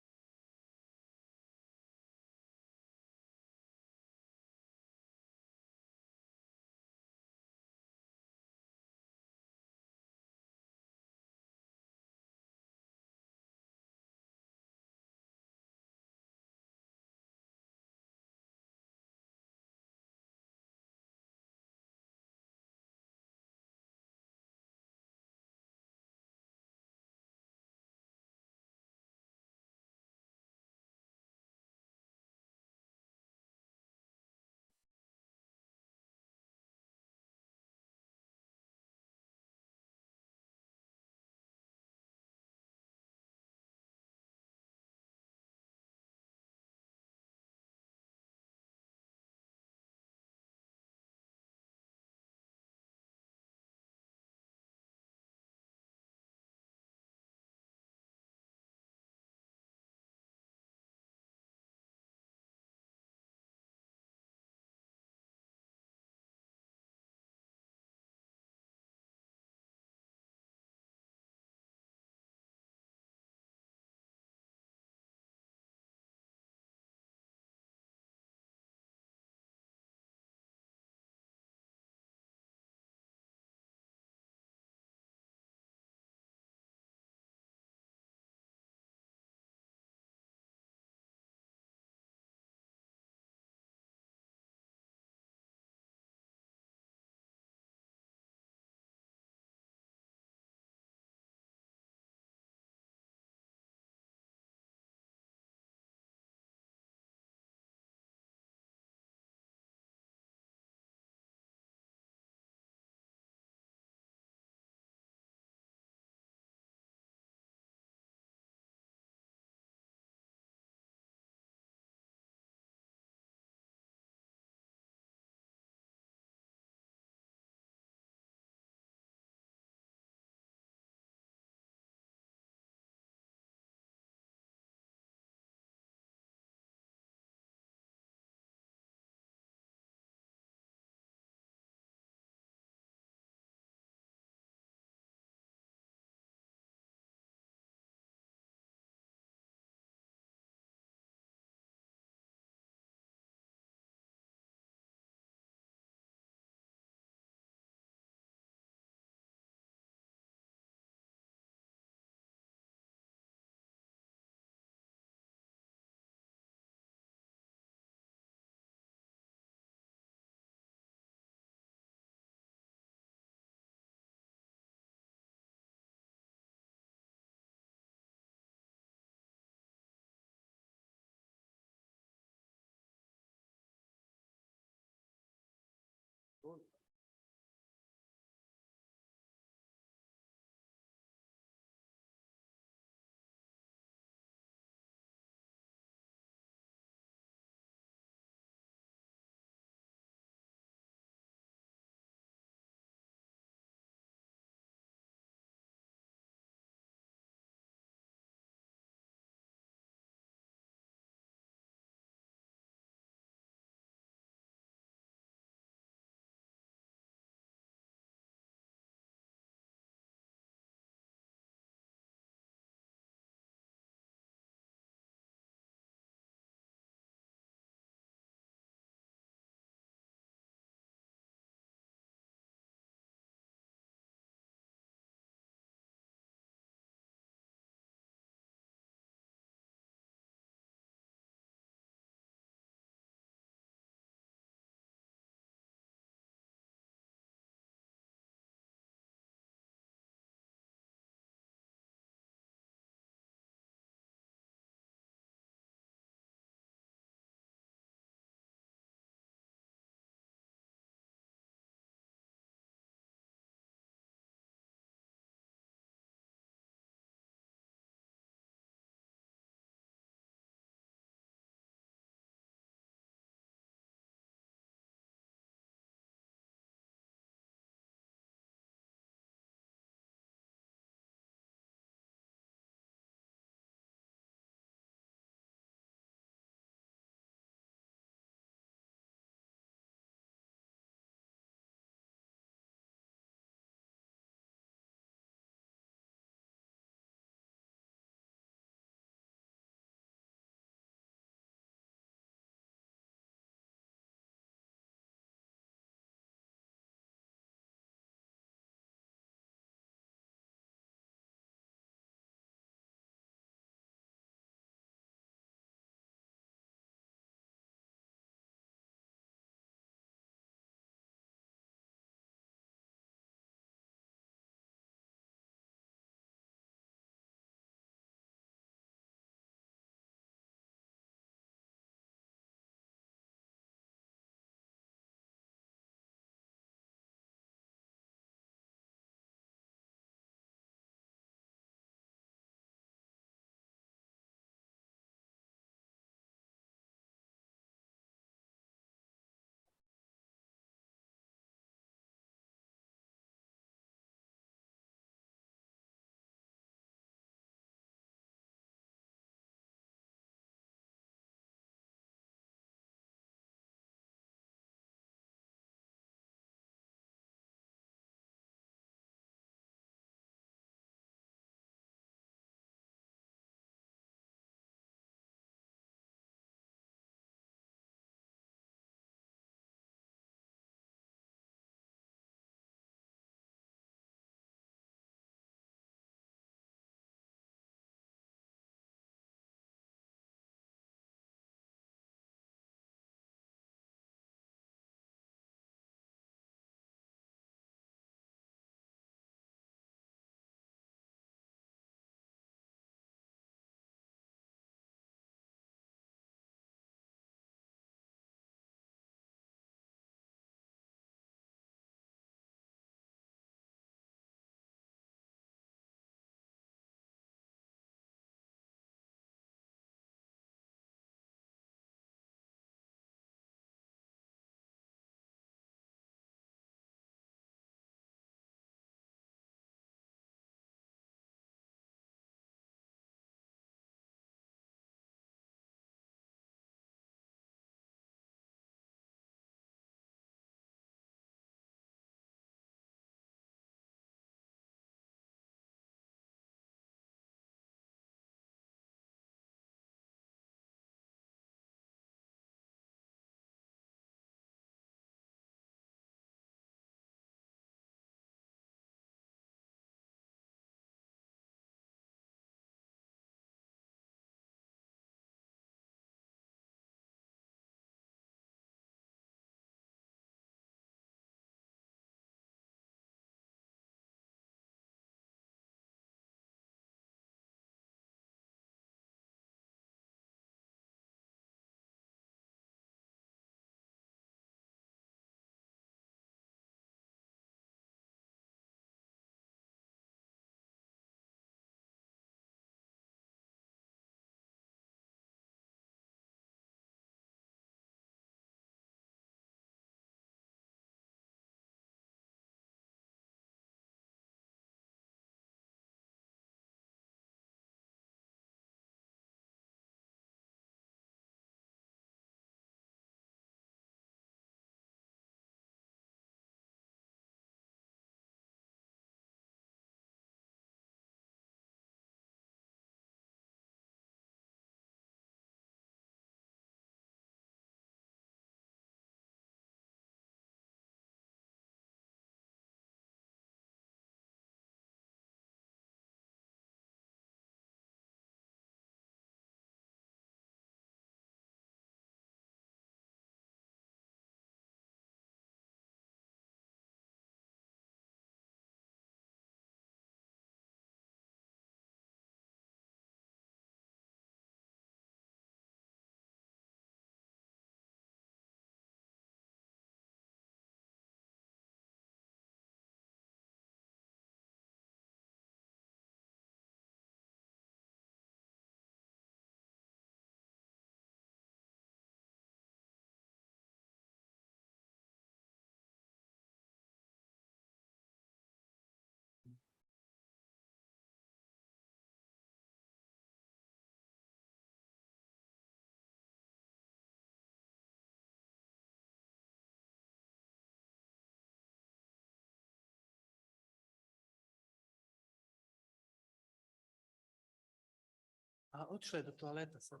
Otišla je do toaleta sad.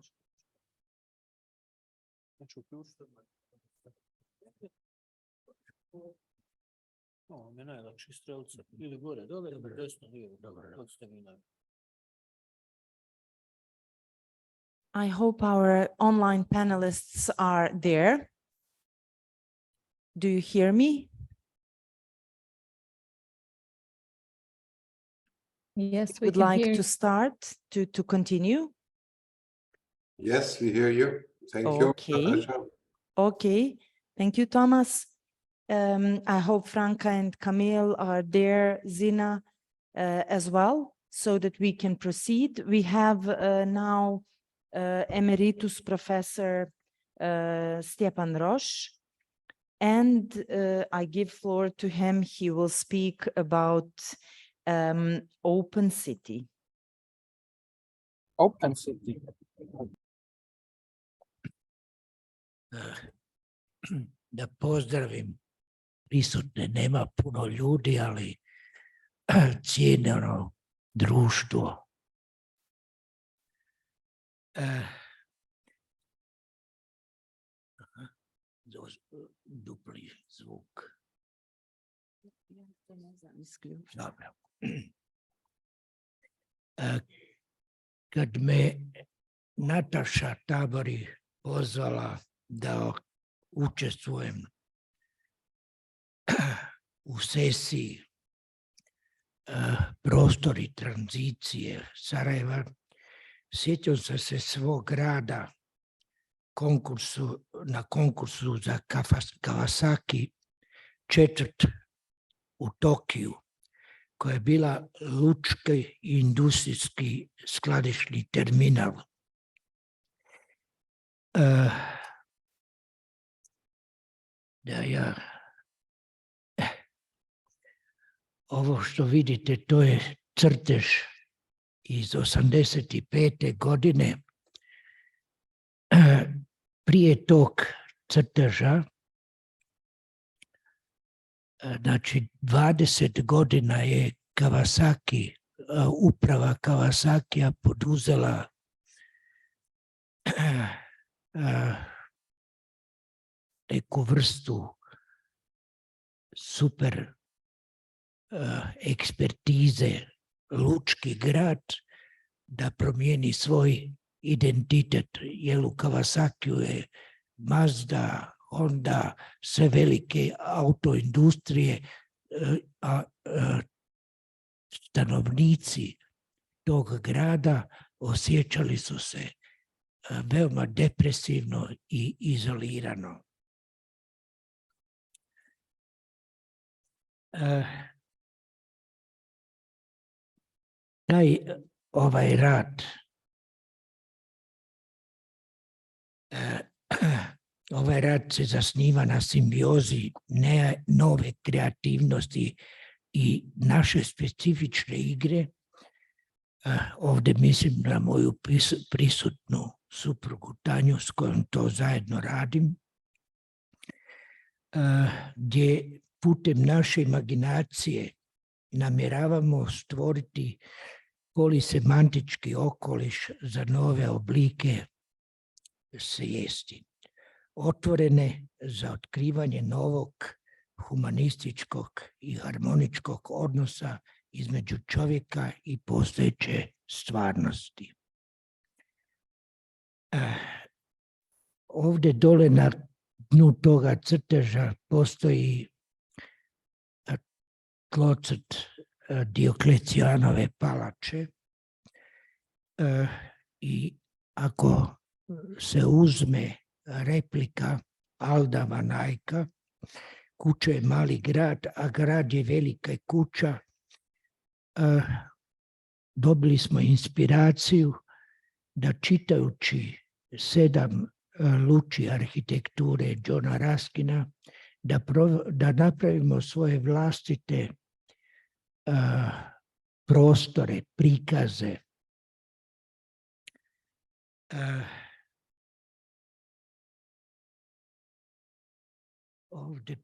Znači uključiti. Ne najlakši strelca. Ili gore, dole, desno, lijevo. I hope our online panelists are there. Do you hear me? Yes, we Would can like hear to start to continue? Yes, we hear you. Thank you, Okay. Nataša. Okay, thank you, Thomas. I hope Franca and Camille are there, Zina as well, so that we can proceed. We have now Emeritus Professor Stjepan Roš, and I give floor to him. He will speak about open city. Open city. Da pozdravim prisutne, nema puno ljudi, ali cijenjeno društvo. Dupli zvuk. Dobro. Kad me Nataša TABORI pozvala da učestvujem u sesiji prostor i tranzicije Sarajeva, sjetio sam se svog rada na konkursu za Kawasaki četvrt u Tokiju, koja je bila lučki industrijski skladišni terminal. Ovo što vidite, to je crtež iz 85. godine. Prije tog crteža, znači 20 godina je uprava Kawasakija poduzela neku vrstu super ekspertize, lučki grad, da promijeni svoj identitet. Jer u Kawasakiju je Mazda, Honda, sve velike autoindustrije, a stanovnici tog grada osjećali su se veoma depresivno i izolirano. Ovaj rad se zasniva na simbiozi nove kreativnosti i naše specifične igre. Ovdje mislim na moju prisutnu suprugu Tanju, s kojom to zajedno radim, gdje putem naše imaginacije namjeravamo stvoriti polisemantički okoliš za nove oblike svijesti, otvorene za otkrivanje novog humanističkog i harmoničkog odnosa između čovjeka i postojeće stvarnosti. Ovdje dole na dnu toga crteža postoji tlocrt Dioklecijanove palače i ako se uzme replika Alda Vanajka, kuća je mali grad, a grad je velika kuća, dobili smo inspiraciju da čitajući 7 luči arhitekture Johna Ruskina, da napravimo svoje vlastite prostore, prikaze. Ovdje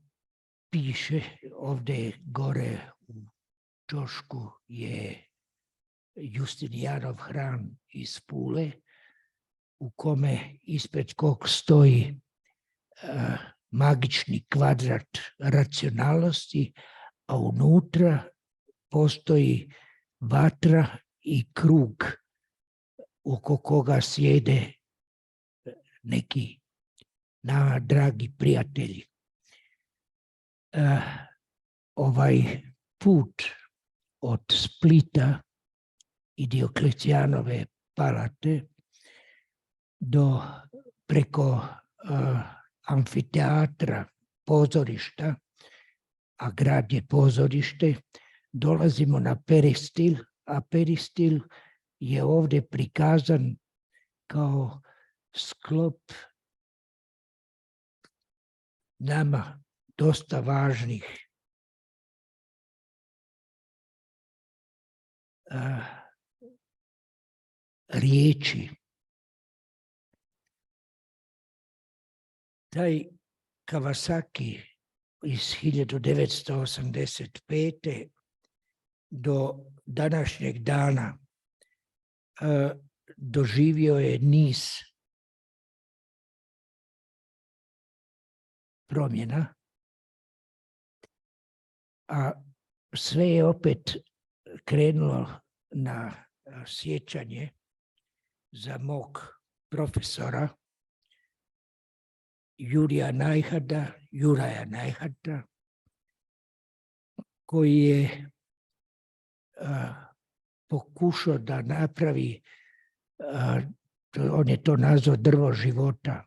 piše, ovdje gore u čošku je Justinijanov hram iz Pule, u kome ispred kog stoji magični kvadrat racionalnosti, a unutra postoji vatra i krug oko koga sjede neki nama dragi prijatelji. Ovaj put od Splita i Dioklecijanove palate do preko amfiteatra, pozorišta, a grad je pozorište, dolazimo na peristil, a peristil je ovdje prikazan kao sklop nama dosta važnih riječi. Taj Kawasaki iz 1985. do današnjeg dana doživio je niz promjena, a sve je opet krenulo na sjećanje za mog profesora Juraja Najhada, koji je pokušao da napravi, on je to nazvao drvo života,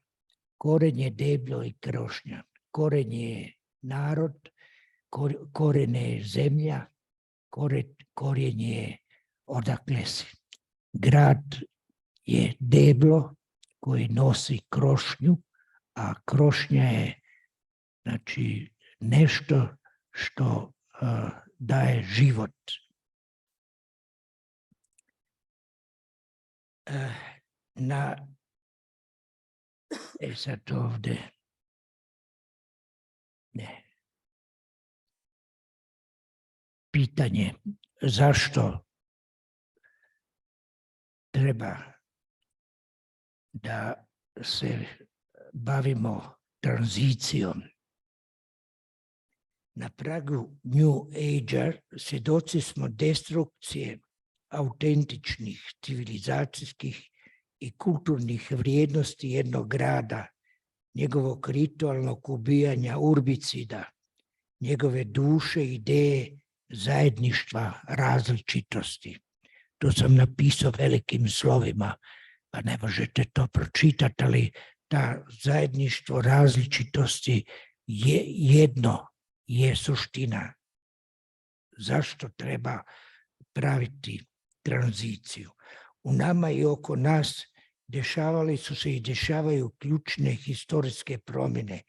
koren je debljo i krošnja, koren je narod, koren je zemlja, korijen je odakle si. Grad je deblo koji nosi krošnju, a krošnja je znači nešto što daje život. Sad ovdje pitanje zašto treba da se bavimo tranzicijom. Na pragu New Age-a svjedoci smo destrukcije autentičnih, civilizacijskih i kulturnih vrijednosti jednog grada, njegovog ritualnog ubijanja urbicida, njegove duše, ideje, zajedništva, različitosti. To sam napisao velikim slovima, pa ne možete to pročitati, ali ta zajedništvo različitosti je jedno, je suština. Zašto treba praviti tranziciju? U nama i oko nas dešavali su se i dešavaju ključne historijske promjene,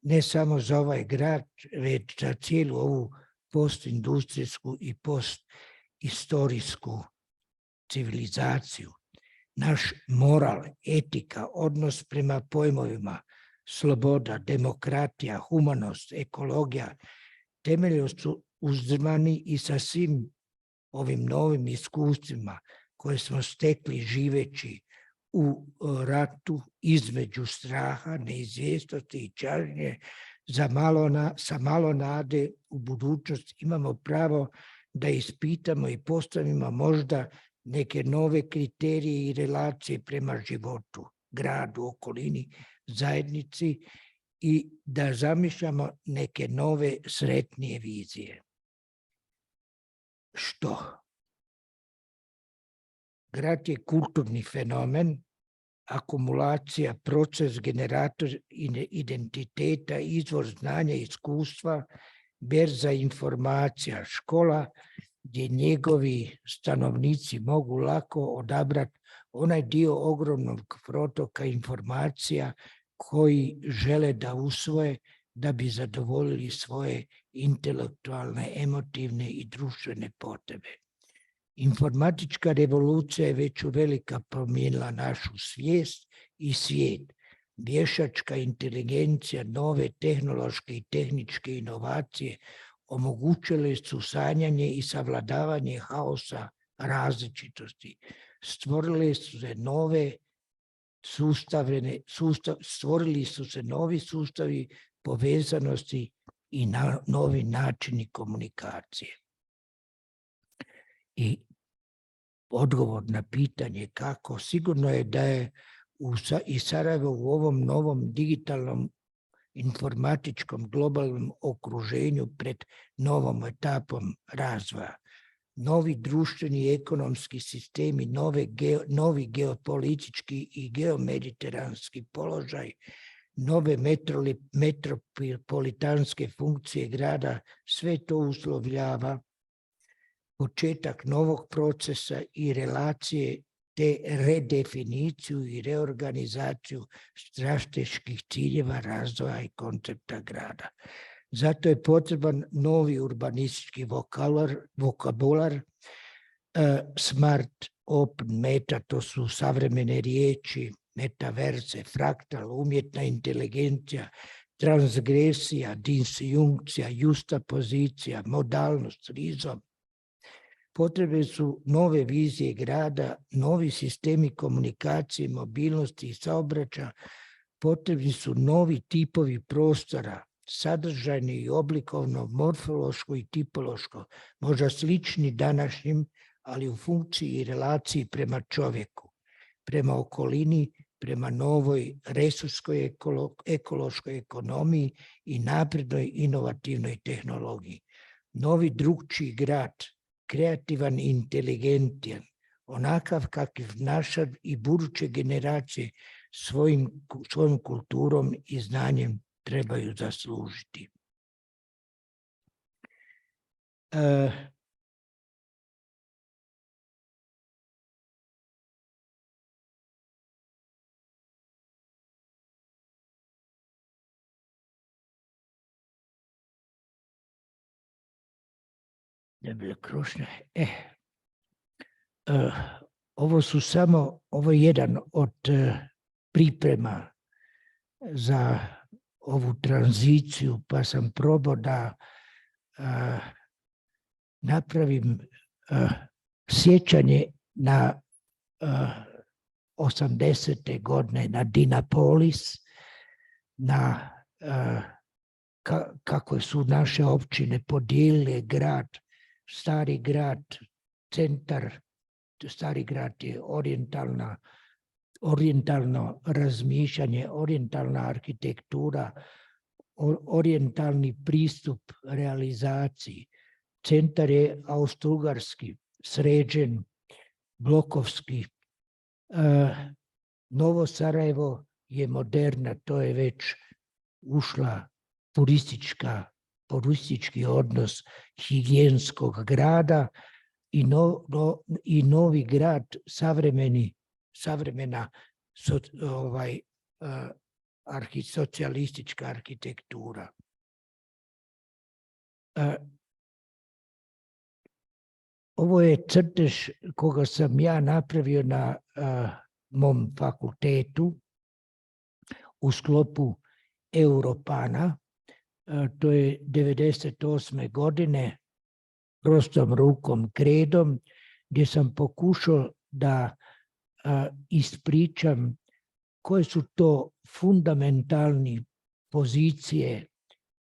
ne samo za ovaj grad, već za cijelu ovu postindustrijsku i postistorijsku civilizaciju. Naš moral, etika, odnos prema pojmovima, sloboda, demokratija, humanost, ekologija, temelju su uzdrmani i sa svim ovim novim iskustvima koje smo stekli živeći u ratu između straha, neizvjesnosti i čažnje. Sa malo nade u budućnost imamo pravo da ispitamo i postavimo možda neke nove kriterije i relacije prema životu, gradu, okolini, zajednici i da zamišljamo neke nove sretnije vizije. Što? Grad je kulturni fenomen, akumulacija, proces, generator identiteta, izvor znanja i iskustva, berza informacija, škola gdje njegovi stanovnici mogu lako odabrati onaj dio ogromnog protoka informacija koji žele da usvoje da bi zadovoljili svoje intelektualne, emotivne i društvene potrebe. Informatička revolucija je već uvelika promijenila našu svijest i svijet. Vještačka inteligencija, nove tehnološke i tehničke inovacije omogućile su sanjanje i savladavanje haosa različitosti. Stvorili su se novi sustavi povezanosti i novi načini komunikacije. I odgovor na pitanje kako, sigurno je da je i Sarajevo u ovom novom digitalnom informatičkom globalnom okruženju pred novom etapom razvoja. Novi društveni i ekonomski sistemi, novi geopolitički i geomediteranski položaj, nove metropolitanske funkcije grada, sve to uslovljava početak novog procesa i relacije te redefiniciju i reorganizaciju strateških ciljeva razvoja i koncepta grada. Zato je potreban novi urbanistički vokabular, smart, open, meta, to su savremene riječi, metaverse, fraktal, umjetna inteligencija, transgresija, disjunkcija, justa pozicija, modalnost, rizom. Potrebne su nove vizije grada, novi sistemi komunikacije, mobilnosti i saobraćaja, potrebni su novi tipovi prostora, sadržajni i oblikovno, morfološko i tipološko, možda slični današnjim, ali u funkciji i relaciji prema čovjeku, prema okolini, prema novoj resurskoj ekološkoj ekonomiji i naprednoj inovativnoj tehnologiji. Novi drugčiji grad, kreativan i inteligentan, onakav kakv naša i buduće generacije svojom kulturom i znanjem trebaju zaslužiti. Ovo je jedan od priprema za ovu tranziciju, pa sam probao da napravim sjećanje na 80. godine na Dinapolis, na kako su naše općine podijelile grad, stari grad, centar, stari grad je orijentalno razmišljanje, orijentalna arhitektura, orijentalni pristup realizaciji. Centar je austrougarski, sređen, blokovski. Novo Sarajevo je moderna, to je već ušla turistički odnos higijenskog grada i novi grad, savremena socijalistička arhitektura. Ovo je crtež koga sam ja napravio na mom fakultetu u sklopu Europana. To je 98. godine prostom rukom kredom, gdje sam pokušao da ispričam koje su to fundamentalne pozicije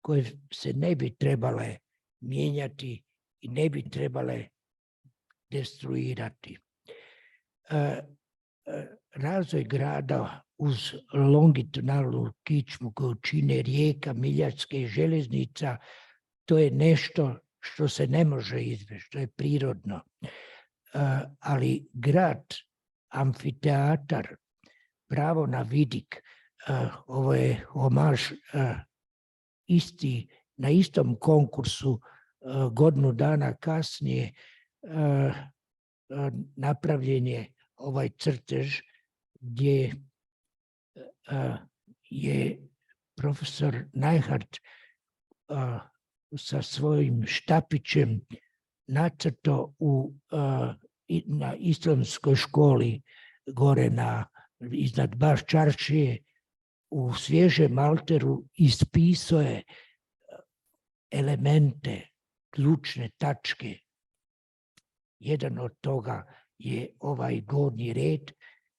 koje se ne bi trebale mijenjati i ne bi trebale destruirati. Razvoj grada uz longitudinalnu kičmu koju čine rijeka, miljarske i željeznica, to je nešto što se ne može izbjeći, to je prirodno. Ali grad, amfiteatar, pravo na vidik, ovo je omaž na istom konkursu godinu dana kasnije napravljen je ovaj crtež gdje je profesor Najhart sa svojim štapićem nacrtao na islamskoj školi gore iznad Baš čaršije u svježem alteru ispisao je elemente, ključne tačke Jedan od toga je ovaj gornji red,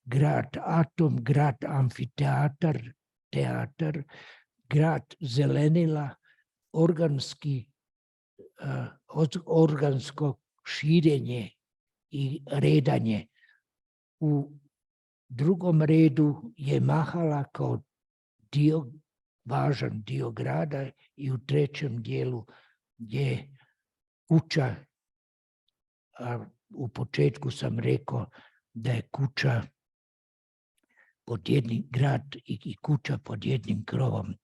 grad Atom, grad Amfiteatar, teatar, grad Zelenila, organsko širenje i redanje. U drugom redu je Mahala kao važan dio grada i u trećem dijelu je kuća. U početku sam rekao da je kuća pod jednim grad i kuća pod jednim krovom.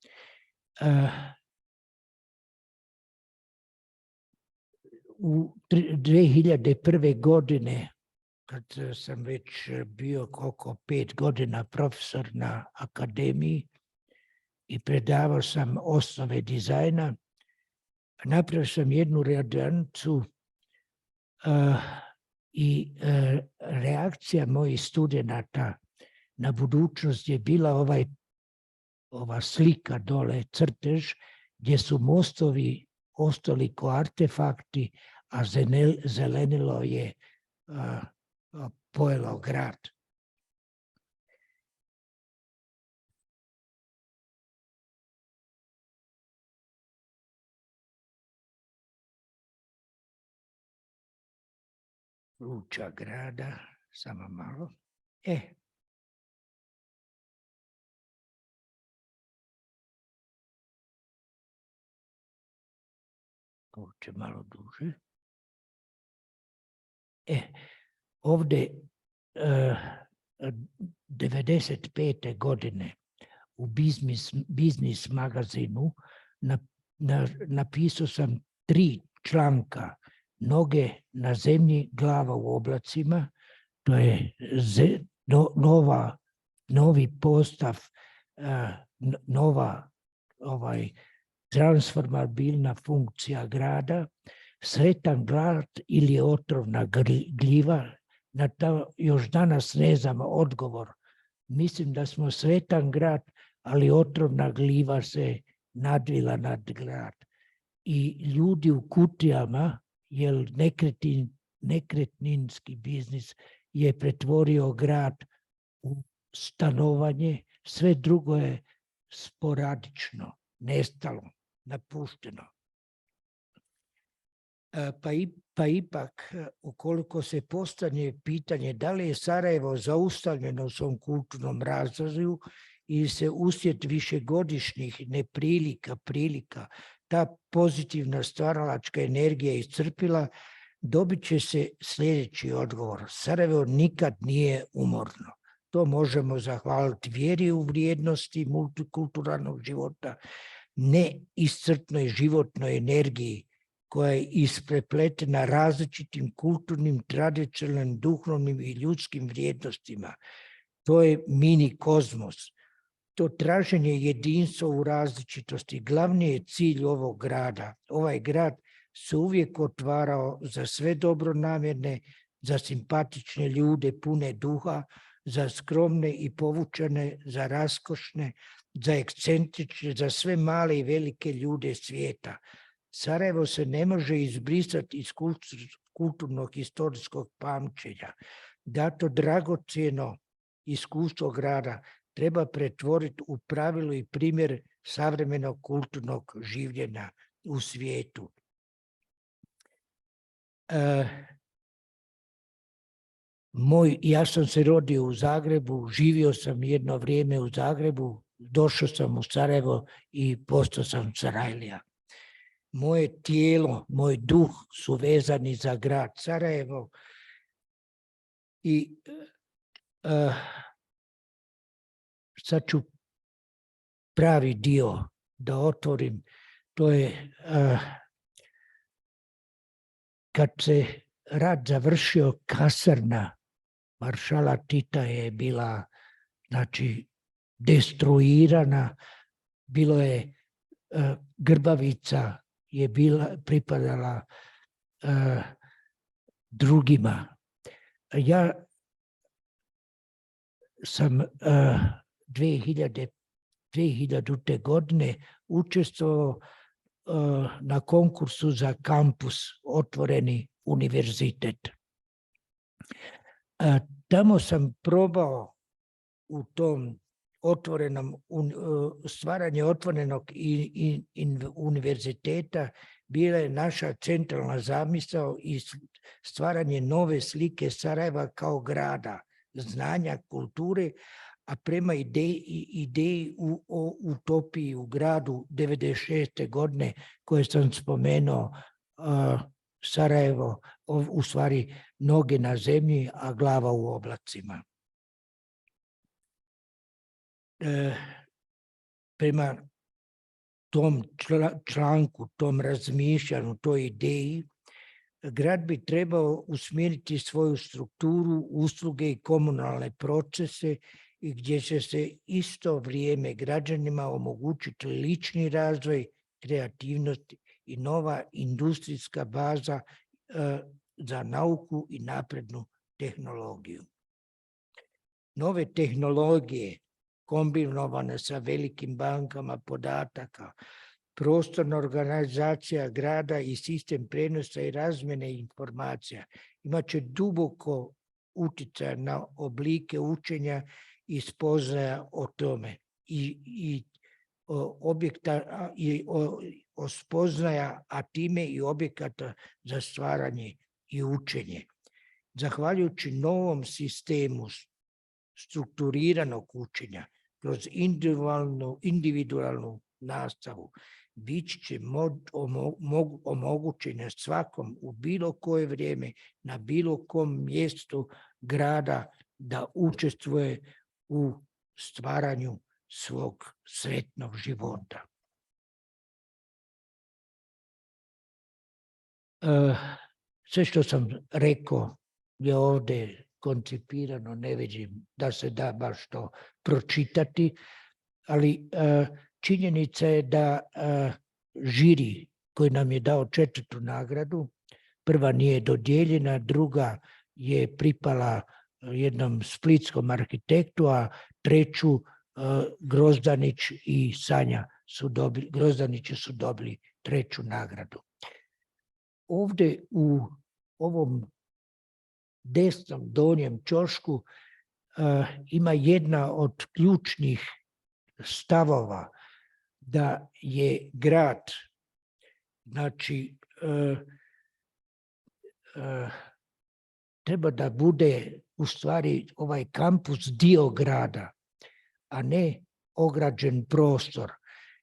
U 2001. godine, kad sam već bio oko 5 godina profesor na akademiji i predavao sam osnove dizajna, napravio sam jednu radionicu i reakcija mojih studenata na budućnost je bila ova slika dole, crtež, gdje su mostovi ostali kao artefakti, a zelenilo je pojelo grad. Luča grada, samo malo. Ovo će malo duže. Ovdje 95. godine u biznis magazinu napisao sam 3 članka: Noge na zemlji, glava u oblacima. To je novi postav, nova transformabilna funkcija grada, sretan grad ili otrovna gljiva. Na to još danas ne znam odgovor. Mislim da smo sretan grad, ali otrovna gljiva se nadvila nad grad. I ljudi u kutijama, jer nekretninski biznis je pretvorio grad u stanovanje, sve drugo je sporadično, nestalo, napušteno. Pa ipak, ukoliko se postane pitanje da li je Sarajevo zaustavljeno u svom kulturnom razvoju ili se uslijed višegodišnjih prilika ta pozitivna stvaralačka energija iscrpila, dobit će se sljedeći odgovor. Sarajevo nikad nije umorno. To možemo zahvaliti vjeri u vrijednosti multikulturalnog života, neiscrpnoj životnoj energiji koja je isprepletena različitim kulturnim, tradicionalnim, duhovnim i ljudskim vrijednostima. To je mini kozmos. To traženje jedinstva u različitosti glavni je cilj ovog grada. Ovaj grad se uvijek otvarao za sve dobronamjerne, za simpatične ljude pune duha, za skromne i povučene, za raskošne, za ekscentrične, za sve male i velike ljude svijeta. Sarajevo se ne može izbrisati iz kulturnog historijskog pamćenja. Dato dragocjeno iskustvo grada treba pretvoriti u pravilo i primjer savremenog kulturnog življenja u svijetu. Ja sam se rodio u Zagrebu, živio sam jedno vrijeme u Zagrebu, došao sam u Sarajevo i postao sam Sarajlija. Moje tijelo, moj duh su vezani za grad Sarajevo i sad ću pravi dio da otvorim. To je kad se rat završio, kasarna maršala Tita je bila, znači, destruirana. Bilo je Grbavica je pripadala drugima. Ja sam 2000. godine učestvovao na konkursu za kampus Otvoreni univerzitet. Tamo sam probao u tom stvaranje otvorenog univerziteta bila je naša centralna zamisao i stvaranje nove slike Sarajeva kao grada, znanja, kulture, a prema ideji o utopiji u gradu 96. godine koje sam spomenuo, Sarajevo, u stvari noge na zemlji, a glava u oblacima. Prema tom članku, tom razmišljanju, toj ideji, grad bi trebao usmjeriti svoju strukturu, usluge i komunalne procese i gdje će se isto vrijeme građanima omogućiti lični razvoj, kreativnost i nova industrijska baza za nauku i naprednu tehnologiju. Nove tehnologije kombinovane sa velikim bankama podataka, prostorna organizacija grada i sistem prenosa i razmjene informacija imat će duboko utjecaj na oblike učenja i spoznaja o tome spoznaja, a time i objekata za stvaranje i učenje. Zahvaljujući novom sistemu strukturiranog učenja kroz individualnu nastavu, bit će omogućeno svakom u bilo koje vrijeme, na bilo kom mjestu grada da učestvuje u stvaranju svog sretnog života. Sve što sam rekao je ovdje koncipirano, ne vidim da se da baš to pročitati, ali činjenica je da žiri koji nam je dao 4. nagradu, prva nije dodijeljena, druga je pripala jednom splitskom arhitektu, a 3. Grozdanić i Sanja Grozdanići su dobili 3. nagradu. Ovdje u ovom desnom donjem ćošku ima jedna od ključnih stavova da je grad, znači, treba da bude u stvari ovaj kampus dio grada, a ne ograđen prostor.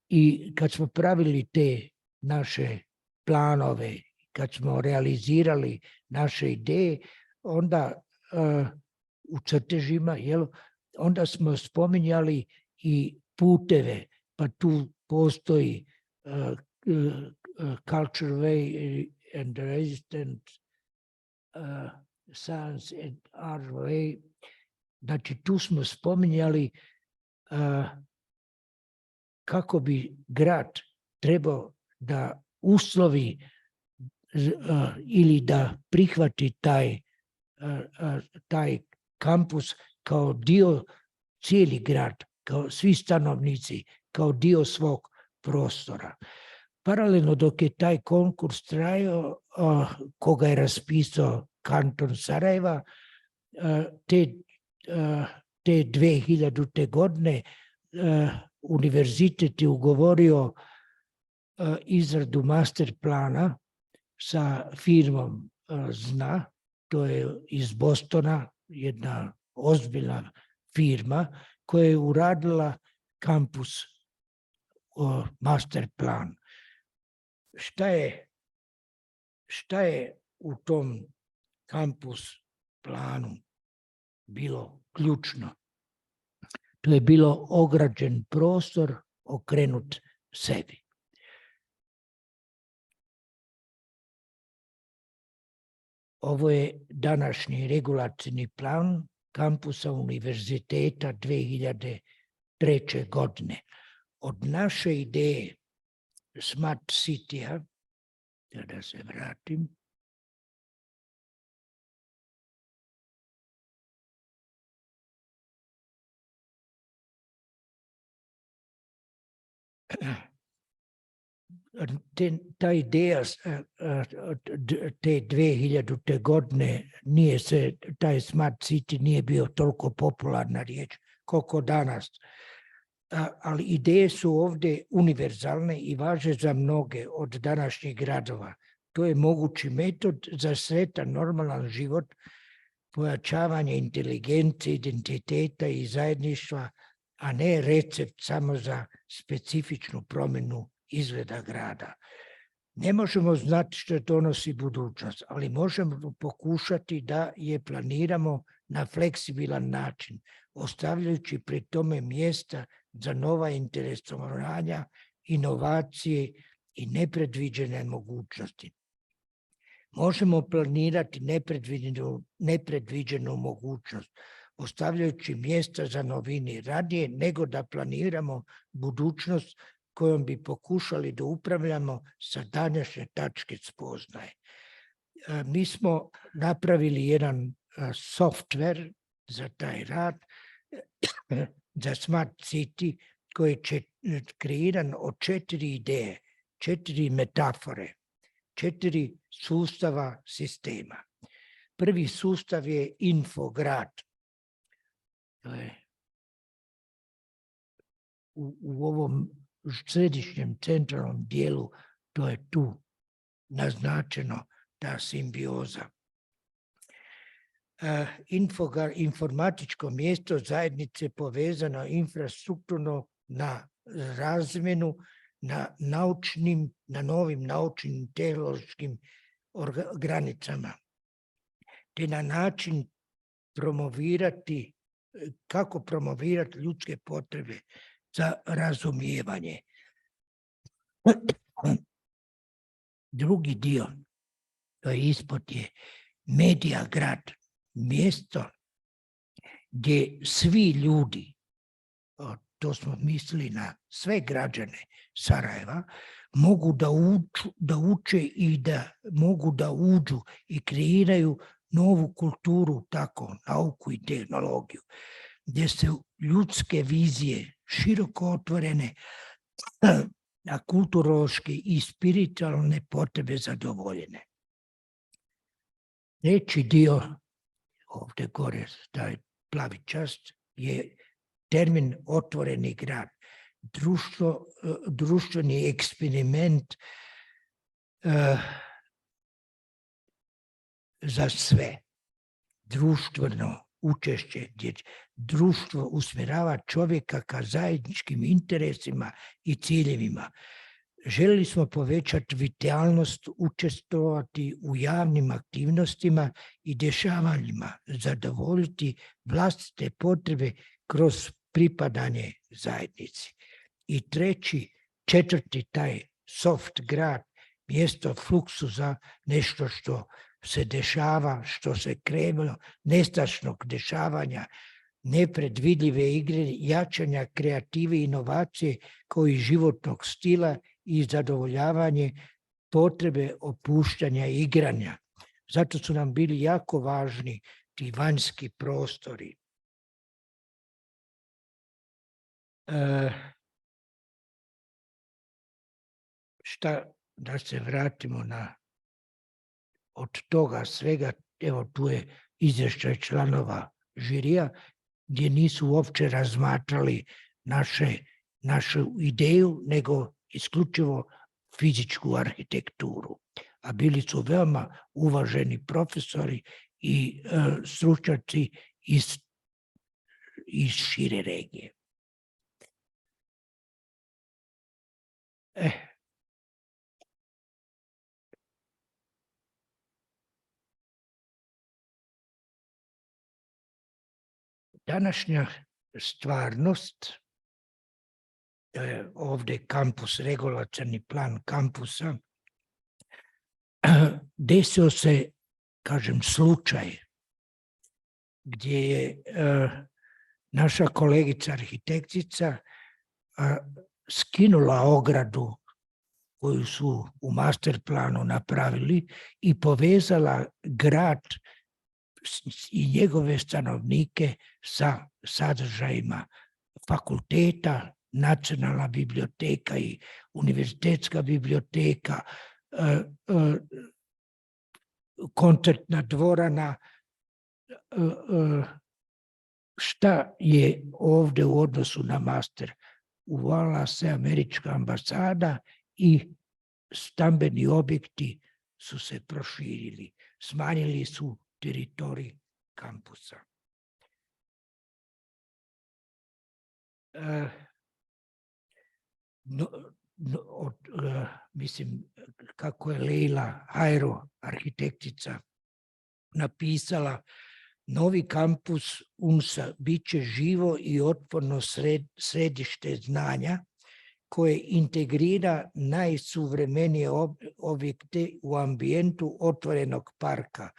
I kad smo pravili te naše planove, kad smo realizirali naše ideje, onda u crtežima, onda smo spominjali i puteve, pa tu postoji culture way and resistance, science and art way. Znači tu smo spominjali kako bi grad trebao da uslovi ili da prihvati taj kampus kao dio, cijeli grad, kao svi stanovnici, kao dio svog prostora. Paralelno dok je taj konkurs trajao, koga je raspisao kanton Sarajeva, te 2000. godine univerzitet je ugovorio izradu master plana sa firmom Zina, to je iz Bostona, jedna ozbiljna firma koja je uradila kampus master plan. Šta je u tom kampus planu bilo ključno? To je bilo ograđen prostor okrenut sebi. Ovo je današnji regulacijni plan kampusa univerziteta 2003. godine. Od naše ideje Smart City-a, da se vratim, ta ideja te 2000. godine nije se, taj smart city nije bio toliko popularna riječ koliko danas. Ali ideje su ovdje univerzalne i važe za mnoge od današnjih gradova. To je mogući metod za sretan, normalan život, pojačavanje inteligencije, identiteta i zajedništva, a ne recept samo za specifičnu promjenu izgleda grada. Ne možemo znati što donosi budućnost, ali možemo pokušati da je planiramo na fleksibilan način, ostavljajući pri tome mjesta za nova interesovanja, inovacije i nepredviđene mogućnosti. Možemo planirati nepredviđenu mogućnost, ostavljajući mjesta za novine radije nego da planiramo budućnost kojom bi pokušali da upravljamo sa današnje tačke spoznaje. Mi smo napravili jedan softver za taj rad, za Smart City, koji je kreiran od 4 ideje, 4 metafore, 4 sustava sistema. Prvi sustav je infograd. To je u ovom središnjem centralnom dijelu, to je tu naznačeno, ta simbioza. Informatičko mjesto zajednice povezano infrastrukturno na razmjenu, na novim naučnim i tehnološkim granicama, te na način kako promovirati ljudske potrebe za razumijevanje. Drugi dio, to je ispod, je medija grad, mjesto gdje svi ljudi, to smo mislili na sve građane Sarajeva, mogu da uče i da mogu da uđu i kreiraju novu kulturu, tako, nauku i tehnologiju, gdje su ljudske vizije široko otvorene, a kulturološke i spiritualne potrebe zadovoljene. Treći dio, ovdje gore, taj plavi čast, je termin otvoreni grad. Društveni eksperiment za sve. Društveno učešće, gdje društvo usmjerava čovjeka ka zajedničkim interesima i ciljevima. Željeli smo povećati vitalnost, učestvovati u javnim aktivnostima i dešavanjima, zadovoljiti vlastite potrebe kroz pripadanje zajednici. I četvrti, taj soft grad, mjesto fluksusa, nešto što se dešava, što se krenulo, nestašnog dešavanja, nepredvidljive igre, jačanja kreative i inovacije kao i životnog stila i zadovoljavanje potrebe opuštanja i igranja. Zato su nam bili jako važni ti vanjski prostori. Da se vratimo od toga svega, evo tu je izvješće članova žirija, gdje nisu uopće razmatrali našu ideju, nego isključivo fizičku arhitekturu. A bili su veoma uvaženi profesori i stručnjaci iz šire regije. Današnja stvarnost, ovdje kampus, regulatorni plan kampusa, desio se, kažem, slučaj gdje je naša kolegica arhitektica skinula ogradu koju su u master planu napravili i povezala grad i njegove stanovnike sa sadržajima fakulteta, nacionalna biblioteka i univerzitetska biblioteka, koncertna dvorana. Šta je ovdje u odnosu na master? Uvala se američka ambasada i stambeni objekti su se proširili, smanjili su teritorij kampusa. Mislim, kako je Leila Hajro, arhitektica, napisala, novi kampus UNS-a bit će živo i otporno središte znanja koje integrira najsuvremenije objekte u ambijentu otvorenog parka,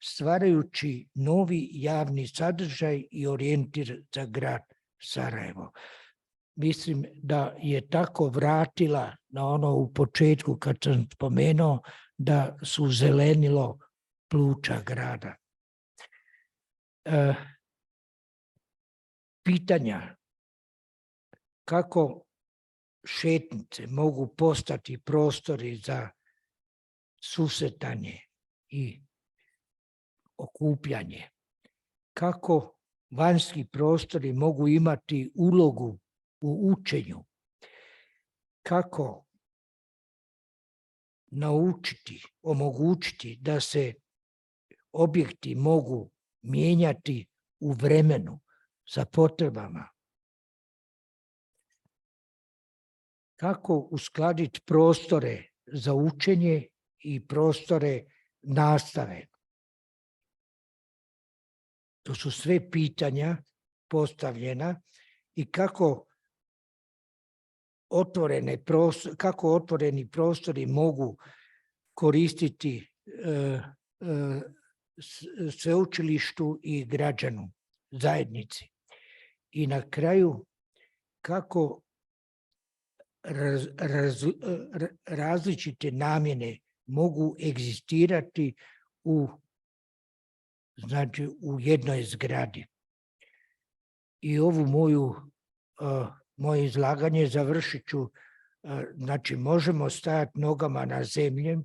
stvarajući novi javni sadržaj i orijentir za grad Sarajevo. Mislim da je tako vratila na ono u početku kad sam spomenuo da su zelenilo pluća grada. Pitanja kako šetnice mogu postati prostori za susretanje i okupljanje, kako vanjski prostori mogu imati ulogu u učenju, kako omogućiti da se objekti mogu mijenjati u vremenu sa potrebama, kako uskladiti prostore za učenje i prostore nastave. To su sve pitanja postavljena i kako otvoreni prostori mogu koristiti sveučilištu i građanu, zajednici. I na kraju, kako različite namjene mogu egzistirati u jednoj zgradi. I ovu moje izlaganje završit ću, znači možemo stajati nogama na zemlji,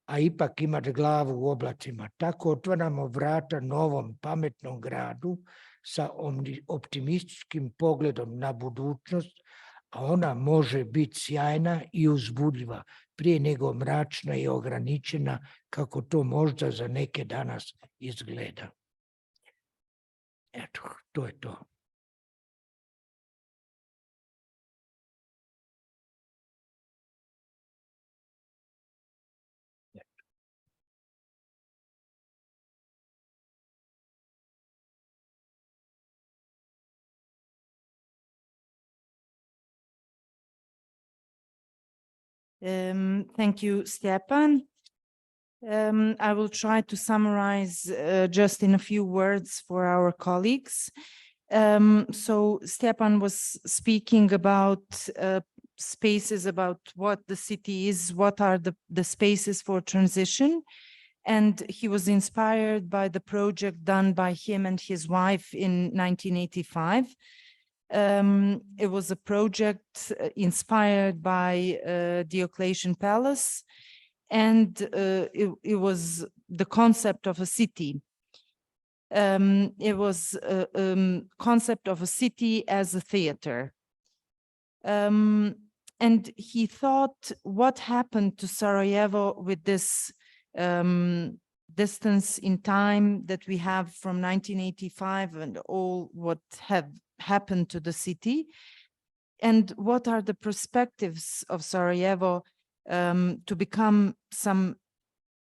a ipak imati glavu u oblacima. Tako otvaramo vrata novom pametnom gradu sa optimističkim pogledom na budućnost, a ona može biti sjajna i uzbudljiva, prije nego mračna i ograničena, kako to možda za neke danas izgleda. Eto, to je to. Thank you, Stjepan. I will try to summarize just in a few words for our colleagues. So Stjepan was speaking about spaces, about what the city is, what are the spaces for transition. And he was inspired by the project done by him and his wife in 1985. It was a project inspired by Diocletian Palace, and it was the concept of a city. It was a concept of a city as a theater. And he thought, what happened to Sarajevo with this distance in time that we have from 1985 and all what have happened to the city, and what are the perspectives of Sarajevo to become some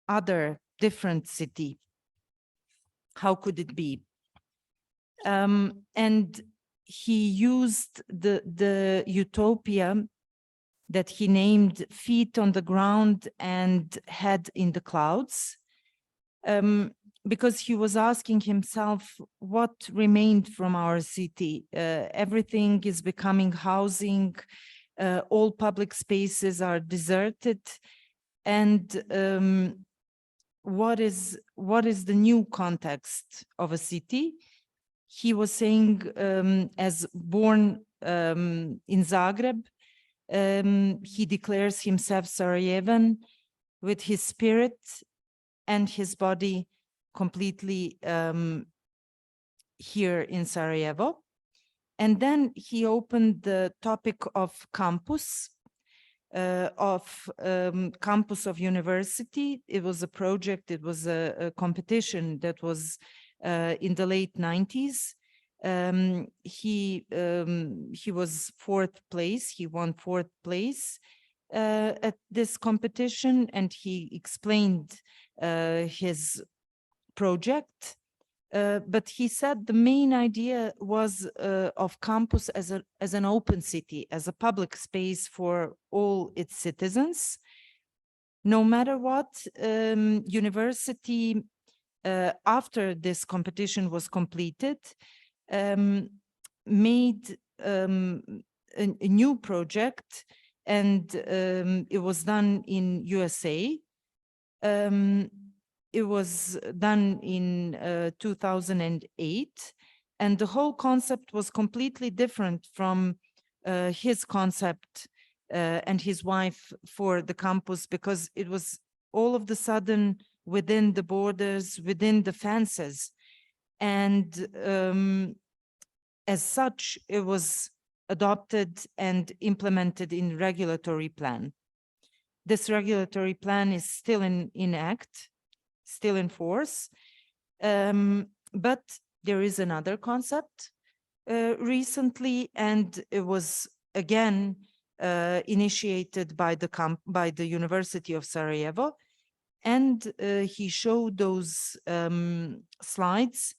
other different city? How could it be? And he used the utopia that he named feet on the ground and head in the clouds, because he was asking himself what remained from our city. Everything is becoming housing, all public spaces are deserted, and what is the new context of a city? He was saying, as born in Zagreb. He declares himself Sarajevan with his spirit and his body completely here in Sarajevo. And then he opened the topic of campus, campus of university. It was a project, it was a competition that was in the late 90s. He was fourth place, he won fourth place at this competition, and he explained his project. But he said the main idea was of campus as an open city, as a public space for all its citizens. No matter what, university, after this competition was completed, made a new project, and it was done in USA. It was done in 2008, and the whole concept was completely different from his concept and his wife for the campus, because it was all of the sudden within the borders, within the fences. And as such, it was adopted and implemented in regulatory plan. This regulatory plan is still in act, still in force, but there is another concept recently, and it was again initiated by the University of Sarajevo, and he showed those slides.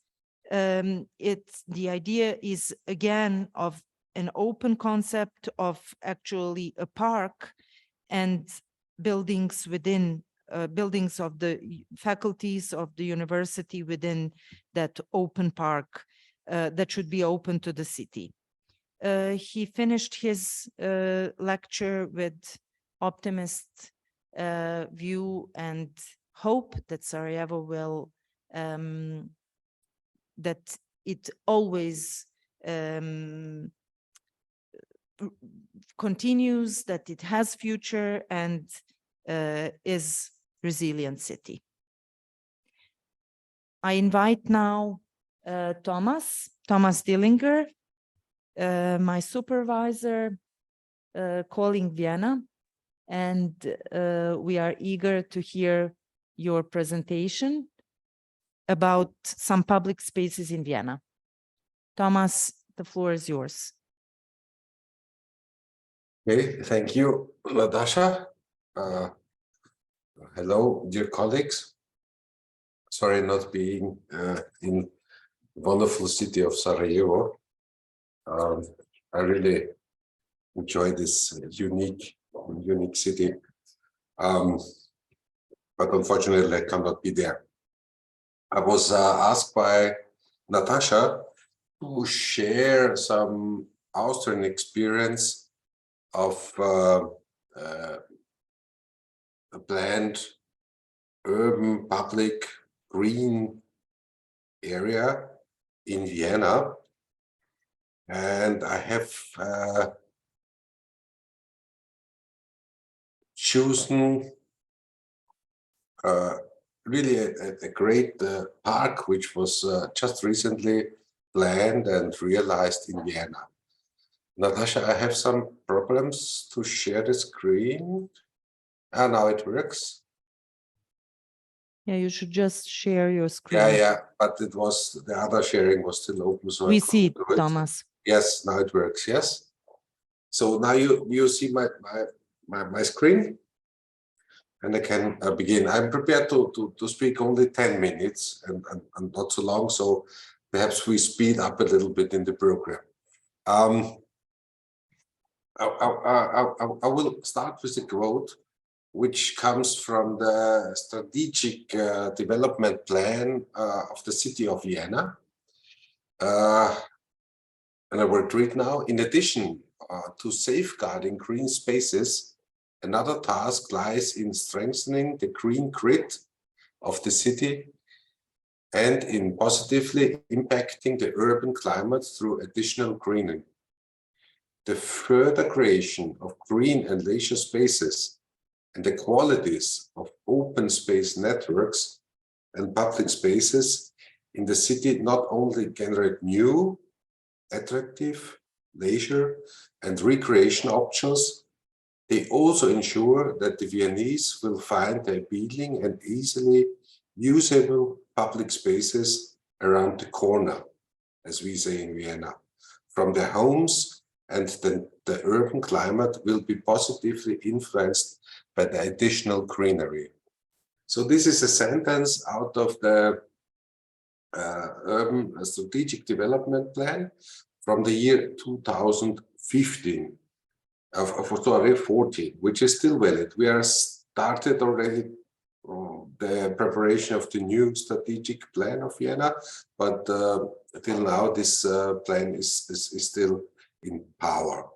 The idea is again of an open concept of actually a park and buildings within buildings of the faculties of the university within that open park that should be open to the city. He finished his lecture with optimist view and hope that Sarajevo will, that it always continues, that it has future, and is resilient city. I invite now Thomas Dillinger, my supervisor, calling Vienna, and we are eager to hear your presentation about some public spaces in Vienna. Thomas, the floor is yours. Okay, thank you, Nataša. Hello, dear colleagues. Sorry not being in wonderful city of Sarajevo. I really enjoy this unique city, but unfortunately I cannot be there. I was asked by Nataša to share some Austrian experience of a planned urban public green area in Vienna, and I have chosen really a great park which was just recently planned and realized in Vienna. Nataša, I have some problems to share the screen. And now it works. Yeah, you should just share your screen. Yeah, but it was, the other sharing was still open. So we see it, Thomas. Yes, now it works, yes. So now you see my screen, and I can begin. I'm prepared to speak only 10 minutes and not so long, so perhaps we speed up a little bit in the program. I will start with a quote which comes from the strategic development plan of the city of Vienna. And I will read now. In addition to safeguarding green spaces, another task lies in strengthening the green grid of the city and in positively impacting the urban climate through additional greening. the further creation of green and leisure spaces and the qualities of open space networks and public spaces in the city not only generate new, attractive leisure and recreation options, they also ensure that the Viennese will find the appealing and easily usable public spaces around the corner, as we say in Vienna, from their homes, and the urban climate will be positively influenced by the additional greenery. So this is a sentence out of the Urban Strategic Development Plan from the year 2015, sorry, 14, which is still valid. We are started already the preparation of the new strategic plan of Vienna, but till now this plan is still in power.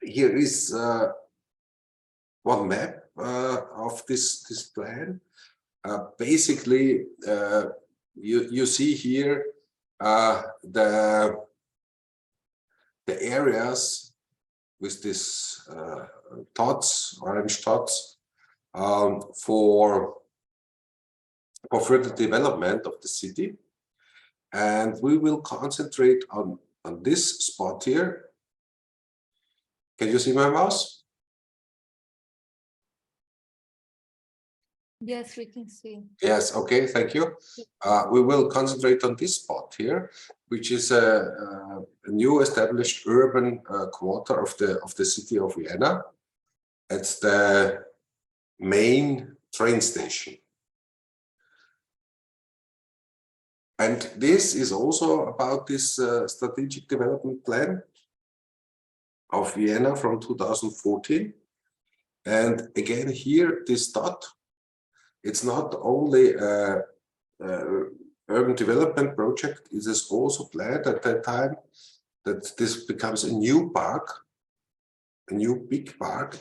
Here is one map of this plan. Basically, you see here the areas with these dots, orange dots, for further development of the city. And we will concentrate on this spot here. Can you see my mouse? Yes, we can see. Yes, okay, thank you. We will concentrate on this spot here, which is a new established urban quarter of the city of Vienna. It's the main train station. And this is also about this strategic development plan of Vienna from 2014. And again, here, this dot, it's not only a urban development project, it is also planned at that time that this becomes a new park, a new big park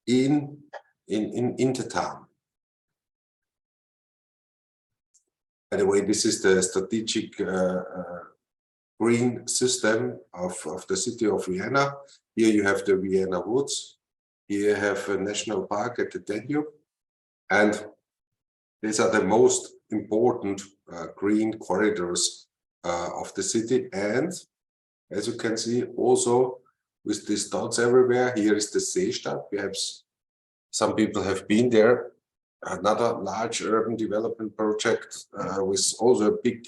in the town. By the way, this is the strategic green system of the city of Vienna. Here you have the Vienna Woods. Here you have a national park at the Danube. And these are the most important green corridors of the city. And as you can see, also with these dots everywhere, here is the Seestadt. Perhaps some people have been there. Another large urban development project with also a big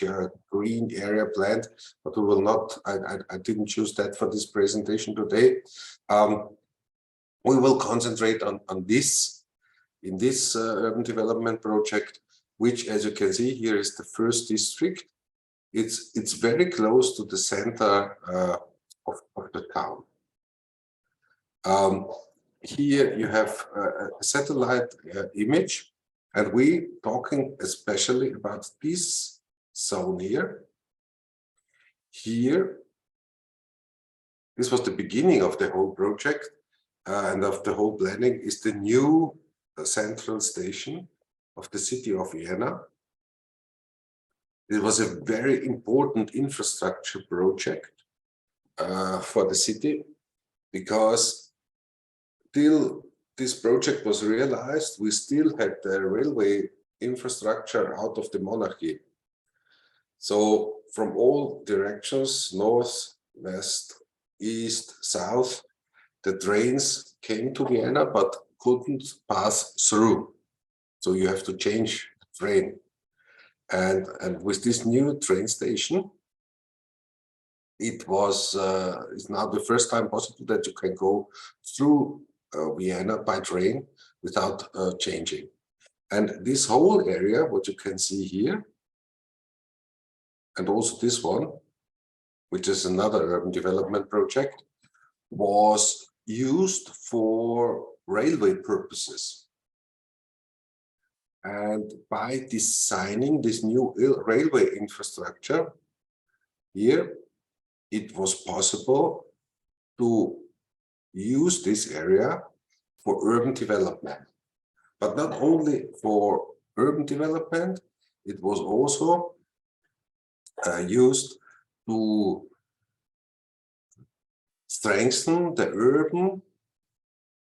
green area planned, but we will not, I didn't choose that for this presentation today. We will concentrate on this, in this urban development project, which, as you can see, here is the first district. It's very close to the center of the town. Here you have a satellite image, and we talking especially about this zone here. Here, this was the beginning of the whole project and of the whole planning, is the new central station of the city of Vienna. It was a very important infrastructure project for the city, because till this project was realized, we still had the railway infrastructure out of the monarchy. So from all directions, north, west, east, south, the trains came to Vienna but couldn't pass through. So you have to change the train. And with this new train station, it was it's now the first time possible that you can go through Vienna by train without changing. And this whole area, what you can see here, and also this one, which is another urban development project, was used for railway purposes. And by designing this new railway infrastructure here, it was possible to use this area for urban development. But not only for urban development, it was also used to strengthen the urban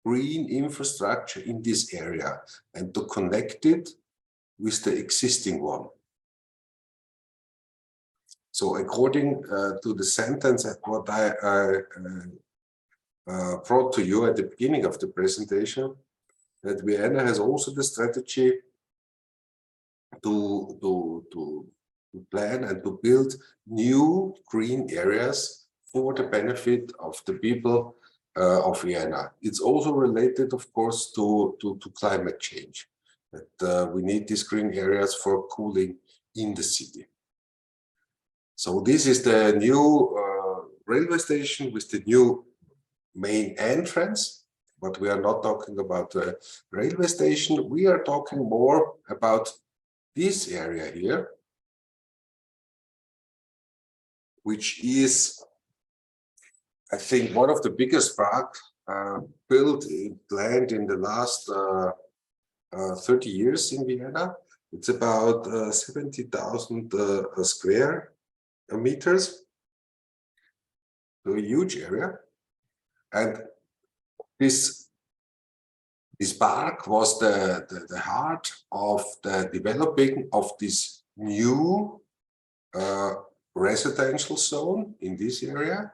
green infrastructure in this area and to connect it with the existing one. So according to the sentence that what I brought to you at the beginning of the presentation, that Vienna has also the strategy to plan and to build new green areas for the benefit of the people of Vienna. It's also related, of course, to climate change, that we need these green areas for cooling in the city. So this is the new railway station with the new main entrance, but we are not talking about the railway station. We are talking more about this area here, which is, I think, one of the biggest parks built and planned in the last 30 years in Vienna. It's about 70,000 square meters, so a huge area. And this park was the heart of the developing of this new residential zone in this area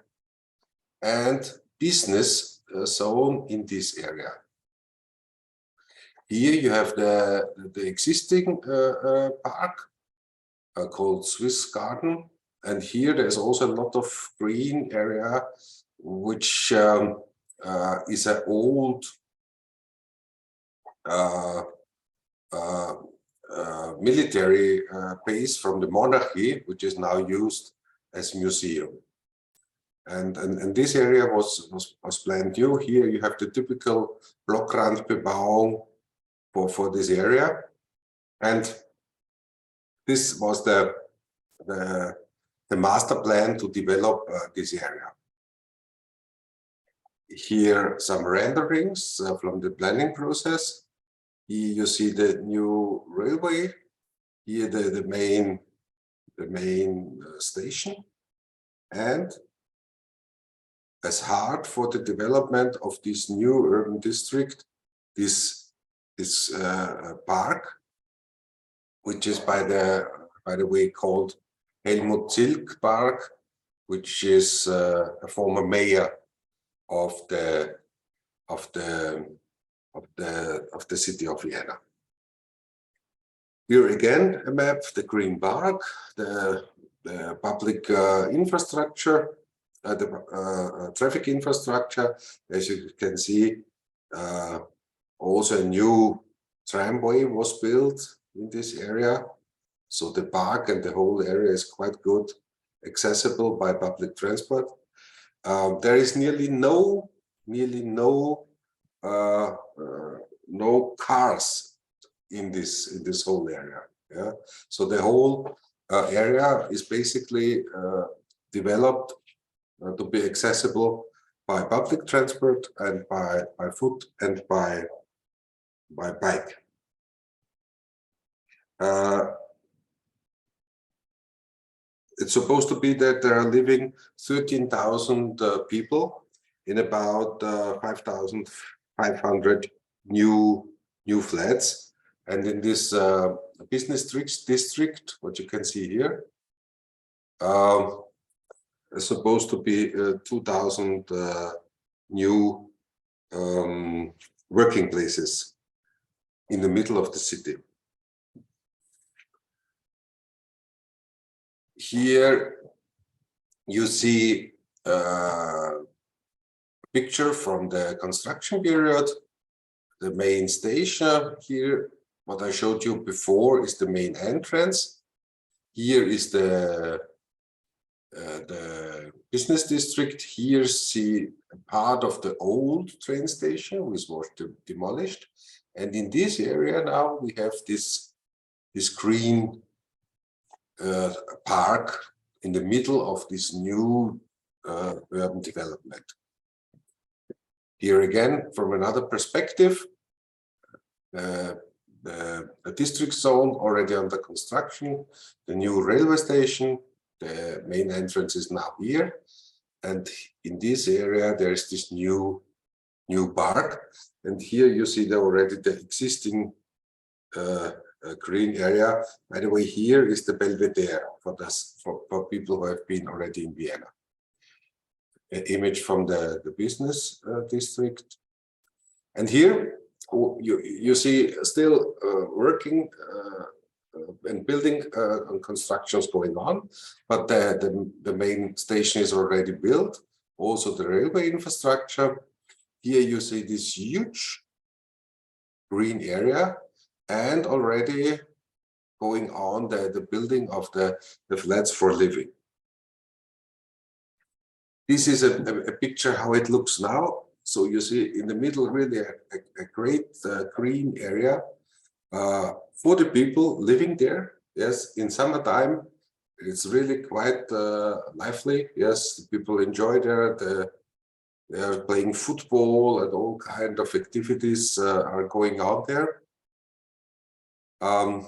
and business zone in this area. Here you have the existing park called Swiss Garden, and here there's also a lot of green area, which is an old military base from the monarchy, which is now used as museum. And this area was planned new. Here you have the typical Blockrandbebauung for this area, and this was the master plan to develop this area. Here some renderings from the planning process. Here you see the new railway. Here the main station, and as heart for the development of this new urban district, this park, which is by the way called Helmut Zilk Park, which is a former mayor of the city of Vienna. Here again a map, the Green Park, the public infrastructure, the traffic infrastructure. As you can see, also a new tramway was built in this area. So the park and the whole area is quite good, accessible by public transport. There is nearly no cars in this whole area. Yeah, so the whole area is basically developed to be accessible by public transport and by foot and by bike. It's supposed to be that there are living 13,000 people in about 5,500 new flats, and in this business district, what you can see here, is supposed to be 2,000 new working places in the middle of the city. Here you see a picture from the construction period, the main station. Here, what I showed you before is the main entrance. Here is the business district. Here see a part of the old train station, which was demolished. And in this area now we have this green park in the middle of this new urban development. Here again, from another perspective, the district zone already under construction, the new railway station, the main entrance is now here. And in this area, there is this new park. And here you see already the existing green area. By the way, here is the Belvedere for people who have been already in Vienna. An image from the business district. And here you see still working and building and constructions going on, but the main station is already built. Also the railway infrastructure. Here you see this huge green area and already going on the building of the flats for living. This is a picture how it looks now. So you see in the middle really a great green area for the people living there. Yes, in summertime it's really quite lively. Yes, the people enjoy there. They are playing football and all kind of activities are going on there. A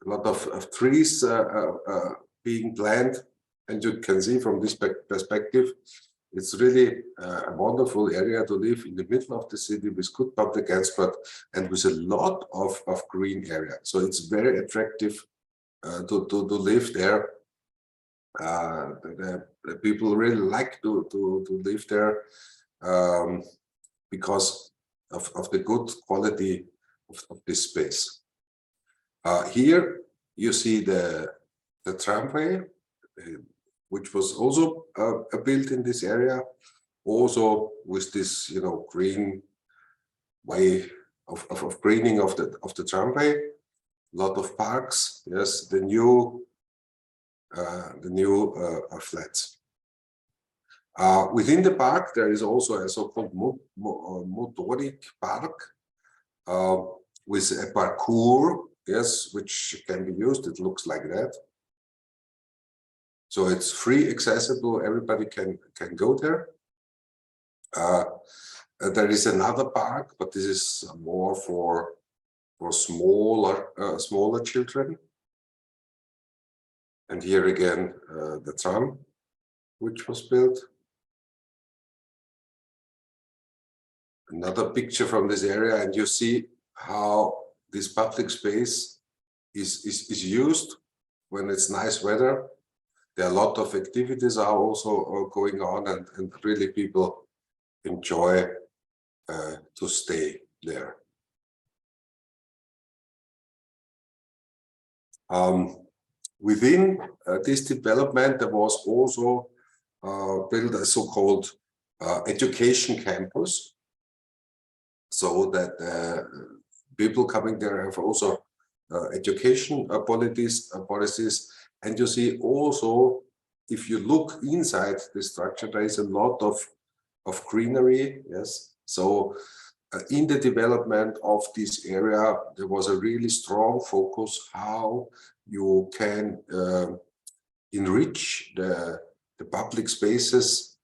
lot of trees being planted, and you can see from this perspective, it's really a wonderful area to live in the middle of the city with good public transport and with a lot of green area. So it's very attractive to live there. The people really like to live there because of the good quality of this space. Here you see the tramway, which was also built in this area, also with this green way of greening of the tramway. A lot of parks. Yes, the new flats. Within the park, there is also a so-called motoric park with a parkour, yes, which can be used. It looks like that. So it's free accessible. Everybody can go there. There is another park, but this is more for smaller children. And here again, the tram, which was built. Another picture from this area, and you see how this public space is used when it's nice weather. There are a lot of activities are also going on, and really people enjoy to stay there. Within this development, there was also built a so-called education campus, so that people coming there have also education policies. And you see also, if you look inside the structure, there is a lot of greenery. Yes, so in the development of this area, there was a really strong focus how you can enrich the public spaces,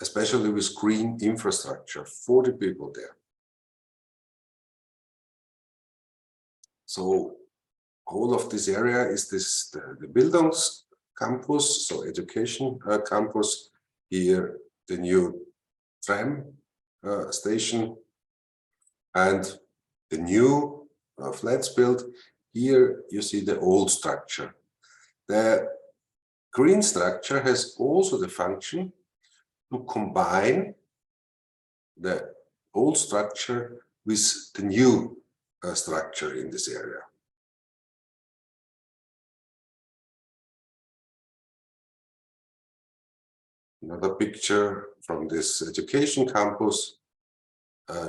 especially with green infrastructure for the people there. So all of this area is the Bildungs campus, so education campus. Here the new tram station and the new flats built. Here you see the old structure. The green structure has also the function to combine the old structure with the new structure in this area. Another picture from this education campus,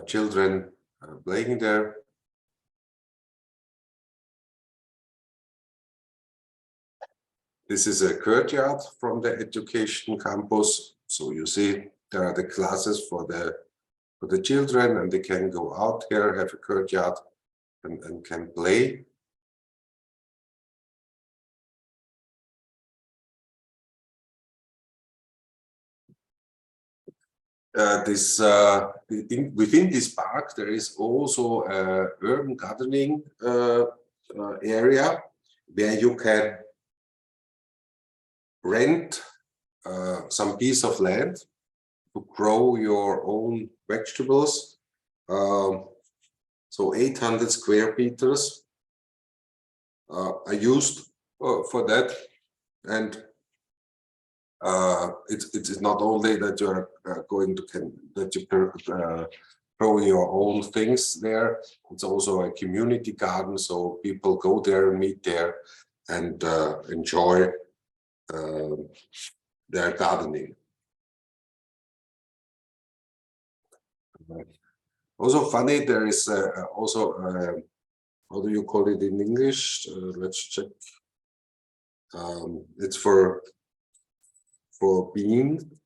children playing there. This is a courtyard from the education campus. So you see there are the classes for the children, and they can go out here, have a courtyard, and can play. Within this park, there is also an urban gardening area where you can rent some piece of land to grow your own vegetables. So 800 square meters are used for that, and it's not only that you're going to grow your own things there. It's also a community garden, so people go there and meet there and enjoy their gardening. Also funny, there is also how do you call it in English? Let's check. It's for bean.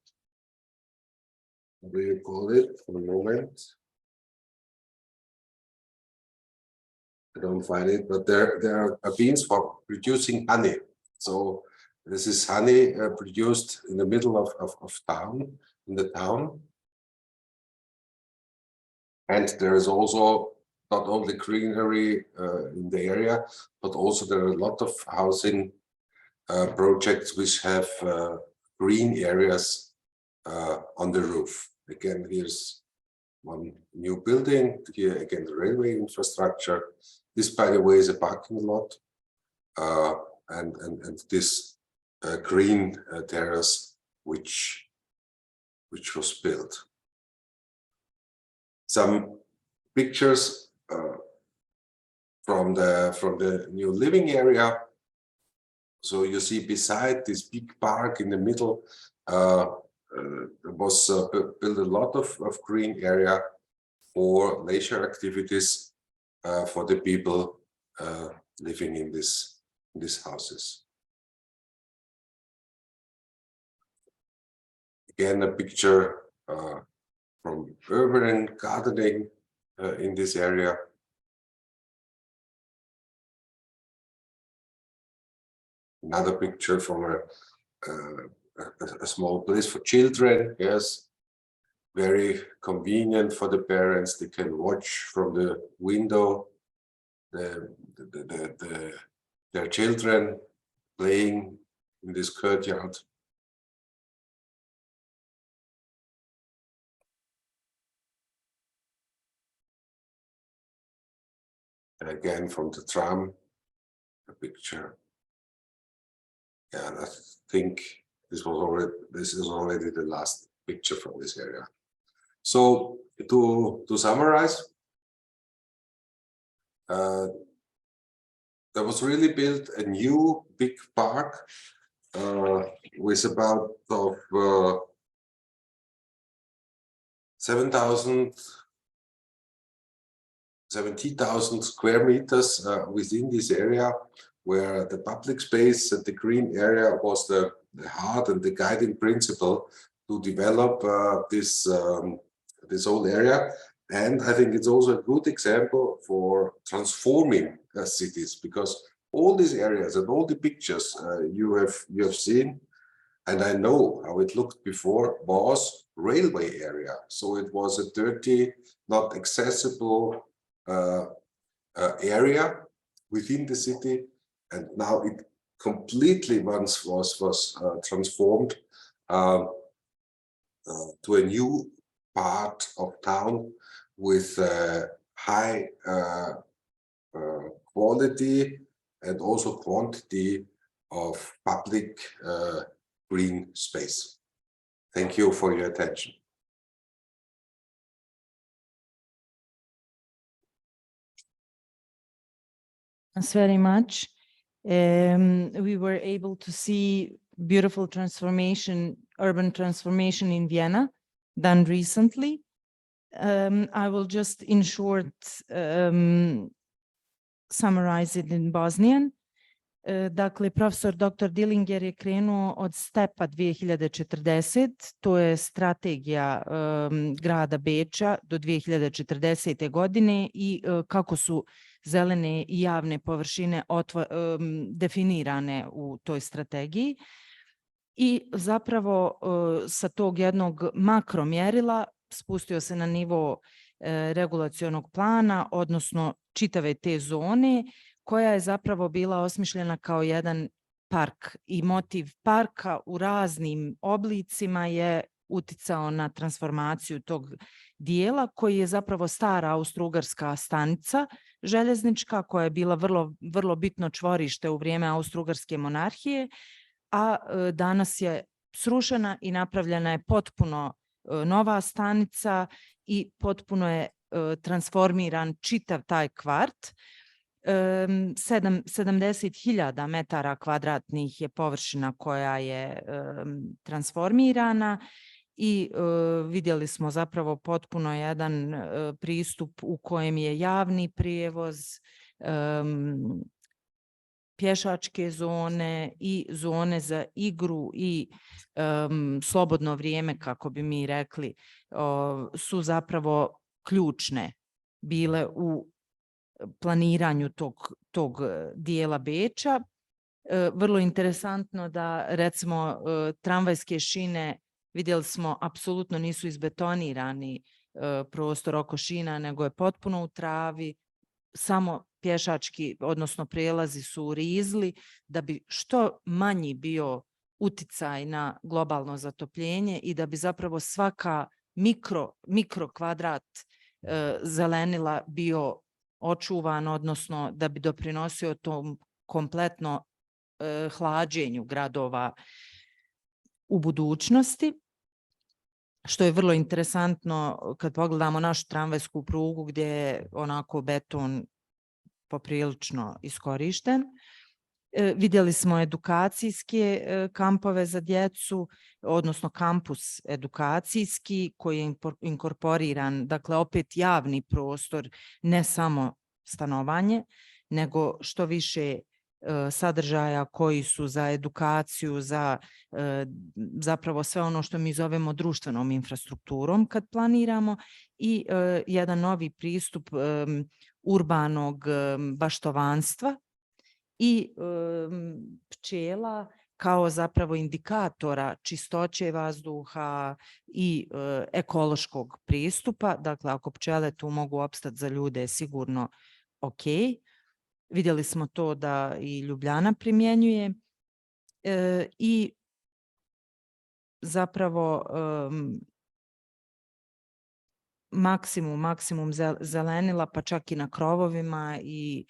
What do you call it? For a moment, I don't find it, but there are beans for producing honey. So this is honey produced in the middle of town, in the town. And there is also not only greenery in the area, but also there are a lot of housing projects which have green areas on the roof. Again, here's one new building. Here again, the railway infrastructure. This, by the way, is a parking lot, and this green terrace which was built. Some pictures from the new living area. So you see beside this big park in the middle, there was built a lot of green area for leisure activities for the people living in these houses. Again, a picture from urban gardening in this area. Another picture from a small place for children. Yes, very convenient for the parents. They can watch from the window their children playing in this courtyard. And again from the tram, a picture. Yeah, I think this is already the last picture from this area. So to summarize, there was really built a new big park with about 70,000 square meters within this area, where the public space and the green area was the heart and the guiding principle to develop this whole area. And I think it's also a good example for transforming cities, because all these areas and all the pictures you have seen, and I know how it looked before, was railway area. So it was a dirty, not accessible area within the city, and now it completely once was transformed to a new part of town with high quality and also quantity of public green space. Thank you for your attention. Thanks very much. We were able to see beautiful transformation, urban transformation in Vienna, done recently. I will just in short summarize it in Bosnian. Dakle, profesor dr. Dillinger je krenuo od stepa 2040, to je strategija grada Beča do 2040. godine i kako su zelene i javne površine definirane u toj strategiji. I zapravo sa tog jednog makromjerila spustio se na nivo regulacionog plana, odnosno čitave te zone, koja je zapravo bila osmišljena kao jedan park i motiv parka u raznim oblicima je uticao na transformaciju tog dijela koji je zapravo stara austro-ugarska stanica željeznička koja je bila vrlo bitno čvorište u vrijeme austro-ugarske monarhije, a danas je srušena i napravljena je potpuno nova stanica i potpuno je transformiran čitav taj kvart. 70.000 metara kvadratnih je površina koja je transformirana i vidjeli smo zapravo potpuno jedan pristup u kojem je javni prijevoz, pješačke zone i zone za igru i slobodno vrijeme, kako bi mi rekli, su zapravo ključne bile u planiranju tog dijela Beča. Vrlo interesantno da recimo tramvajske šine, vidjeli smo, apsolutno nisu izbetonirani prostor oko šina, nego je potpuno u travi, samo pješački, odnosno prijelazi su u rizli, da bi što manji bio uticaj na globalno zatopljenje i da bi zapravo svaka mikro kvadrat zelenila bio očuvan, odnosno da bi doprinosio tom kompletno hlađenju gradova u budućnosti. Što je vrlo interesantno kad pogledamo našu tramvajsku prugu gdje je onako beton poprilično iskorišten. Vidjeli smo edukacijske kampove za djecu, odnosno kampus edukacijski koji je inkorporiran, dakle opet javni prostor, ne samo stanovanje, nego što više sadržaja koji su za edukaciju, za zapravo sve ono što mi zovemo društvenom infrastrukturom kad planiramo i jedan novi pristup urbanog baštovanstva i pčela kao zapravo indikatora čistoće vazduha i ekološkog pristupa. Dakle, ako pčele tu mogu opstati za ljude je sigurno ok. Vidjeli smo to da i Ljubljana primjenjuje i zapravo maksimum zelenila, pa čak i na krovovima i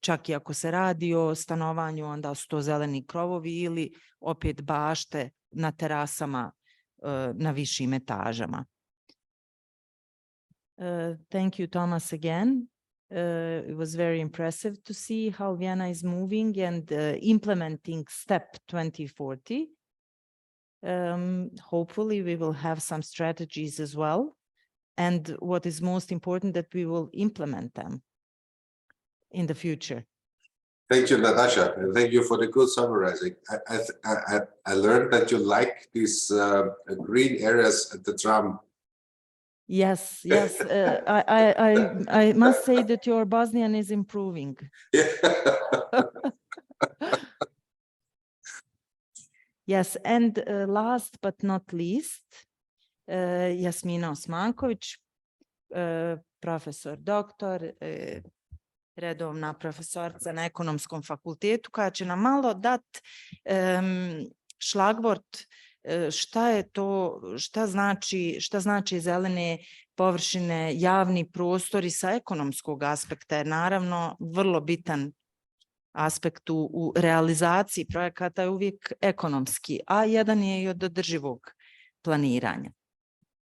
čak i ako se radi o stanovanju, onda su to zeleni krovovi ili opet bašte na terasama na višim etažama. Thank you, Thomas, again. It was very impressive to see how Vienna is moving and implementing STEP 2040. Hopefully we will have some strategies as well. And what is most important, that we will implement them in the future. Thank you, Natasha, and thank you for the good summarizing. I learned that you like these green areas at the tram. Yes. I must say that your Bosnian is improving. Yes, and last but not least, Jasmina OSMANKOVIĆ, profesor doktor, redovna profesorica na Ekonomskom fakultetu, koja će nam malo dati šlagvort šta je to, šta znači zelene površine, javni prostori sa ekonomskog aspekta, jer naravno vrlo bitan aspekt u realizaciji projekata je uvijek ekonomski, a jedan je i od održivog planiranja.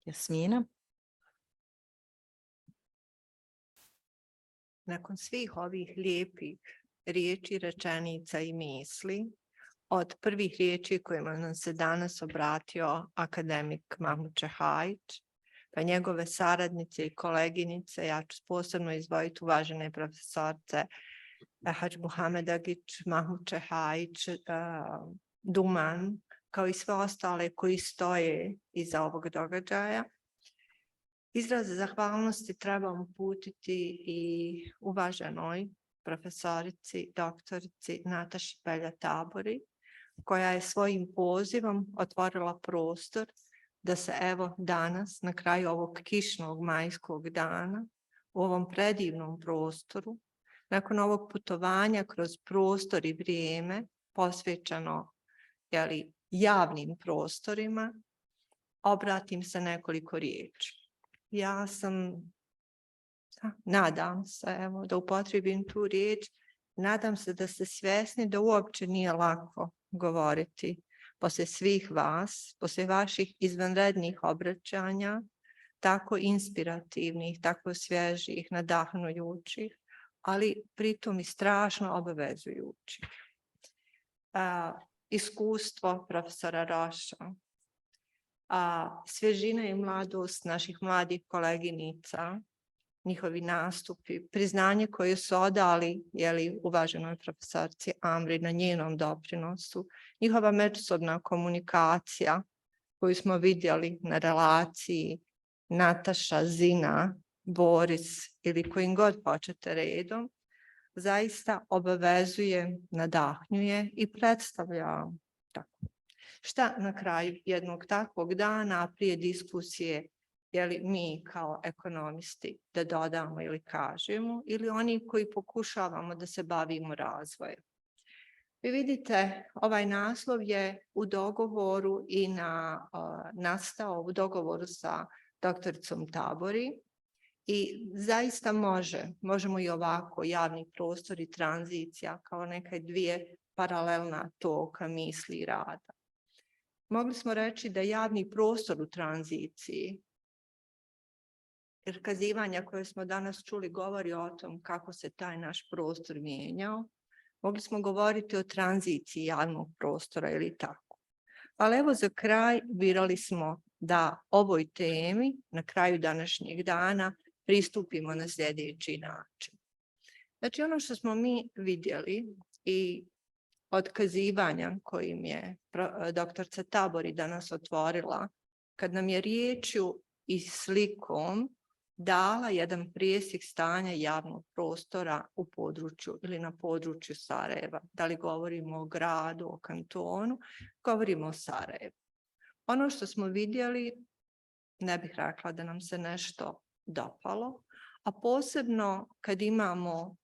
Jasmina. Nakon svih ovih lijepih riječi, rečenica i misli, od prvih riječi kojima nam se danas obratio akademik Mahmud Čehajić, pa njegove saradnice i koleginice, ja ću posebno izdvojiti uvažene profesorce Hadž Muhamedagić, Mahmud Čehajić, Duman, kao i sve ostale koji stoje iza ovog događaja. Izraz zahvalnosti trebam uputiti i uvaženoj profesorici, doktorici Nataši TABORI, koja je svojim pozivom otvorila prostor da se evo danas, na kraju ovog kišnog majskog dana, u ovom predivnom prostoru, nakon ovog putovanja kroz prostor i vrijeme, posvećeno javnim prostorima, obratim se nekoliko riječi. Ja sam, nadam se, evo, da upotrijebim tu riječ, nadam se da ste svjesni da uopće nije lako govoriti poslije svih vas, poslije vaših izvanrednih obraćanja, tako inspirativnih, tako svježih, nadahnujućih, ali pritom i strašno obavezujućih. Iskustvo profesora Roša, svježina i mladost naših mladih koleginica, njihovi nastupi, priznanje koje su odali uvaženoj profesorci Amri na njenom doprinosu, njihova međusobna komunikacija koju smo vidjeli na relaciji Nataša, Zina, Boris ili kojim god hoćete redom, zaista obavezuje, nadahnjuje i predstavlja tako. Šta na kraju jednog takvog dana prije diskusije mi kao ekonomisti da dodamo ili kažemo, ili oni koji pokušavamo da se bavimo razvojem. Vi vidite, ovaj naslov je u dogovoru i nastao u dogovoru sa doktoricom TABORI i zaista možemo i ovako javni prostor i tranzicija kao neke dvije paralelna toka misli i rada. Mogli smo reći da javni prostor u tranziciji, jer kazivanja koje smo danas čuli govori o tom kako se taj naš prostor mijenjao. Mogli smo govoriti o tranziciji javnog prostora ili tako. Ali evo za kraj birali smo da ovoj temi na kraju današnjeg dana pristupimo na sljedeći način. Znači ono što smo mi vidjeli i od kazivanja kojim je doktorica TABORI danas otvorila, kad nam je riječju i slikom dala jedan presjek stanja javnog prostora u području ili na području Sarajeva. Da li govorimo o gradu, o kantonu, govorimo o Sarajevu. Ono što smo vidjeli, ne bih rekla da nam se nešto dopalo, a posebno kad imamo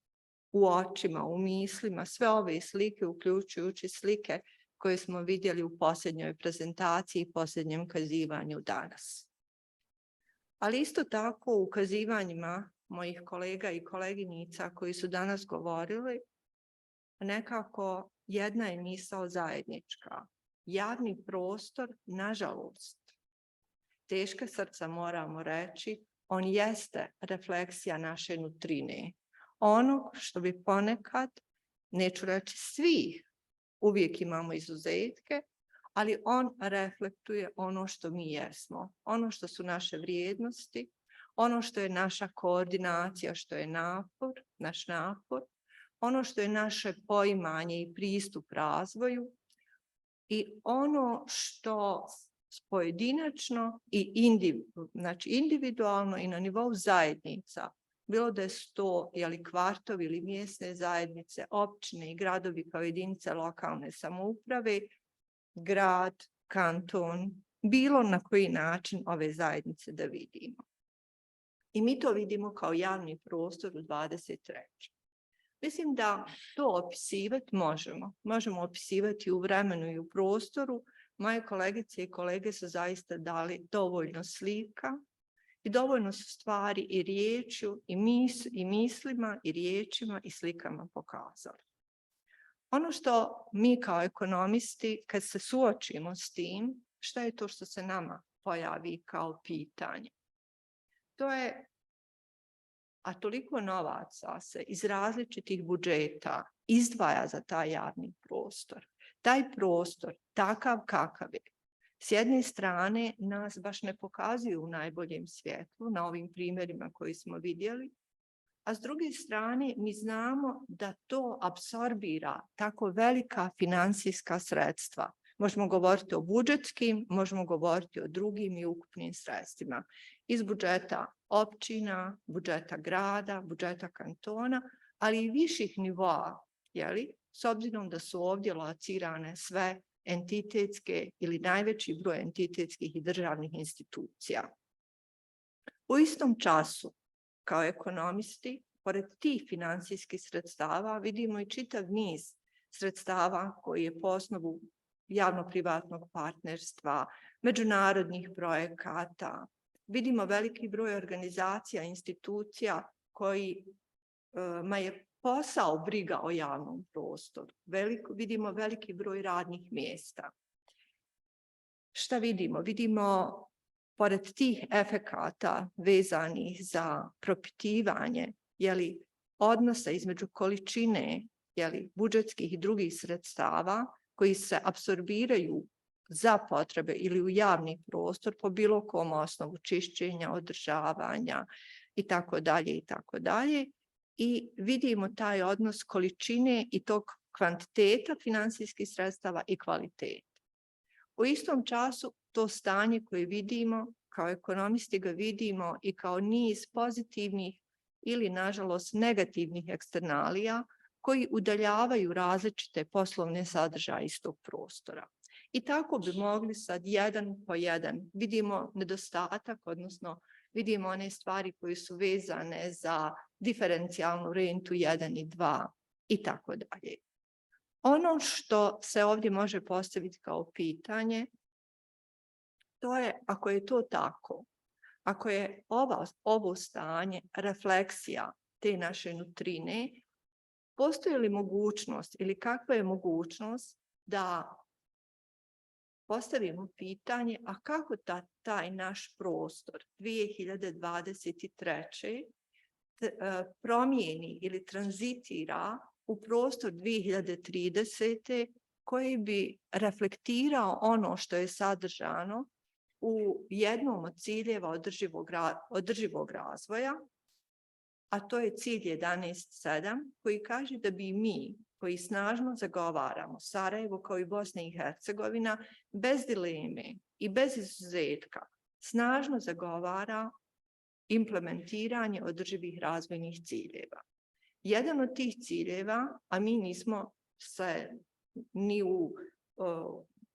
u očima, u mislima sve ove slike, uključujući slike koje smo vidjeli u posljednjoj prezentaciji i posljednjem kazivanju danas. Ali isto tako u ukazivanjima mojih kolega i koleginica koji su danas govorili, nekako jedna je misao zajednička. Javni prostor, nažalost, teška srca moramo reći, on jeste refleksija naše nutrine. Ono što bi ponekad, neću reći svih, uvijek imamo izuzetke, ali on reflektuje ono što mi jesmo, ono što su naše vrijednosti, ono što je naša koordinacija, što je napor, naš napor, ono što je naše poimanje i pristup razvoju i ono što pojedinačno i individualno i na nivou zajednica, bilo da je to kvartovi ili mjesne zajednice, općine i gradovi kao jedinice lokalne samouprave, grad, kanton, bilo na koji način ove zajednice da vidimo. I mi to vidimo kao javni prostor u 23. Mislim da to opisivati možemo. Možemo opisivati u vremenu i u prostoru. Moje kolegice i kolege su zaista dali dovoljno slika i dovoljno su stvari i riječju i mislima i riječima i slikama pokazali. Ono što mi kao ekonomisti, kad se suočimo s tim, šta je to što se nama pojavi kao pitanje? To je, a toliko novaca se iz različitih budžeta izdvaja za taj javni prostor. Taj prostor, takav kakav je, s jedne strane nas baš ne pokazuju u najboljem svjetlu, na ovim primjerima koji smo vidjeli, a s druge strane mi znamo da to apsorbira tako velika financijska sredstva. Možemo govoriti o budžetskim, možemo govoriti o drugim i ukupnim sredstvima. Iz budžeta općina, budžeta grada, budžeta kantona, ali i viših nivoa, s obzirom da su ovdje locirane sve entitetske ili najveći broj entitetskih i državnih institucija. U istom času, kao ekonomisti, pored tih financijskih sredstava vidimo i čitav niz sredstava koji je po osnovu javno-privatnog partnerstva, međunarodnih projekata. Vidimo veliki broj organizacija, institucija kojima je posao briga o javnom prostoru. Vidimo veliki broj radnih mjesta. Šta vidimo? Vidimo, pored tih efekata vezanih za propitivanje odnosa između količine budžetskih i drugih sredstava koji se apsorbiraju za potrebe ili u javni prostor po bilo kom osnovu čišćenja, održavanja i tako dalje. I vidimo taj odnos količine i tog kvantiteta finansijskih sredstava i kvaliteta. U istom času to stanje koje vidimo, kao ekonomisti ga vidimo i kao niz pozitivnih ili nažalost negativnih eksternalija koji udaljavaju različite poslovne sadržaje iz tog prostora. I tako bi mogli sad jedan po jedan. Vidimo nedostatak, odnosno vidimo one stvari koje su vezane za diferencijalnu rentu 1 i 2 i tako dalje. Ono što se ovdje može postaviti kao pitanje, to je ako je to tako, ako je ovo stanje refleksija te naše nutrine, postoji li mogućnost ili kakva je mogućnost da postavimo pitanje, a kako taj naš prostor 2023. Promijeni ili tranzitira u prostor 2030. koji bi reflektirao ono što je sadržano u jednom od ciljeva održivog razvoja, a to je cilj 11.7 koji kaže da bi mi koji snažno zagovaramo Sarajevo kao i Bosna i Hercegovina bez dileme i bez izuzetka snažno zagovara implementiranje održivih razvojnih ciljeva. Jedan od tih ciljeva, a mi nismo se ni u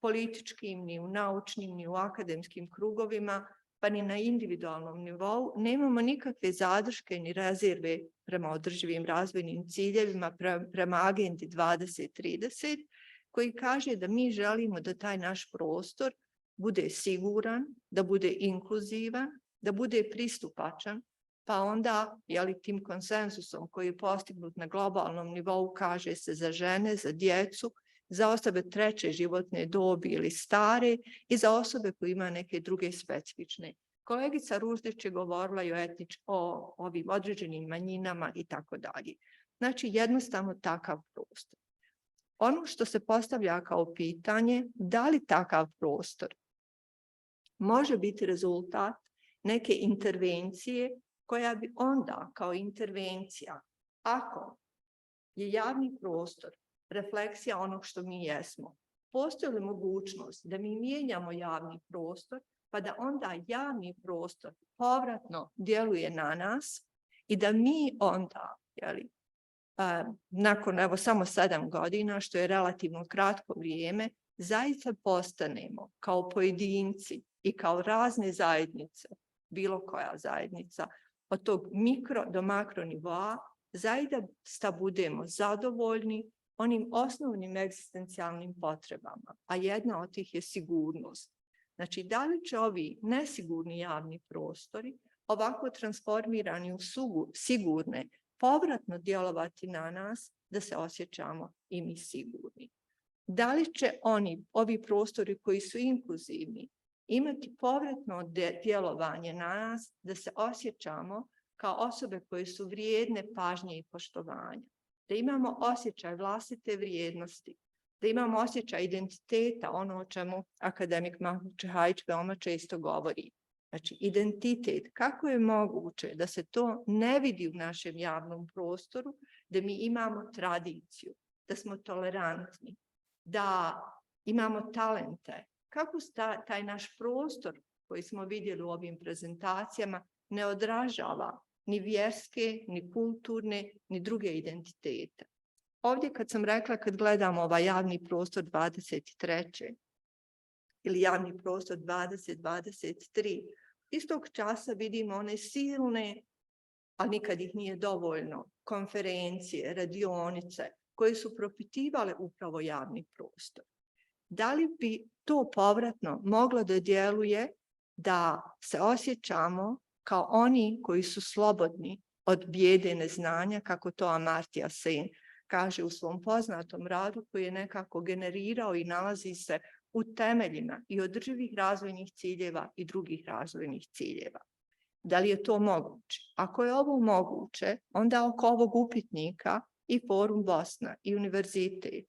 političkim, ni u naučnim, ni u akademskim krugovima, pa ni na individualnom nivou, nemamo nikakve zadrške ni rezerve prema održivim razvojnim ciljevima, prema agendi 2030, koji kaže da mi želimo da taj naš prostor bude siguran, da bude inkluzivan, da bude pristupačan, pa onda tim konsenzusom koji je postignut na globalnom nivou kaže se za žene, za djecu, za osobe treće životne dobi ili stare i za osobe koje ima neke druge specifične. Kolegica RUŽDIĆ je govorila o ovim određenim manjinama i tako dalje. Znači jednostavno takav prostor. Ono što se postavlja kao pitanje, da li takav prostor može biti rezultat neke intervencije koja bi onda kao intervencija, ako je javni prostor refleksija onog što mi jesmo, postoji li mogućnost da mi mijenjamo javni prostor pa da onda javni prostor povratno djeluje na nas i da mi onda, nakon samo 7 godina, što je relativno kratko vrijeme, zaista postanemo kao pojedinci i kao razne zajednice, bilo koja zajednica, od tog mikro do makro nivoa, zaista budemo zadovoljni onim osnovnim egzistencijalnim potrebama, a jedna od tih je sigurnost. Znači, da li će ovi nesigurni javni prostori, ovako transformirani u sigurne, povratno djelovati na nas da se osjećamo i mi sigurni? Da li će ovi prostori koji su inkluzivni, imati povratno djelovanje na nas da se osjećamo kao osobe koje su vrijedne pažnje i poštovanja? Da imamo osjećaj vlastite vrijednosti, da imamo osjećaj identiteta, ono o čemu akademik Mahmučehajić veoma često govori. Znači, identitet, kako je moguće da se to ne vidi u našem javnom prostoru, da mi imamo tradiciju, da smo tolerantni, da imamo talente, kako taj naš prostor koji smo vidjeli u ovim prezentacijama ne odražava ni vjerske, ni kulturne, ni druge identitete. Ovdje kad sam rekla, kad gledamo ovaj javni prostor 23. ili javni prostor 2023, istog časa vidimo one silne, ali nikad ih nije dovoljno, konferencije, radionice, koje su propitivale upravo javni prostor. Da li bi to povratno moglo da djeluje da se osjećamo kao oni koji su slobodni od bijede neznanja, kako to Amartya Sen kaže u svom poznatom radu koji je nekako generirao i nalazi se u temeljima i održivih razvojnih ciljeva i drugih razvojnih ciljeva. Da li je to moguće? Ako je ovo moguće, onda oko ovog upitnika i Forum Bosna i univerzitet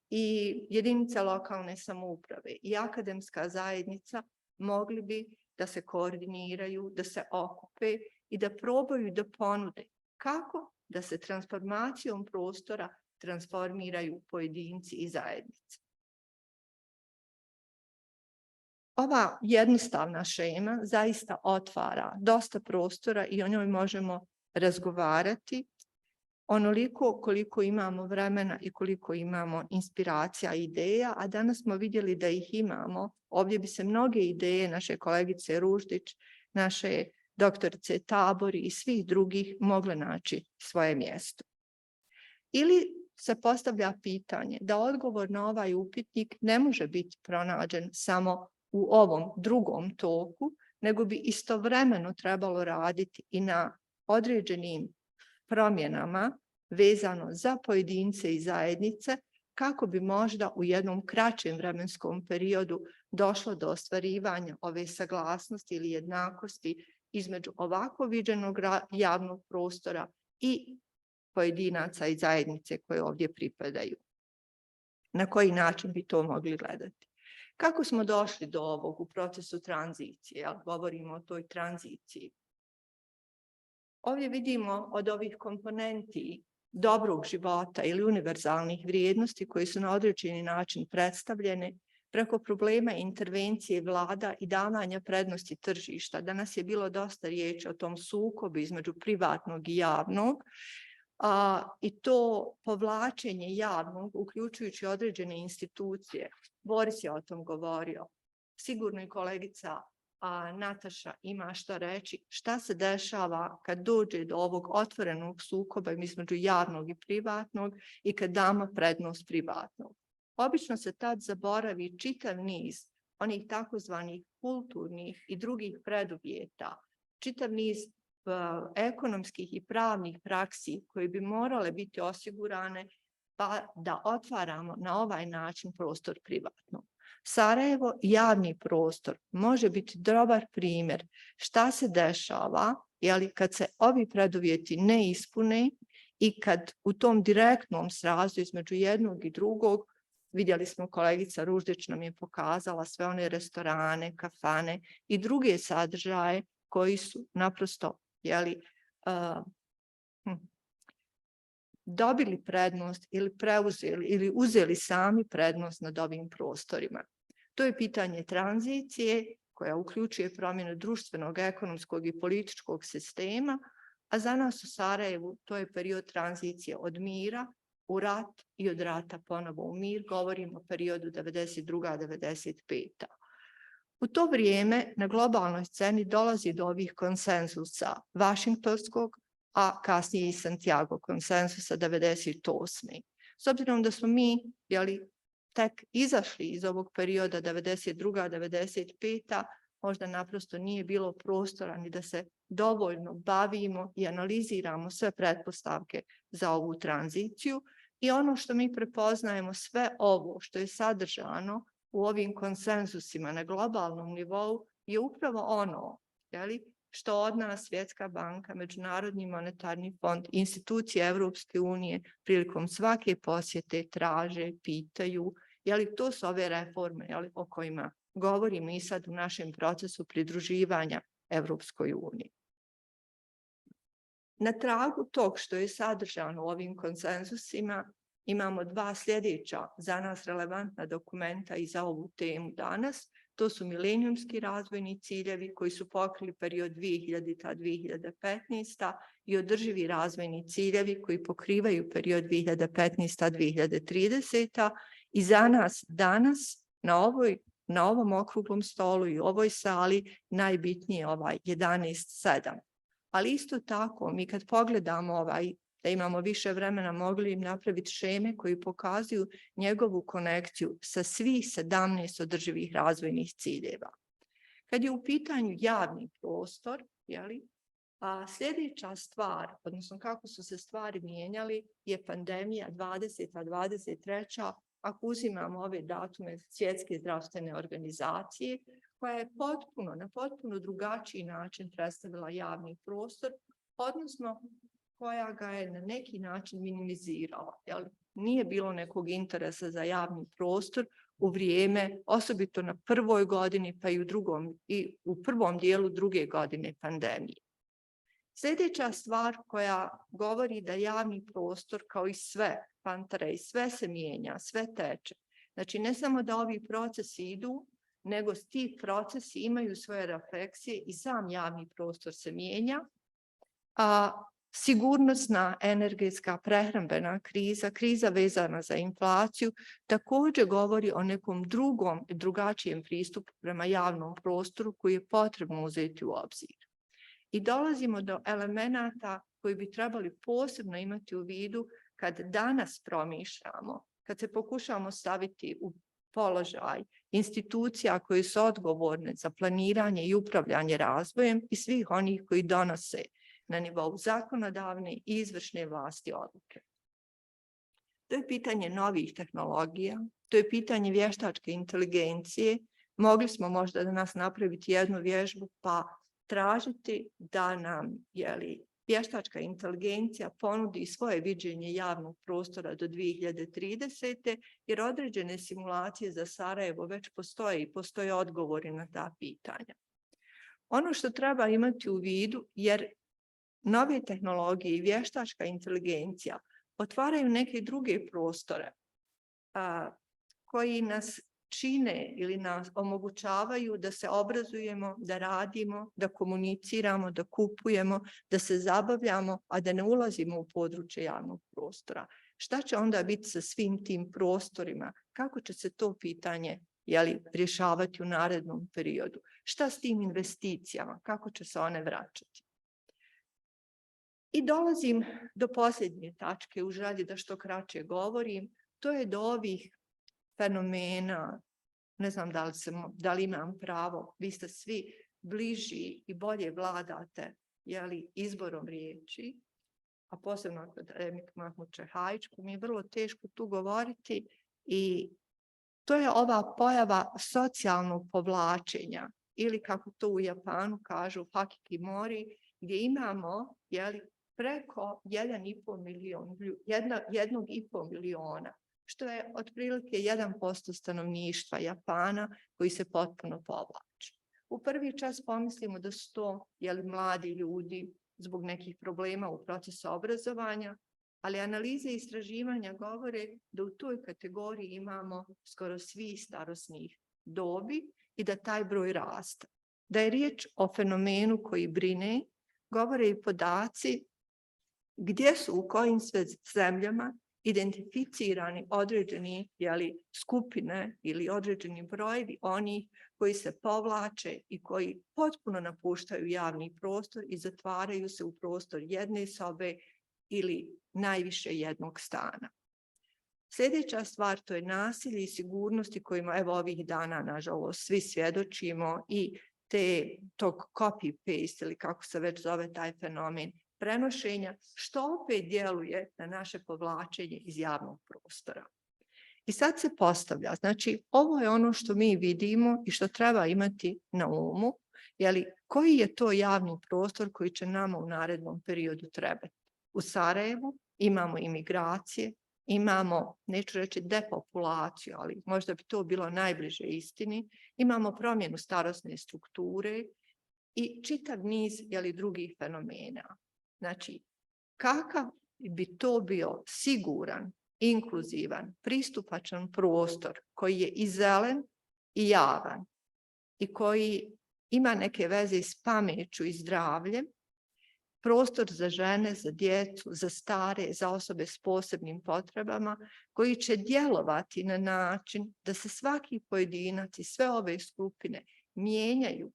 i jedinice lokalne samouprave i akademska zajednica mogli bi da se koordiniraju, da se okupe i da probaju da ponude kako da se transformacijom prostora transformiraju pojedinci i zajednice. Ova jednostavna šema zaista otvara dosta prostora i o njoj možemo razgovarati onoliko koliko imamo vremena i koliko imamo inspiracija i ideja, a danas smo vidjeli da ih imamo. Ovdje bi se mnoge ideje naše kolegice RUŽDIĆ, naše doktorice TABORI i svih drugih mogle naći svoje mjesto. Ili se postavlja pitanje da odgovor na ovaj upitnik ne može biti pronađen samo u ovom drugom toku, nego bi istovremeno trebalo raditi i na određenim promjenama vezano za pojedince i zajednice, kako bi možda u jednom kraćem vremenskom periodu došlo do ostvarivanja ove saglasnosti ili jednakosti između ovako viđenog javnog prostora i pojedinaca i zajednice koje ovdje pripadaju. Na koji način bi to mogli gledati? Kako smo došli do ovog u procesu tranzicije? Govorimo o toj tranziciji. Ovdje vidimo od ovih komponenti dobrog života ili univerzalnih vrijednosti koji su na određeni način predstavljene preko problema intervencije vlada i davanja prednosti tržišta. Danas je bilo dosta riječi o tom sukobu između privatnog i javnog, i to povlačenje javnog, uključujući određene institucije. Boris je o tom govorio. Sigurno i kolegica Nataša ima što reći. Šta se dešava kad dođe do ovog otvorenog sukoba između javnog i privatnog i kad damo prednost privatnog? Obično se tad zaboravi čitav niz onih takozvanih kulturnih i drugih preduvjeta, čitav niz ekonomskih i pravnih praksi koje bi morale biti osigurane pa da otvaramo na ovaj način prostor privatnog. Sarajevo, javni prostor, može biti dobar primjer šta se dešava kad se ovi preduvjeti ne ispune i kad u tom direktnom srazu između jednog i drugog, vidjeli smo kolegica RUŽDIĆ nam je pokazala sve one restorane, kafane i druge sadržaje koji su naprosto dobili prednost ili preuzeli ili uzeli sami prednost nad ovim prostorima. To je pitanje tranzicije koja uključuje promjenu društvenog, ekonomskog i političkog sistema, a za nas u Sarajevu to je period tranzicije od mira u rat i od rata ponovo u mir. Govorimo o periodu 92-95. U to vrijeme na globalnoj sceni dolazi do ovih konsenzusa Vašingtonskog, a kasnije i Santiago konsenzusa 98. S obzirom da smo mi tek izašli iz ovog perioda 92-95. možda naprosto nije bilo prostora ni da se dovoljno bavimo i analiziramo sve pretpostavke za ovu tranziciju. I ono što mi prepoznajemo, sve ovo što je sadržano u ovim konsenzusima na globalnom nivou je upravo ono što od nas Svjetska banka, Međunarodni monetarni fond, institucije Europske unije prilikom svake posjete traže, pitaju, to su ove reforme o kojima govorimo i sad u našem procesu pridruživanja Europskoj uniji. Na tragu tog što je sadržano u ovim konsensusima imamo dva sljedeća za nas relevantna dokumenta i za ovu temu danas. To su milenijumski razvojni ciljevi koji su pokrili period 2000-2015 i održivi razvojni ciljevi koji pokrivaju period 2015-2030. I za nas danas na ovom okruglom stolu i ovoj sali najbitnije je ovaj 11.7. Ali isto tako mi kad pogledamo ovaj da imamo više vremena, mogli im napraviti šeme koji pokazuju njegovu konekciju sa svih 17 održivih razvojnih ciljeva. Kad je u pitanju javni prostor, a sljedeća stvar, odnosno kako su se stvari mijenjali, je pandemija 2023. Ako uzimamo ove datume Svjetske zdravstvene organizacije, koja je na potpuno drugačiji način predstavila javni prostor, odnosno koja ga je na neki način minimizirala. Nije bilo nekog interesa za javni prostor u vrijeme, osobito na prvoj godini, pa i u prvom dijelu druge godine pandemije. Sljedeća stvar koja govori da javni prostor, kao i sve, pantare, i sve se mijenja, sve teče. Znači, ne samo da ovi procesi idu, nego ti procesi imaju svoje refleksije i sam javni prostor se mijenja. A sigurnosna, energetska, prehrambena kriza vezana za inflaciju, također govori o nekom drugačijem pristupu prema javnom prostoru koji je potrebno uzeti u obzir. I dolazimo do elemenata koji bi trebali posebno imati u vidu kad danas promišljamo, kad se pokušamo staviti u položaj institucija koje su odgovorne za planiranje i upravljanje razvojem i svih onih koji donose na nivou zakonodavne i izvršne vlasti odluke. To je pitanje novih tehnologija, to je pitanje vještačke inteligencije. Mogli smo možda danas napraviti jednu vježbu pa tražiti da nam vještačka inteligencija ponudi svoje viđenje javnog prostora do 2030. jer određene simulacije za Sarajevo već postoje i postoje odgovori na ta pitanja. Ono što treba imati u vidu, jer nove tehnologije i vještačka inteligencija otvaraju neke druge prostore koji nas čine ili nas omogućavaju da se obrazujemo, da radimo, da komuniciramo, da kupujemo, da se zabavljamo, a da ne ulazimo u područje javnog prostora. Šta će onda biti sa svim tim prostorima? Kako će se to pitanje rješavati u narednom periodu? Šta s tim investicijama? Kako će se one vraćati? I dolazim do posljednje tačke u želji da što kraće govorim. To je do ovih fenomena, ne znam da li imam pravo, vi ste svi bliži i bolje vladate izborom riječi, a posebno akademik Mahmud Čehajć, mi je vrlo teško tu govoriti i to je ova pojava socijalnog povlačenja ili kako to u Japanu kažu hakikimori, gdje imamo preko 1,5 miliona, što je otprilike 1% stanovništva Japana koji se potpuno povlači. U prvi čas pomislimo da su to mladi ljudi zbog nekih problema u procesu obrazovanja, ali analize i istraživanja govore da u toj kategoriji imamo skoro svi starosnih dobi i da taj broj raste. Da je riječ o fenomenu koji brine, govore i podaci gdje su u kojim sve zemljama identificirani određeni skupine ili određeni brojevi onih koji se povlače i koji potpuno napuštaju javni prostor i zatvaraju se u prostor jedne sobe ili najviše jednog stana. Sljedeća stvar, to je nasilje i sigurnosti kojima ovih dana nažalost svi svjedočimo i tog copy-paste ili kako se već zove taj fenomen prenošenja, što opet djeluje na naše povlačenje iz javnog prostora. I sad se postavlja, znači ovo je ono što mi vidimo i što treba imati na umu, koji je to javni prostor koji će nama u narednom periodu trebati. U Sarajevu imamo imigracije, imamo, neću reći depopulaciju, ali možda bi to bilo najbliže istini, imamo promjenu starosne strukture i čitav niz drugih fenomena. Znači, kakav bi to bio siguran, inkluzivan, pristupačan prostor koji je i zelen i javan i koji ima neke veze s pameću i zdravljem, prostor za žene, za djecu, za stare, za osobe s posebnim potrebama, koji će djelovati na način da se svaki pojedinac i sve ove skupine mijenjaju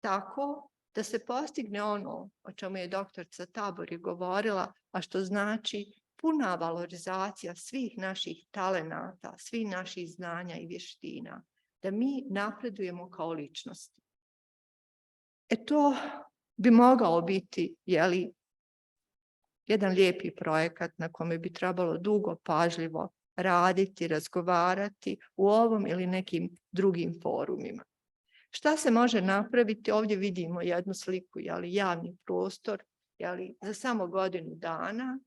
tako da se postigne ono o čemu je doktorica TABORI govorila, a što znači puna valorizacija svih naših talenata, svih naših znanja i vještina, da mi napredujemo kao ličnosti. To bi mogao biti, jedan lijepi projekat na kome bi trebalo dugo, pažljivo raditi, razgovarati u ovom ili nekim drugim forumima. Šta se može napraviti? Ovdje vidimo jednu sliku, javni prostor, za samo godinu dana,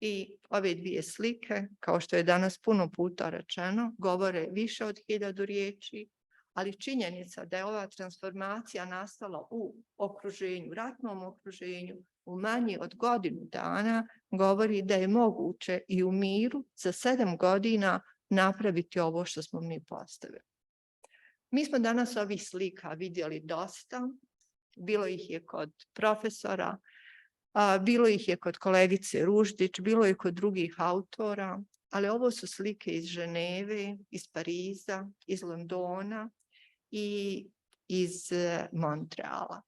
i ove dvije slike, kao što je danas puno puta rečeno, govore više od 1000 riječi, ali činjenica da je ova transformacija nastala u okruženju, ratnom okruženju, u manje od godinu dana, govori da je moguće i u miru za 7 godina napraviti ovo što smo mi postavili. Mi smo danas ovih slika vidjeli dosta, bilo ih je kod profesora, bilo ih je kod kolegice RUŽDIĆ, bilo je kod drugih autora, ali ovo su slike iz Ženeve, iz Pariza, iz Londona i iz Montreala.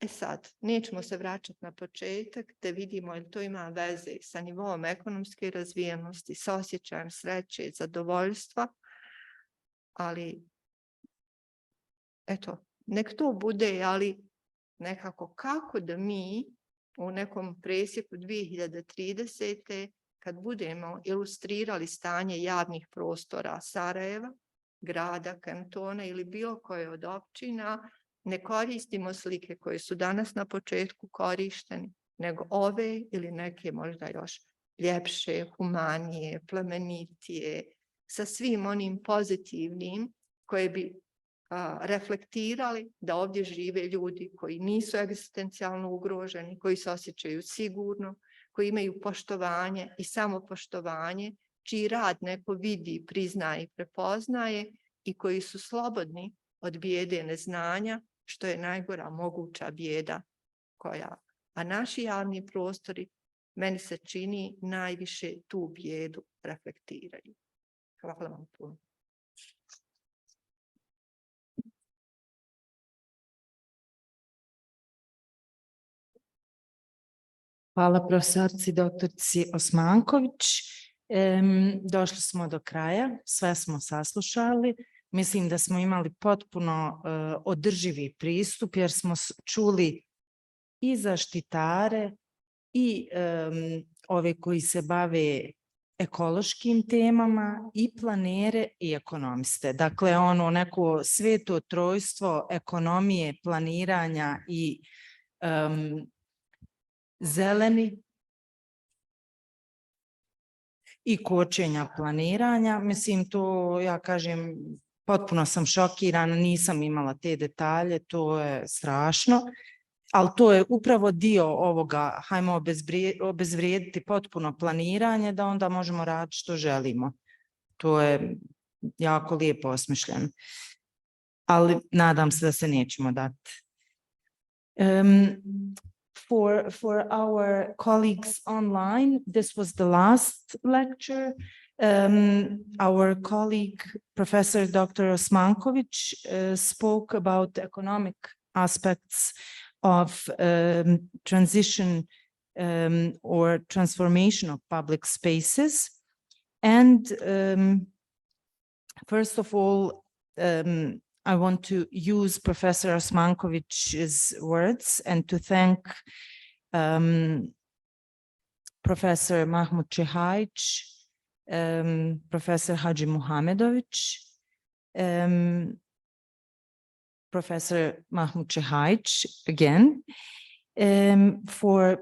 Sad, nećemo se vraćati na početak da vidimo jer to ima veze sa nivom ekonomske razvijenosti, sa osjećajem sreće i zadovoljstva, ali nek to bude, ali nekako kako da mi u nekom presjeku 2030. kad budemo ilustrirali stanje javnih prostora Sarajeva, grada, kantona ili bilo koje od općina, ne koristimo slike koje su danas na početku korištene, nego ove ili neke možda još ljepše, humanije, plemenitije, sa svim onim pozitivnim koje bi reflektirali da ovdje žive ljudi koji nisu egzistencijalno ugroženi, koji se osjećaju sigurno, koji imaju poštovanje i samopoštovanje, čiji rad neko vidi, priznaje i prepoznaje i koji su slobodni od bijede neznanja, što je najgora moguća bijeda a naši javni prostori, meni se čini, najviše tu bijedu reflektiraju. Hvala vam puno. Hvala profesorici doktorici Osmanković. Došli smo do kraja, sve smo saslušali. Mislim da smo imali potpuno održivi pristup jer smo čuli i zaštitare i ove koji se bave ekološkim temama i planere i ekonomiste. Dakle, ono neko sveto trojstvo ekonomije, planiranja i zeleni i kočenja planiranja. Mislim, to ja kažem, potpuno sam šokirana, nisam imala te detalje, to je strašno, ali to je upravo dio ovoga, hajmo obezvrijediti potpuno planiranje da onda možemo raditi što želimo. To je jako lijepo osmišljeno, ali nadam se da se nećemo dati. For our colleagues online, this was the last lecture. Our colleague, Professor Dr. Osmanković, spoke about the economic aspects of transition or transformation of public spaces. And first of all, I want to use Professor Osmanković's words and to thank Professor Mahmud Čehajć, Professor Hadži Muhamedović, Professor Mahmud Čehajć again, for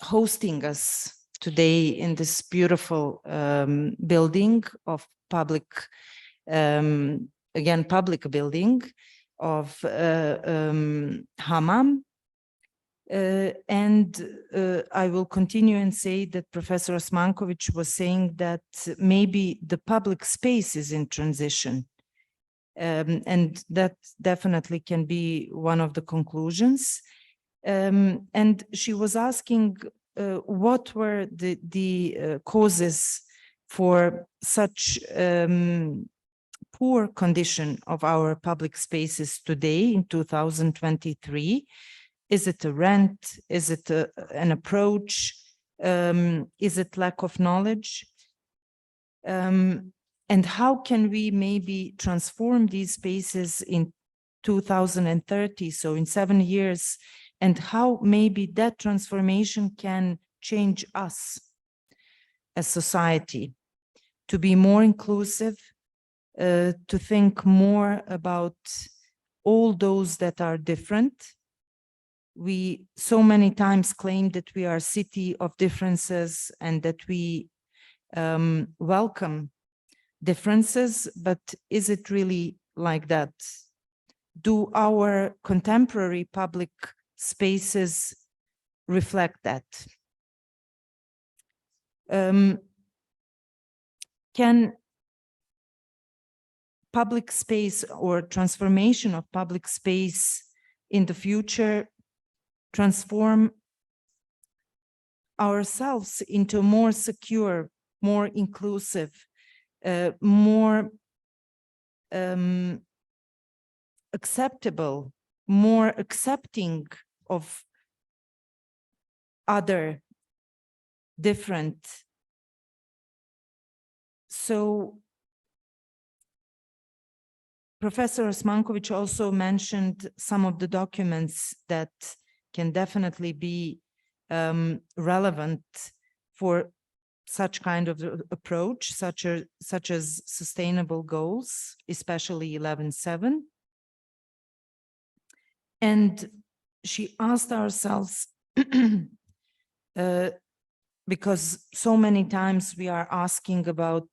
hosting us today in this beautiful building of public, again, public building of Hammam. And I will continue and say that Professor Osmanković was saying that maybe the public space is in transition. And that definitely can be one of the conclusions. And she was asking what were the causes for such poor condition of our public spaces today in 2023? Is it a rent? Is it an approach? Is it lack of knowledge? And how can we maybe transform these spaces in 2030, so in 7 years, and how maybe that transformation can change us as society to be more inclusive, to think more about all those that are different. We so many times claim that we are a city of differences and that we welcome differences, but is it really like that? Do our contemporary public spaces reflect that? Can public space or transformation of public space in the future transform ourselves into more secure, more inclusive, more acceptable, more accepting of other different? So Professor OSMANKOVIĆ also mentioned some of the documents that can definitely be relevant for such kind of approach, such as sustainable goals, especially 11.7. And she asked ourselves, because so many times we are asking about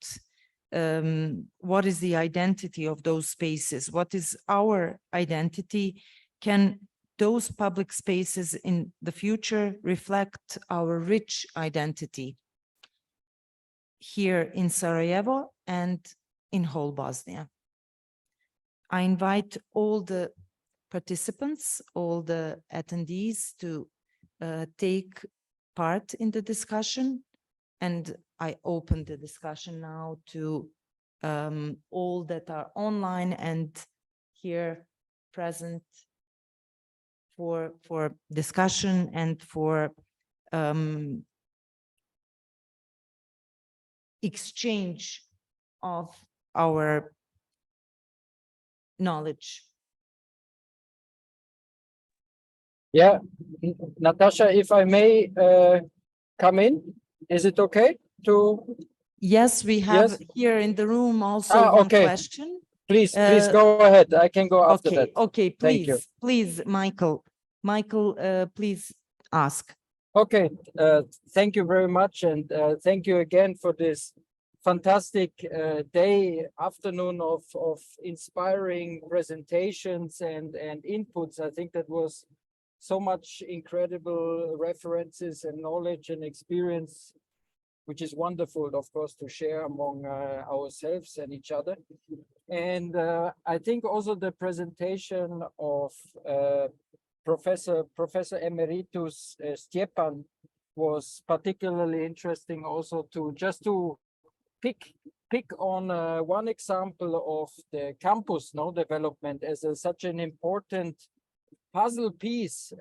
what is the identity of those spaces? What is our identity? Can those public spaces in the future reflect our rich identity here in Sarajevo and in whole Bosnia? I invite all the participants, all the attendees to take part in the discussion, and I open the discussion now to all that are online and here present for discussion and for exchange of our knowledge. Yeah, Nataša, if I may come in, is it okay to? Yes, we have here in the room also one question. Please go ahead. I can go after that. Okay, Thank you. please, Michael. Michael, please ask. Okay, thank you very much. And thank you again for this fantastic afternoon of inspiring presentations and inputs. I think that was so much incredible references and knowledge and experience, which is wonderful, of course, to share among ourselves and each other. And I think also the presentation of Professor Emeritus Stjepan was particularly interesting, also to just to pick on one example of the campus development as such an important puzzle piece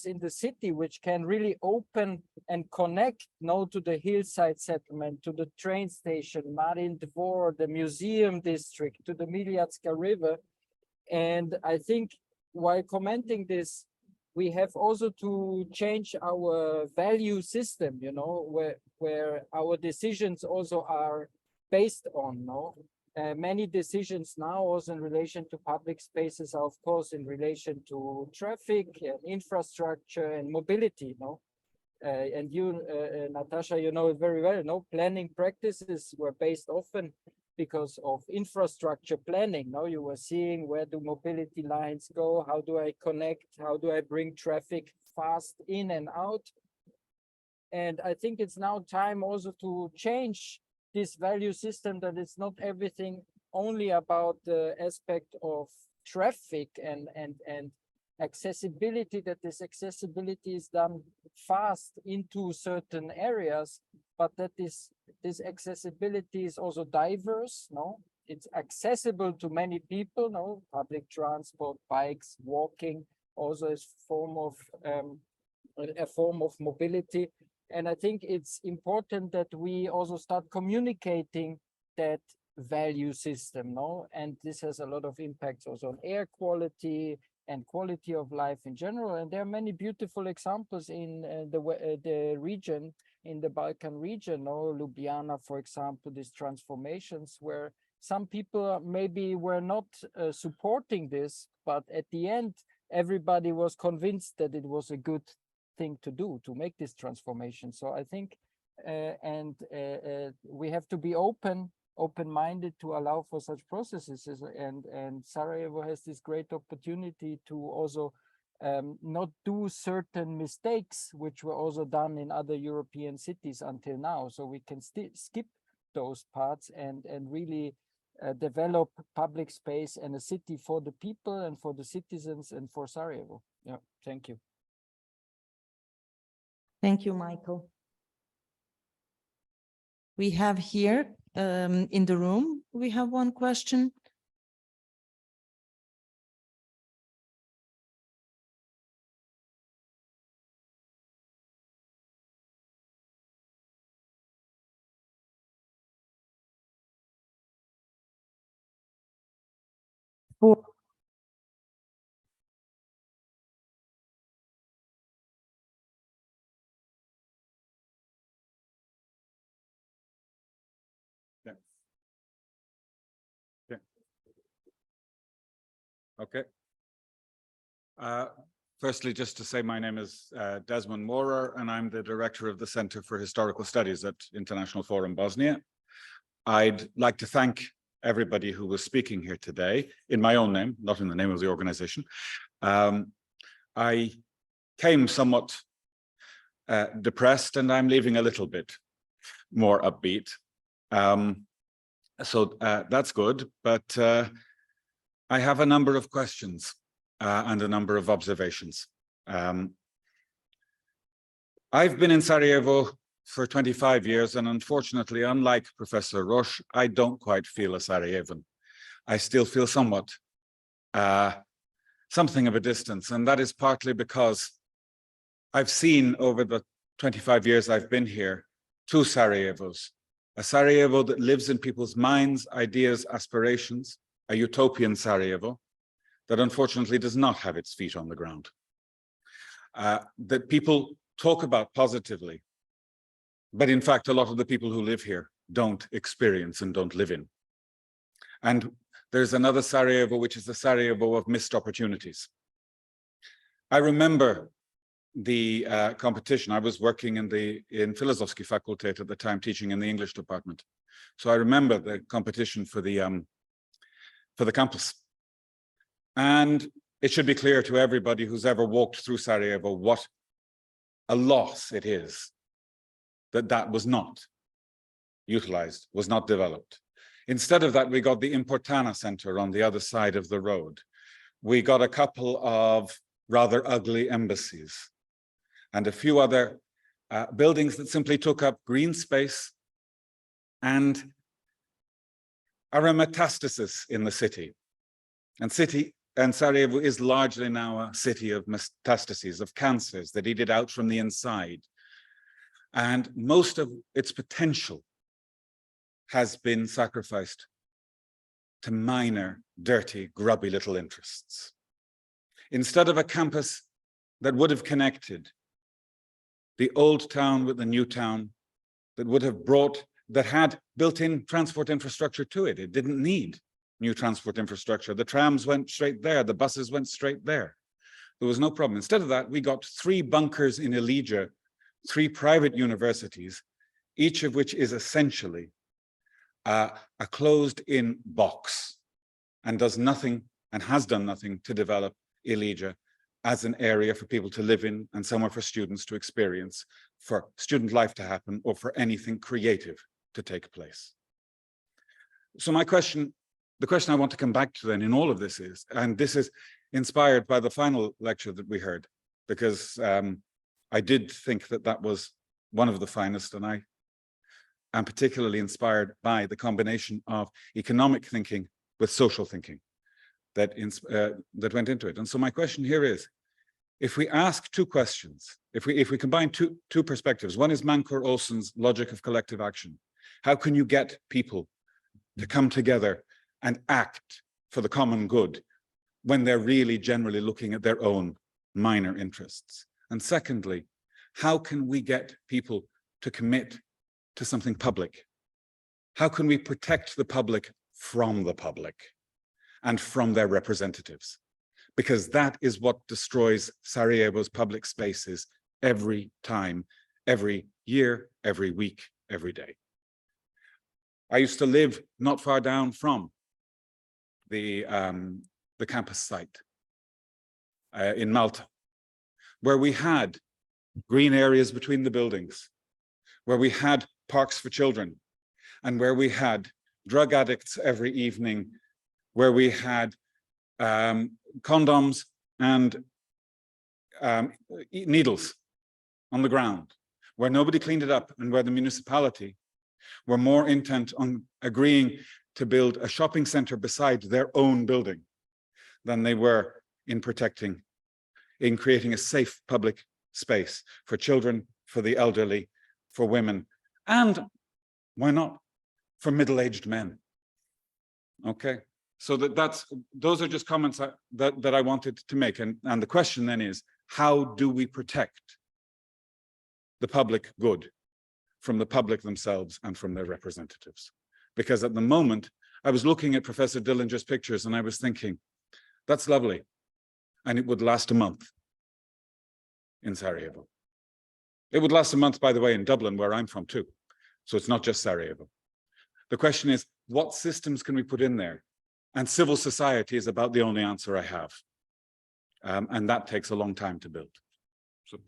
in the city, which can really open and connect to the hillside settlement, to the train station, Marin Dvor, the museum district, to the Miljacka River. And I think while commenting this, we have also to change our value system, where our decisions also are based on. Many decisions now also in relation to public spaces are, of course, in relation to traffic and infrastructure and mobility. And you, Nataša, you know it very well. Planning practices were based often because of infrastructure planning. Now you were seeing where do mobility lines go? How do I connect? How do I bring traffic fast in and out? And I think it's now time also to change this value system, that it's not everything only about the aspect of traffic and accessibility, that this accessibility is done fast into certain areas, but that this accessibility is also diverse, it's accessible to many people, no, public transport, bikes, walking, also is a form of mobility. And I think it's important that we also start communicating that value system, no? And this has a lot of impacts also on air quality and quality of life in general. And there are many beautiful examples in the region, in the Balkan region, no? Ljubljana, for example, these transformations where some people maybe were not supporting this, but at the end, everybody was convinced that it was a good thing to do, to make this transformation. So I think, we have to be open-minded to allow for such processes. And Sarajevo has this great opportunity to also not do certain mistakes, which were also done in other European cities until now. So we can skip those parts and really develop public space and a city for the people and for the citizens and for Sarajevo. Yeah, thank you. Thank you, Michael. We have here in the room, we have one question. Okay. Firstly, just to say my name is Desmond Moorer, and I'm the director of the Center for Historical Studies at International Forum Bosnia. I'd like to thank everybody who was speaking here today, in my own name, not in the name of the organization. I came somewhat depressed, and I'm leaving a little bit more upbeat. So that's good, but I have a number of questions and a number of observations. I've been in Sarajevo for 25 years, and unfortunately, unlike Professor Roche, I don't quite feel a Sarajevan. I still feel somewhat something of a distance, and that is partly because I've seen over the 25 years I've been here, two Sarajevos. A Sarajevo that lives in people's minds, ideas, aspirations, a utopian Sarajevo that unfortunately does not have its feet on the ground. That people talk about positively, but in fact, a lot of the people who live here don't experience and don't live in. And there's another Sarajevo, which is the Sarajevo of missed opportunities. I remember the competition. I was working in Filozofski Fakultet at the time, teaching in the English department. So I remember the competition for the campus. And it should be clear to everybody who's ever walked through Sarajevo what a loss it is that that was not utilized, was not developed. Instead of that, we got the Importana Center on the other side of the road. We got a couple of rather ugly embassies and a few other buildings that simply took up green space and are a metastasis in the city. And Sarajevo is largely now a city of metastases, of cancers that eat it out from the inside. And most of its potential has been sacrificed to minor, dirty, grubby little interests. Instead of a campus that would have connected the old town with the new town, that would have that had built-in transport infrastructure to it. It didn't need new transport infrastructure. The trams went straight there, the buses went straight there. There was no problem. Instead of that, we got 3 bunkers in Ilija, 3 private universities, each of which is essentially a closed-in box and does nothing and has done nothing to develop Ilija as an area for people to live in and somewhere for students to experience, for student life to happen, or for anything creative to take place. So my question, the question I want to come back to then in all of this is, and this is inspired by the final lecture that we heard, because I did think that that was one of the finest, and and particularly inspired by the combination of economic thinking with social thinking that went into it. And so my question here is, if we ask two questions, if we combine two perspectives, one is Mancur Olson's logic of collective action. How can you get people to come together and act for the common good when they're really generally looking at their own minor interests? And secondly, how can we get people to commit to something public? How can we protect the public from the public and from their representatives? Because that is what destroys Sarajevo's public spaces every time, every year, every week, every day. I used to live not far down from the campus site in Malta, where we had green areas between the buildings, where we had parks for children, and where we had drug addicts every evening, where we had condoms and needles on the ground, where nobody cleaned it up, and where the municipality were more intent on agreeing to build a shopping center beside their own building than they were in creating a safe public space for children, for the elderly, for women, and why not for middle-aged men? Okay, so those are just comments that I wanted to make, and the question then is, how do we protect the public good from the public themselves and from their representatives? Because at the moment, I was looking at Professor Dillinger's pictures and I was thinking, that's lovely, and it would last a month in Sarajevo. It would last a month, by the way, in Dublin, where I'm from too. So it's not just Sarajevo. The question is, what systems can we put in there? And civil society is about the only answer I have. And that takes a long time to build. So.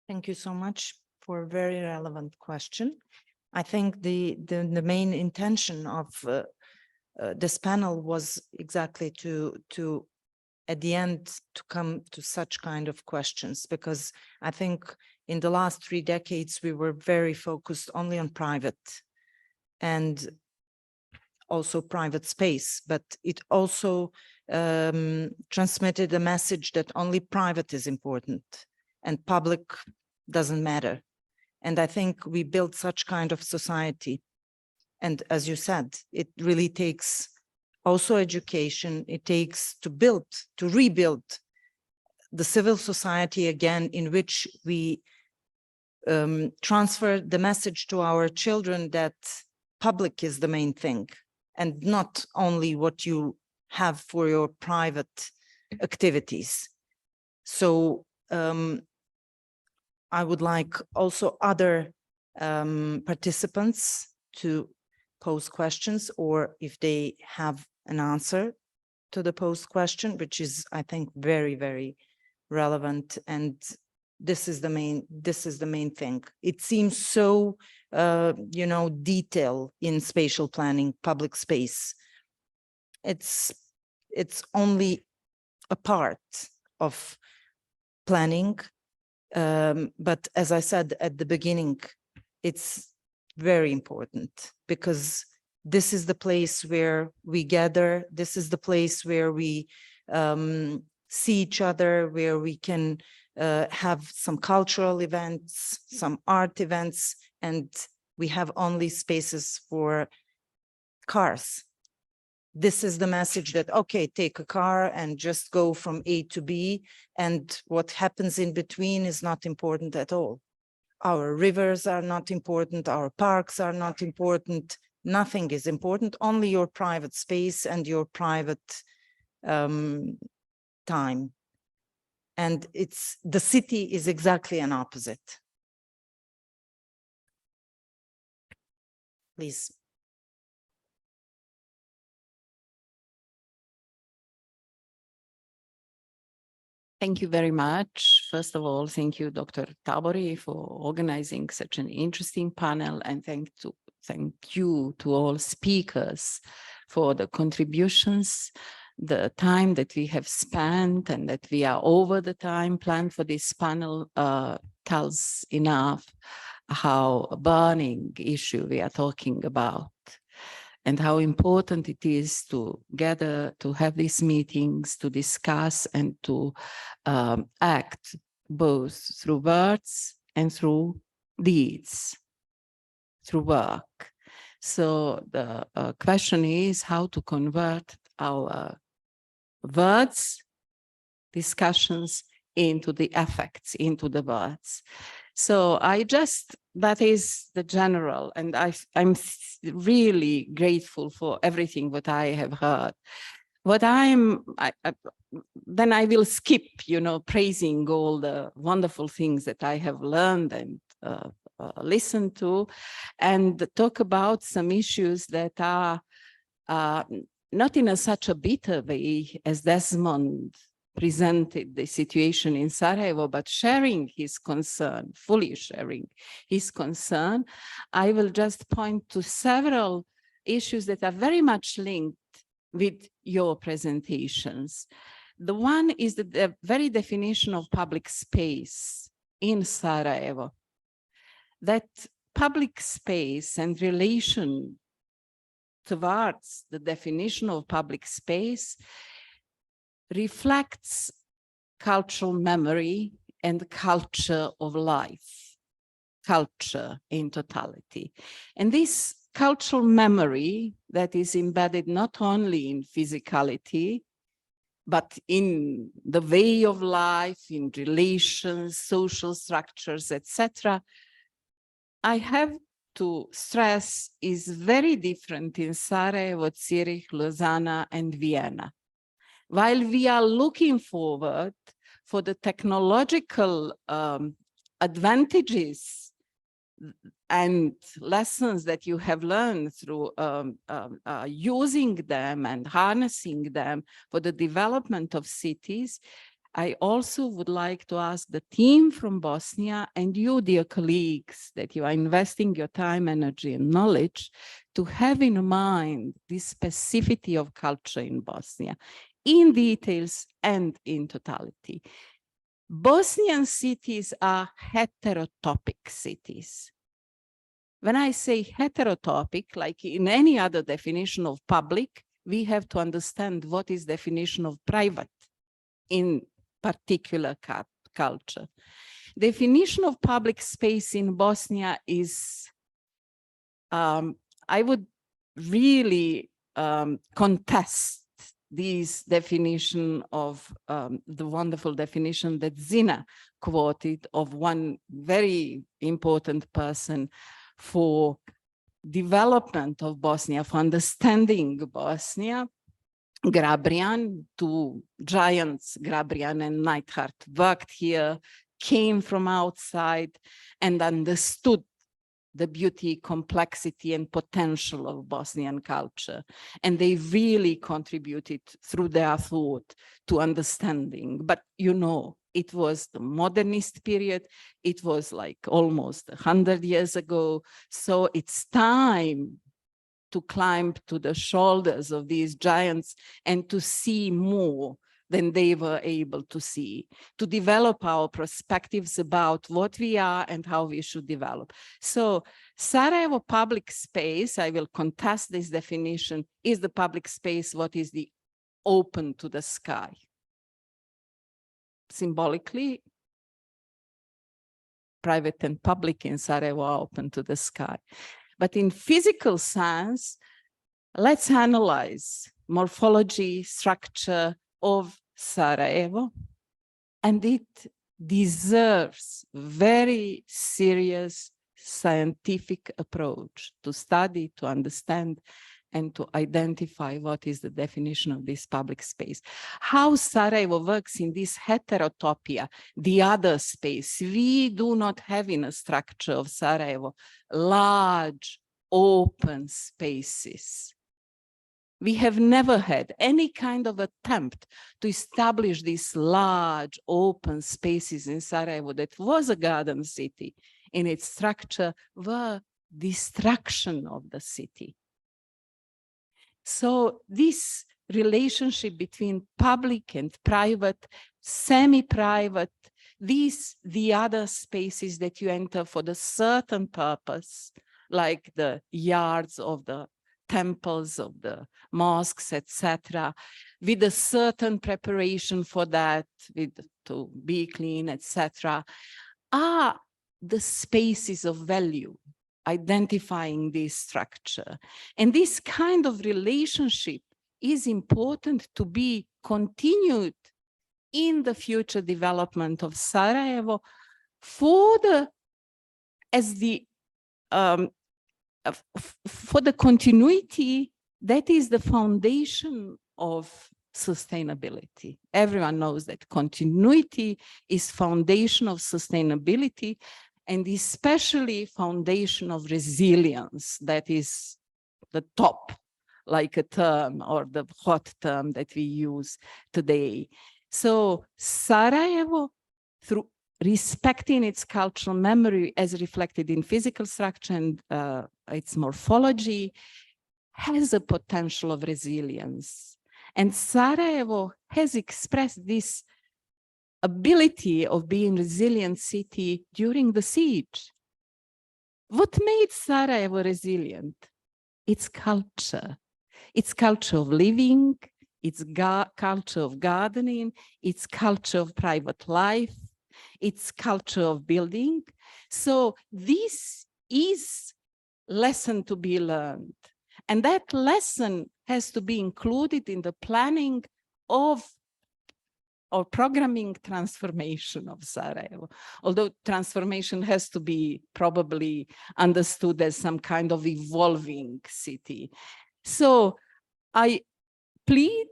Thank you so much for a very relevant question. I think the main intention of this panel was exactly to at the end to come to such kind of questions, because I think in the last 3 decades we were very focused only on private and also private space, but it also transmitted a message that only private is important and public doesn't matter. And I think we built such kind of society. And as you said, it really takes also education. It takes to rebuild the civil society again, in which we transfer the message to our children that public is the main thing and not only what you have for your private activities. So I would like also other participants to pose questions, or if they have an answer to the posed question, which is, I think, very, very relevant. And this is the main thing. It seems so, detailed in spatial planning, public space. It's only a part of planning. But as I said at the beginning, it's very important because this is the place where we gather. This is the place where we see each other, where we can have some cultural events, some art events, and we have only spaces for cars. This is the message that, okay, take a car and just go from A to B, and what happens in between is not important at all. Our rivers are not important, our parks are not important, nothing is important, only your private space and your private time. And the city is exactly an opposite. Please. Thank you very much. First of all, thank you, Dr. TABORI, for organizing such an interesting panel, and thank you to all speakers for the contributions. The time that we have spent and that we are over the time planned for this panel tells enough how a burning issue we are talking about, and how important it is to gather, to have these meetings, to discuss and to act both through words and through deeds, through work. So the question is how to convert our words, discussions into the effects, into the words. So that is the general, and I'm really grateful for everything that I have heard. Then I will skip, praising all the wonderful things that I have learned and listened to, and talk about some issues that are not in such a bitter way as Desmond presented the situation in Sarajevo, but sharing his concern, fully sharing his concern. I will just point to several issues that are very much linked with your presentations. The one is the very definition of public space in Sarajevo. That public space and relation towards the definition of public space reflects cultural memory and culture of life, culture in totality. And this cultural memory that is embedded not only in physicality, but in the way of life, in relations, social structures, etc., I have to stress is very different in Sarajevo, Zurich, Lausanne, and Vienna. While we are looking forward for the technological advantages and lessons that you have learned through using them and harnessing them for the development of cities, I also would like to ask the team from Bosnia and you, dear colleagues, that you are investing your time, energy, and knowledge to have in mind this specificity of culture in Bosnia, in details and in totality. Bosnian cities are heterotopic cities. When I say heterotopic, like in any other definition of public, we have to understand what is definition of private in particular culture. Definition of public space in Bosnia is, I would really contest this definition of the wonderful definition that Zina quoted of one very important person for development of Bosnia, for understanding Bosnia. Grabrian, two giants, Grabrian and Neidhart, worked here, came from outside and understood the beauty, complexity, and potential of Bosnian culture. And they really contributed through their thought to understanding. But it was the modernist period. It was like almost 100 years ago. So it's time to climb to the shoulders of these giants and to see more than they were able to see, to develop our perspectives about what we are and how we should develop. So Sarajevo public space, I will contest this definition, is the public space what is the open to the sky. Symbolically, private and public in Sarajevo are open to the sky. But in physical sense, let's analyze morphology, structure of Sarajevo, and it deserves very serious scientific approach to study, to understand, and to identify what is the definition of this public space. How Sarajevo works in this heterotopia, the other space. We do not have in a structure of Sarajevo large open spaces. We have never had any kind of attempt to establish these large open spaces in Sarajevo that was a garden city. In its structure were destruction of the city. So this relationship between public and private, semi-private, the other spaces that you enter for the certain purpose, like the yards of the temples, of the mosques, etc., with a certain preparation for that, to be clean, etc., are the spaces of value, identifying this structure. And this kind of relationship is important to be continued in the future development of Sarajevo for the continuity that is the foundation of sustainability. Everyone knows that continuity is foundation of sustainability, and especially foundation of resilience. That is the top, like a term, or the hot term that we use today. So Sarajevo, through respecting its cultural memory as reflected in physical structure and its morphology, has a potential of resilience. And Sarajevo has expressed this ability of being a resilient city during the siege. What made Sarajevo resilient? Its culture of living, its culture of gardening, its culture of private life, its culture of building. So this is lesson to be learned. And that lesson has to be included in the planning of or programming transformation of Sarajevo. Although transformation has to be probably understood as some kind of evolving city. So I plead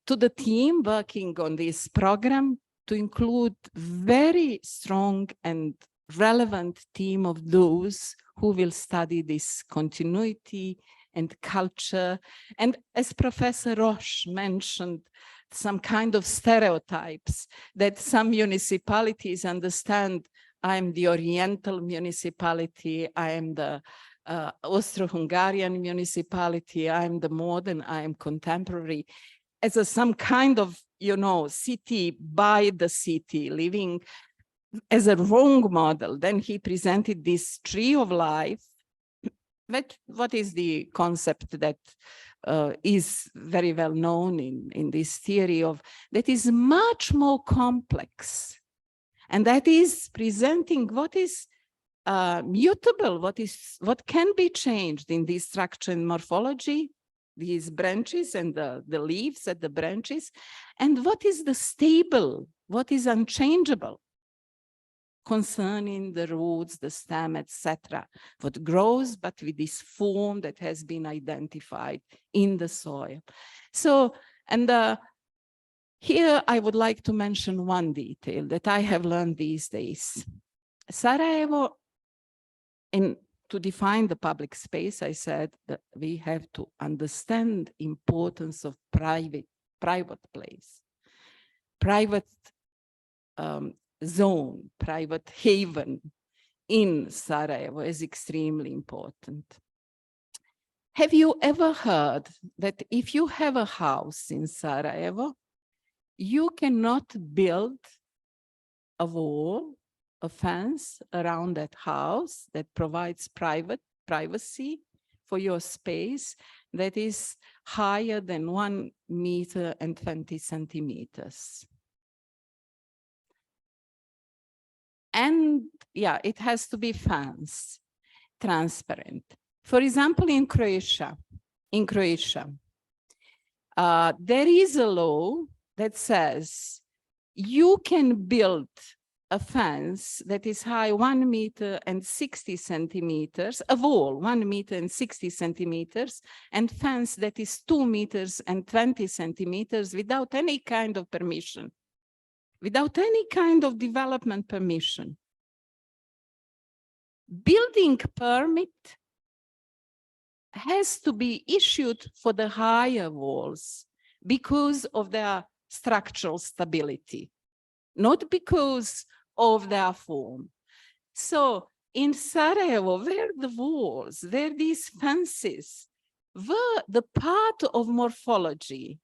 to the team working on this program to include very strong and relevant team of those who will study this continuity and culture. And as Professor Roche mentioned, some kind of stereotypes that some municipalities understand. I'm the Oriental municipality, I am the Austro-Hungarian municipality, I'm the modern, I am contemporary, as some kind of, you know, city by the city, living as a wrong model. Then he presented this tree of life. But what is the concept that is very well known in this theory of that is much more complex, and that is presenting what is mutable, what can be changed in this structure and morphology, these branches and the leaves at the branches, and what is the stable, what is unchangeable concerning the roots, the stem, etc. What grows, but with this form that has been identified in the soil. So, and here I would like to mention one detail that I have learned these days. Sarajevo, to define the public space, I said that we have to understand the importance of private place, private zone, private haven in Sarajevo is extremely important. Have you ever heard that if you have a house in Sarajevo, you cannot build a wall, a fence around that house that provides privacy for your space that is higher than 1 meter and 20 centimeters? And yeah, it has to be fenced, transparent. For example, in Croatia, there is a law that says you can build a fence that is high 1 meter and 60 centimeters, a wall 1 meter and 60 centimeters, and fence that is 2 meters and 20 centimeters without any kind of permission, without any kind of development permission. Building permit has to be issued for the higher walls because of their structural stability, not because of their form. So in Sarajevo, where the walls, where these fences were the part of morphology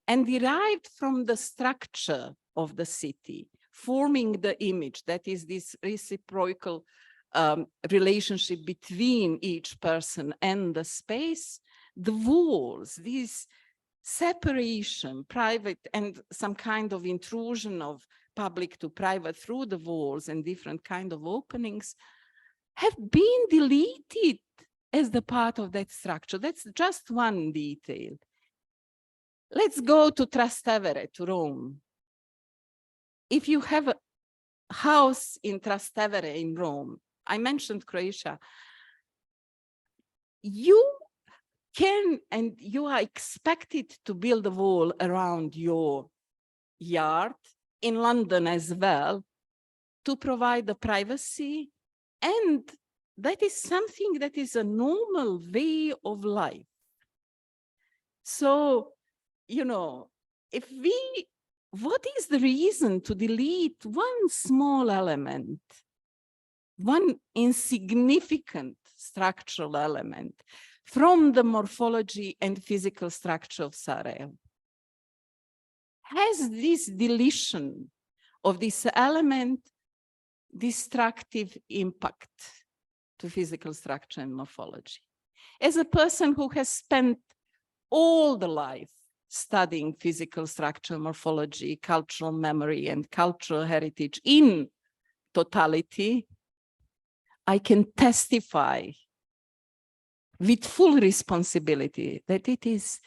and derived from the structure of the city, forming the image, that is this reciprocal relationship between each person and the space, the walls, these separation, private and some kind of intrusion of public to private through the walls and different kind of openings have been deleted as the part of that structure. That's just one detail. Let's go to Trastevere, to Rome. If you have a house in Trastevere in Rome, I mentioned Croatia, you can and you are expected to build a wall around your yard, in London as well, to provide the privacy, and that is something that is a normal way of life. So, you know, what is the reason to delete one small element, one insignificant structural element from the morphology and physical structure of Sarajevo? Has this deletion of this element destructive impact to physical structure and morphology? As a person who has spent all the life studying physical structure, morphology, cultural memory, and cultural heritage in totality, I can testify with full responsibility that it is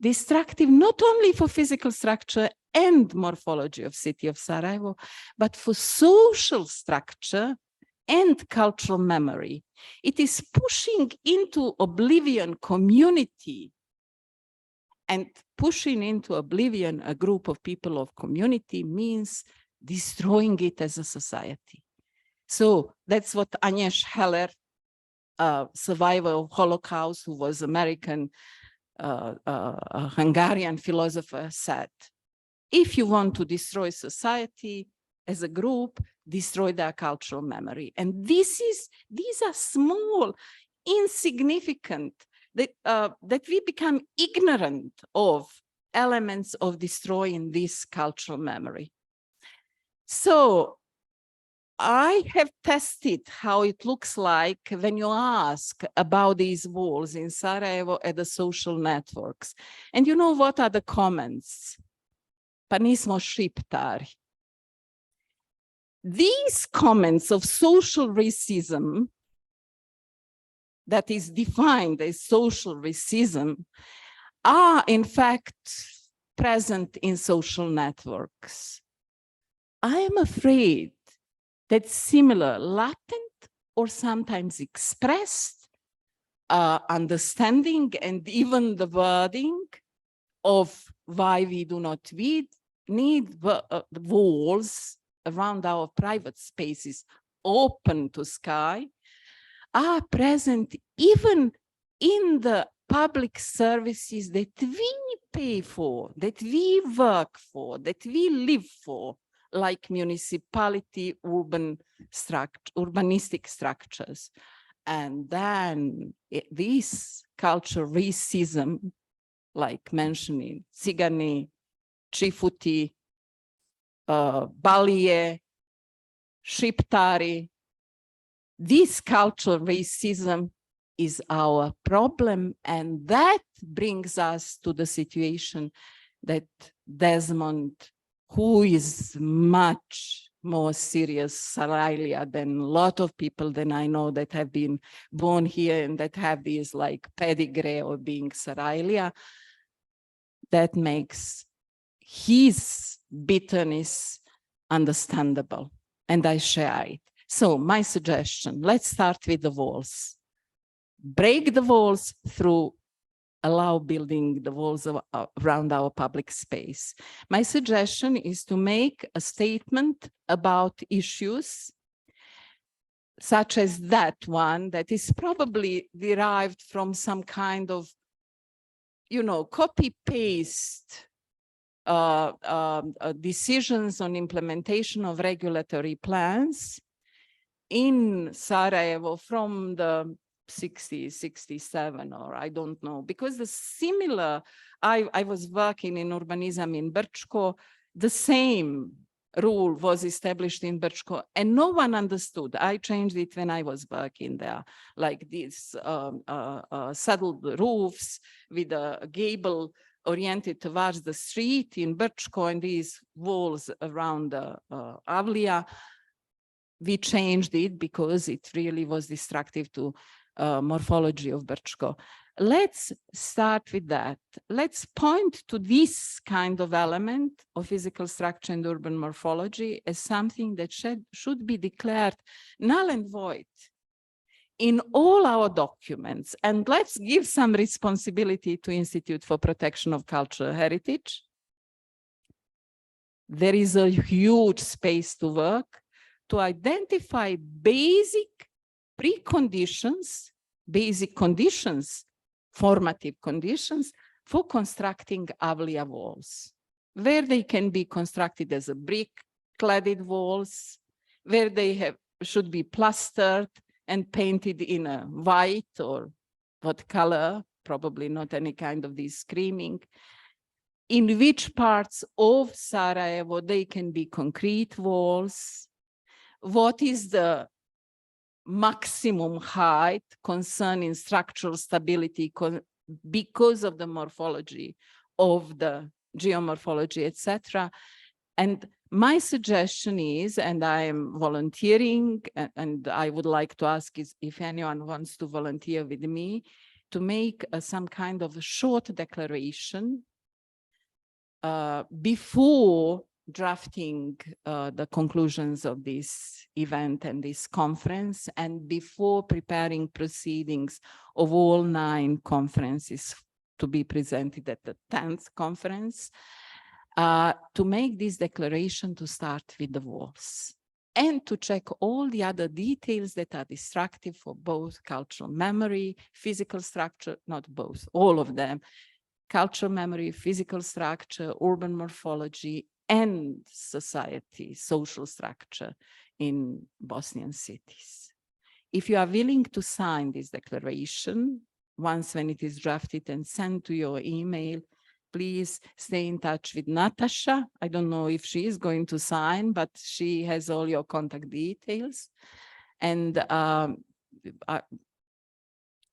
destructive not only for physical structure and morphology of city of Sarajevo, but for social structure and cultural memory. It is pushing into oblivion community, and pushing into oblivion a group of people of community means destroying it as a society. So that's what Agnes Heller, survivor of Holocaust, who was American, a Hungarian philosopher, said, if you want to destroy society as a group, destroy their cultural memory. And these are small, insignificant, that we become ignorant of elements of destroying this cultural memory. So I have tested how it looks like when you ask about these walls in Sarajevo at the social networks. And you know what are the comments? Pa nismo šiptari. These comments of social racism, that is defined as social racism, are in fact present in social networks. I am afraid that similar latent or sometimes expressed understanding and even the wording of why we do not need walls around our private spaces open to sky are present even in the public services that we pay for, that we work for, that we live for, like municipality, urbanistic structures. And then this cultural racism, like mentioning Cigani, Čifuti, Balije, Šiptari, this cultural racism is our problem, and that brings us to the situation that Desmond, who is much more serious Sarajevo than a lot of people than I know that have been born here and that have this like pedigree of being Sarajevo, that makes his bitterness understandable, and I share it. So my suggestion, let's start with the walls. Break the walls through allow building the walls around our public space. My suggestion is to make a statement about issues such as that one, that is probably derived from some kind of, you know, copy-paste decisions on implementation of regulatory plans in Sarajevo from the 60s, 67, or I don't know, because the similar, I was working in urbanism in Brčko, the same rule was established in Brčko and no one understood. I changed it when I was working there, like these saddled roofs with a gable oriented towards the street in Brčko and these walls around the Avlija. We changed it because it really was destructive to morphology of Brčko. Let's start with that. Let's point to this kind of element of physical structure and urban morphology as something that should be declared null and void in all our documents. And let's give some responsibility to Institute for Protection of Cultural Heritage. There is a huge space to work to identify basic preconditions, basic conditions, formative conditions for constructing Avlija walls, where they can be constructed as a brick-cladded walls, where they should be plastered and painted in a white or what color, probably not any kind of this screaming, in which parts of Sarajevo they can be concrete walls, what is the maximum height concerning structural stability because of the morphology of the geomorphology, etc. And my suggestion is, and I am volunteering, and I would like to ask if anyone wants to volunteer with me, to make some kind of a short declaration before drafting the conclusions of this event and this conference, and before preparing proceedings of all 9 conferences to be presented at the 10th conference, to make this declaration to start with the walls and to check all the other details that are destructive for both cultural memory, physical structure, not both, all of them, cultural memory, physical structure, urban morphology, and society, social structure in Bosnian cities. If you are willing to sign this declaration, once when it is drafted and sent to your email, please stay in touch with Nataša. I don't know if she is going to sign, but she has all your contact details. And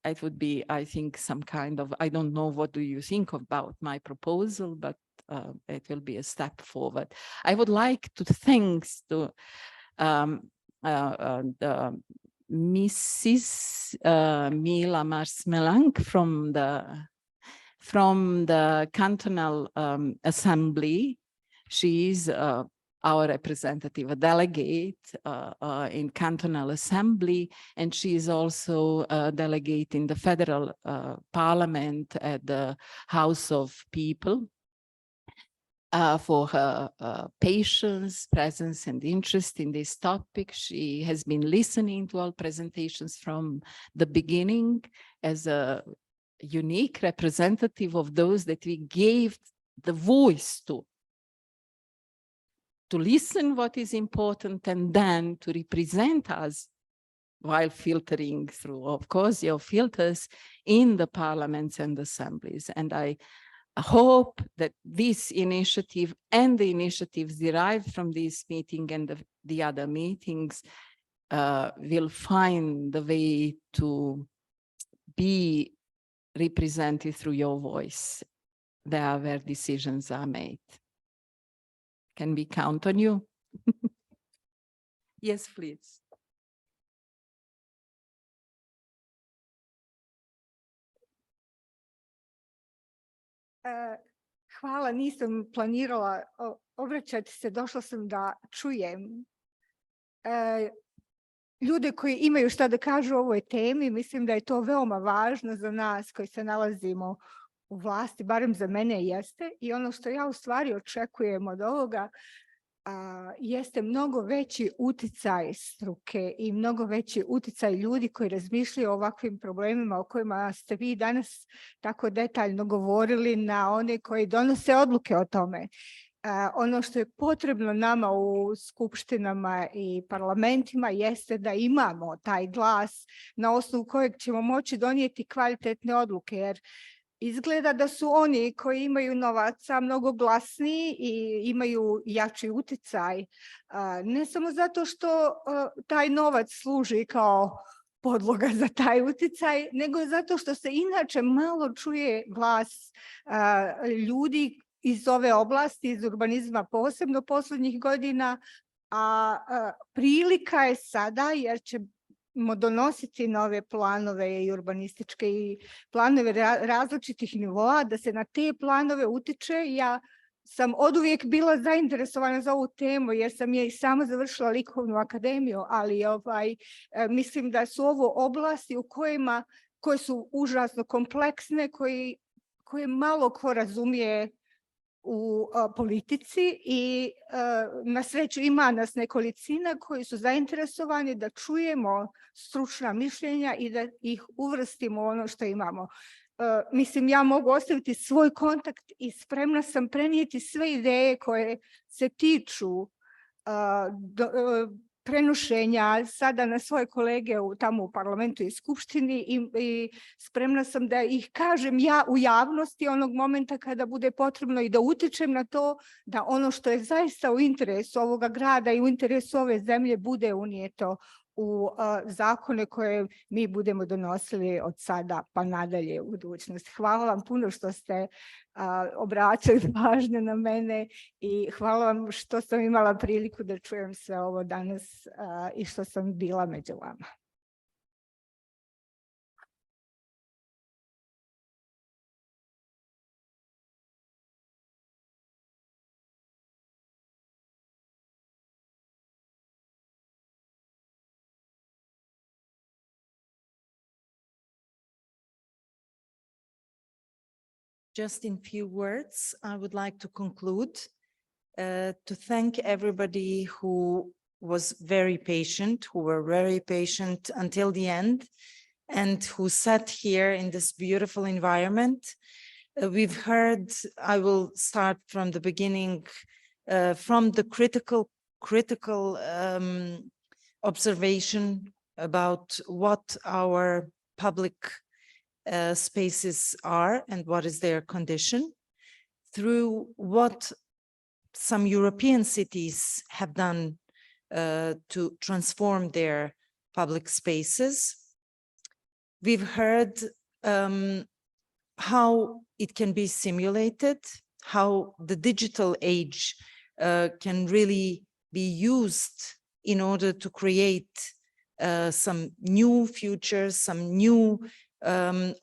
it would be, I think, some kind of, I don't know, what do you think about my proposal, but it will be a step forward. I would like to thank to Mrs. Mila Marsmelank from the Cantonal Assembly. She is our representative, a delegate in Cantonal Assembly, and she is also a delegate in the Federal Parliament at the House of People. For her patience, presence, and interest in this topic. She has been listening to all presentations from the beginning as a unique representative of those that we gave the voice to listen what is important and then to represent us while filtering through, of course, your filters in the parliaments and assemblies. And I hope that this initiative and the initiatives derived from this meeting and the other meetings will find the way to be represented through your voice there where decisions are made. Can we count on you? Yes, please. Hvala, nisam planirala obraćati se, došla sam da čujem ljude koji imaju šta da kažu o ovoj temi. Mislim da je to veoma važno za nas koji se nalazimo u vlasti, barem za mene jeste. I ono što ja u stvari očekujem od ovoga, jeste mnogo veći uticaj struke i mnogo veći uticaj ljudi koji razmišljaju o ovakvim problemima o kojima ste vi danas tako detaljno govorili, na one koji donose odluke o tome. Ono što je potrebno nama u skupštinama i parlamentima jeste da imamo taj glas na osnovu kojeg ćemo moći donijeti kvalitetne odluke, jer izgleda da su oni koji imaju novaca mnogo glasniji i imaju jači uticaj, ne samo zato što taj novac služi kao podloga za taj uticaj, nego zato što se inače malo čuje glas ljudi iz ove oblasti, iz urbanizma posebno posljednjih godina, a prilika je sada, jer ćemo donositi nove planove i urbanističke i planove različitih nivoa, da se na te planove utiče. Ja sam oduvijek bila zainteresovana za ovu temu, jer sam je i sama završila likovnu akademiju, ali mislim da su ovo oblasti koje su užasno kompleksne, koje malo ko razumije u politici i na sreću ima nas nekolicina koji su zainteresovani da čujemo stručna mišljenja i da ih uvrstimo u ono što imamo. Mislim, ja mogu ostaviti svoj kontakt i spremna sam prenijeti sve ideje koje se tiču prenošenja sada na svoje kolege tamo u parlamentu i skupštini i spremna sam da ih kažem ja u javnosti onog momenta kada bude potrebno i da utičem na to da ono što je zaista u interesu ovoga grada i u interesu ove zemlje bude unijeto u zakone koje mi budemo donosili od sada pa nadalje u budućnosti. Hvala vam puno što ste obraćali pažnju na mene i hvala vam što sam imala priliku da čujem sve ovo danas i što sam bila među vama. Just in few words, I would like to conclude, to thank everybody who was very patient, who were very patient until the end, and who sat here in this beautiful environment. We've heard, I will start from the beginning, from the critical observation about what our public spaces are and what is their condition, through what some European cities have done to transform their public spaces. We've heard how it can be simulated, how the digital age can really be used in order to create some new futures, some new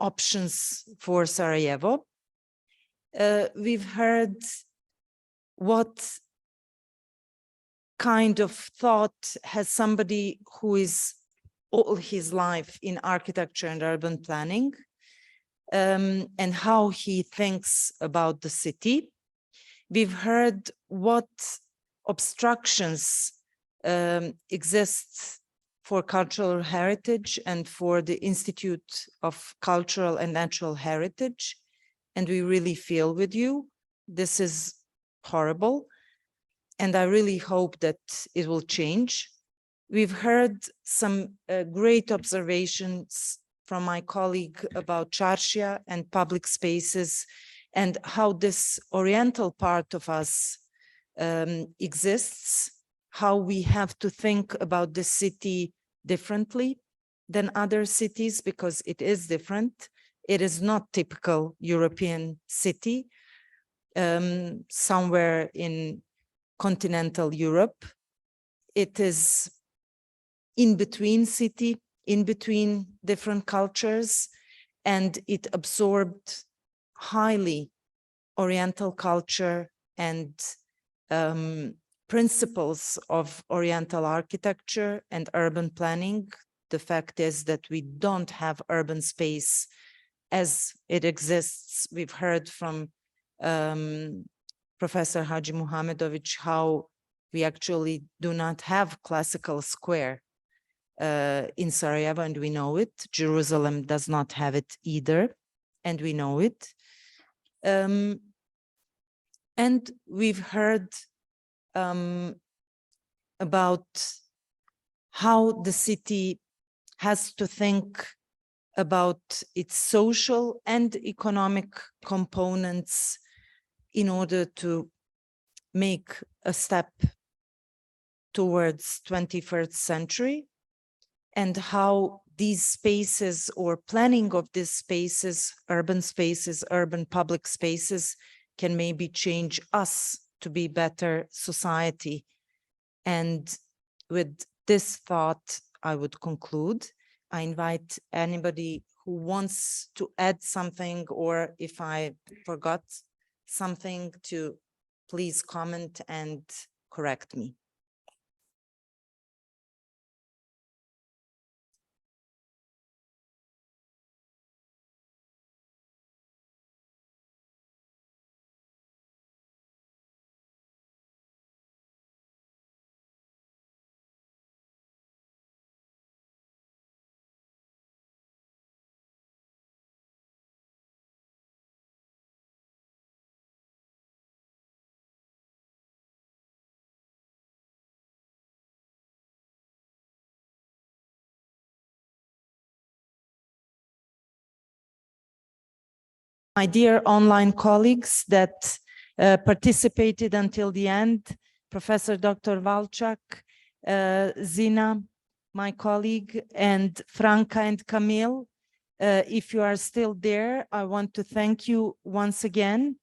options for Sarajevo. We've heard what kind of thought has somebody who is all his life in architecture and urban planning, and how he thinks about the city. We've heard what obstructions exist for cultural heritage and for the Institute of Cultural and Natural Heritage. And we really feel with you. This is horrible. And I really hope that it will change. We've heard some great observations from my colleague about Čaršija and public spaces and how this Oriental part of us exists, how we have to think about the city differently than other cities because it is different. It is not typical European city, somewhere in continental Europe. It is in between city, in between different cultures, and it absorbed highly Oriental culture and principles of Oriental architecture and urban planning. The fact is that we don't have urban space as it exists. We've heard from Professor Haji Muhamedović how We actually do not have classical square in Sarajevo, and we know it. Jerusalem does not have it either, and we know it. And we've heard about how the city has to think about its social and economic components in order to make a step towards 21st century, and how these spaces or planning of these spaces, urban public spaces, can maybe change us to be better society. And with this thought, I would conclude. I invite anybody who wants to add something, or if I forgot something, to please comment and correct me. My dear online colleagues that participated until the end, Professor Dr. WALCZAK, Zina, my colleague, and Franca and Camille, if you are still there, I want to thank you once again.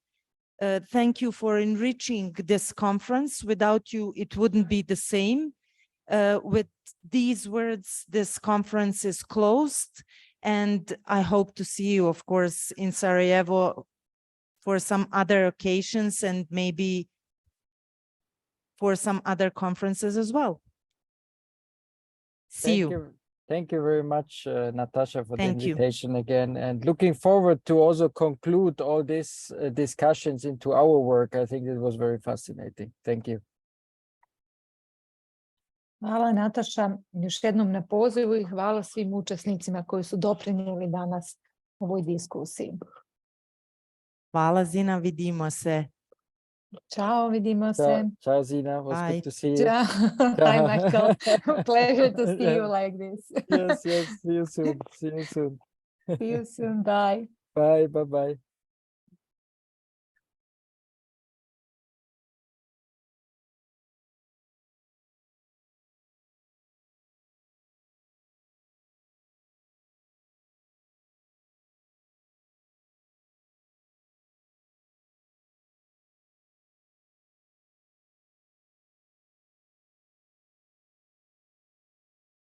Thank you for enriching this conference. Without you, it wouldn't be the same. With these words, this conference is closed. And I hope to see you, of course, in Sarajevo for some other occasions, and maybe for some other conferences as well. See you. Thank you very much, Natasha, for the Thank you. invitation again. And looking forward to also conclude all these discussions into our work. I think it was very fascinating. Thank you. Hvala Nataša još jednom na pozivu i hvala svim učesnicima koji su doprinijeli danas ovoj diskusiji. Hvala Zina, vidimo se. Ćao, vidimo se. Ciao Zina, was Bye. good to see you. Ciao. Hi Michael, pleasure to see you like this. Yes, see you soon. See you soon. See you soon, bye. Bye, bye-bye.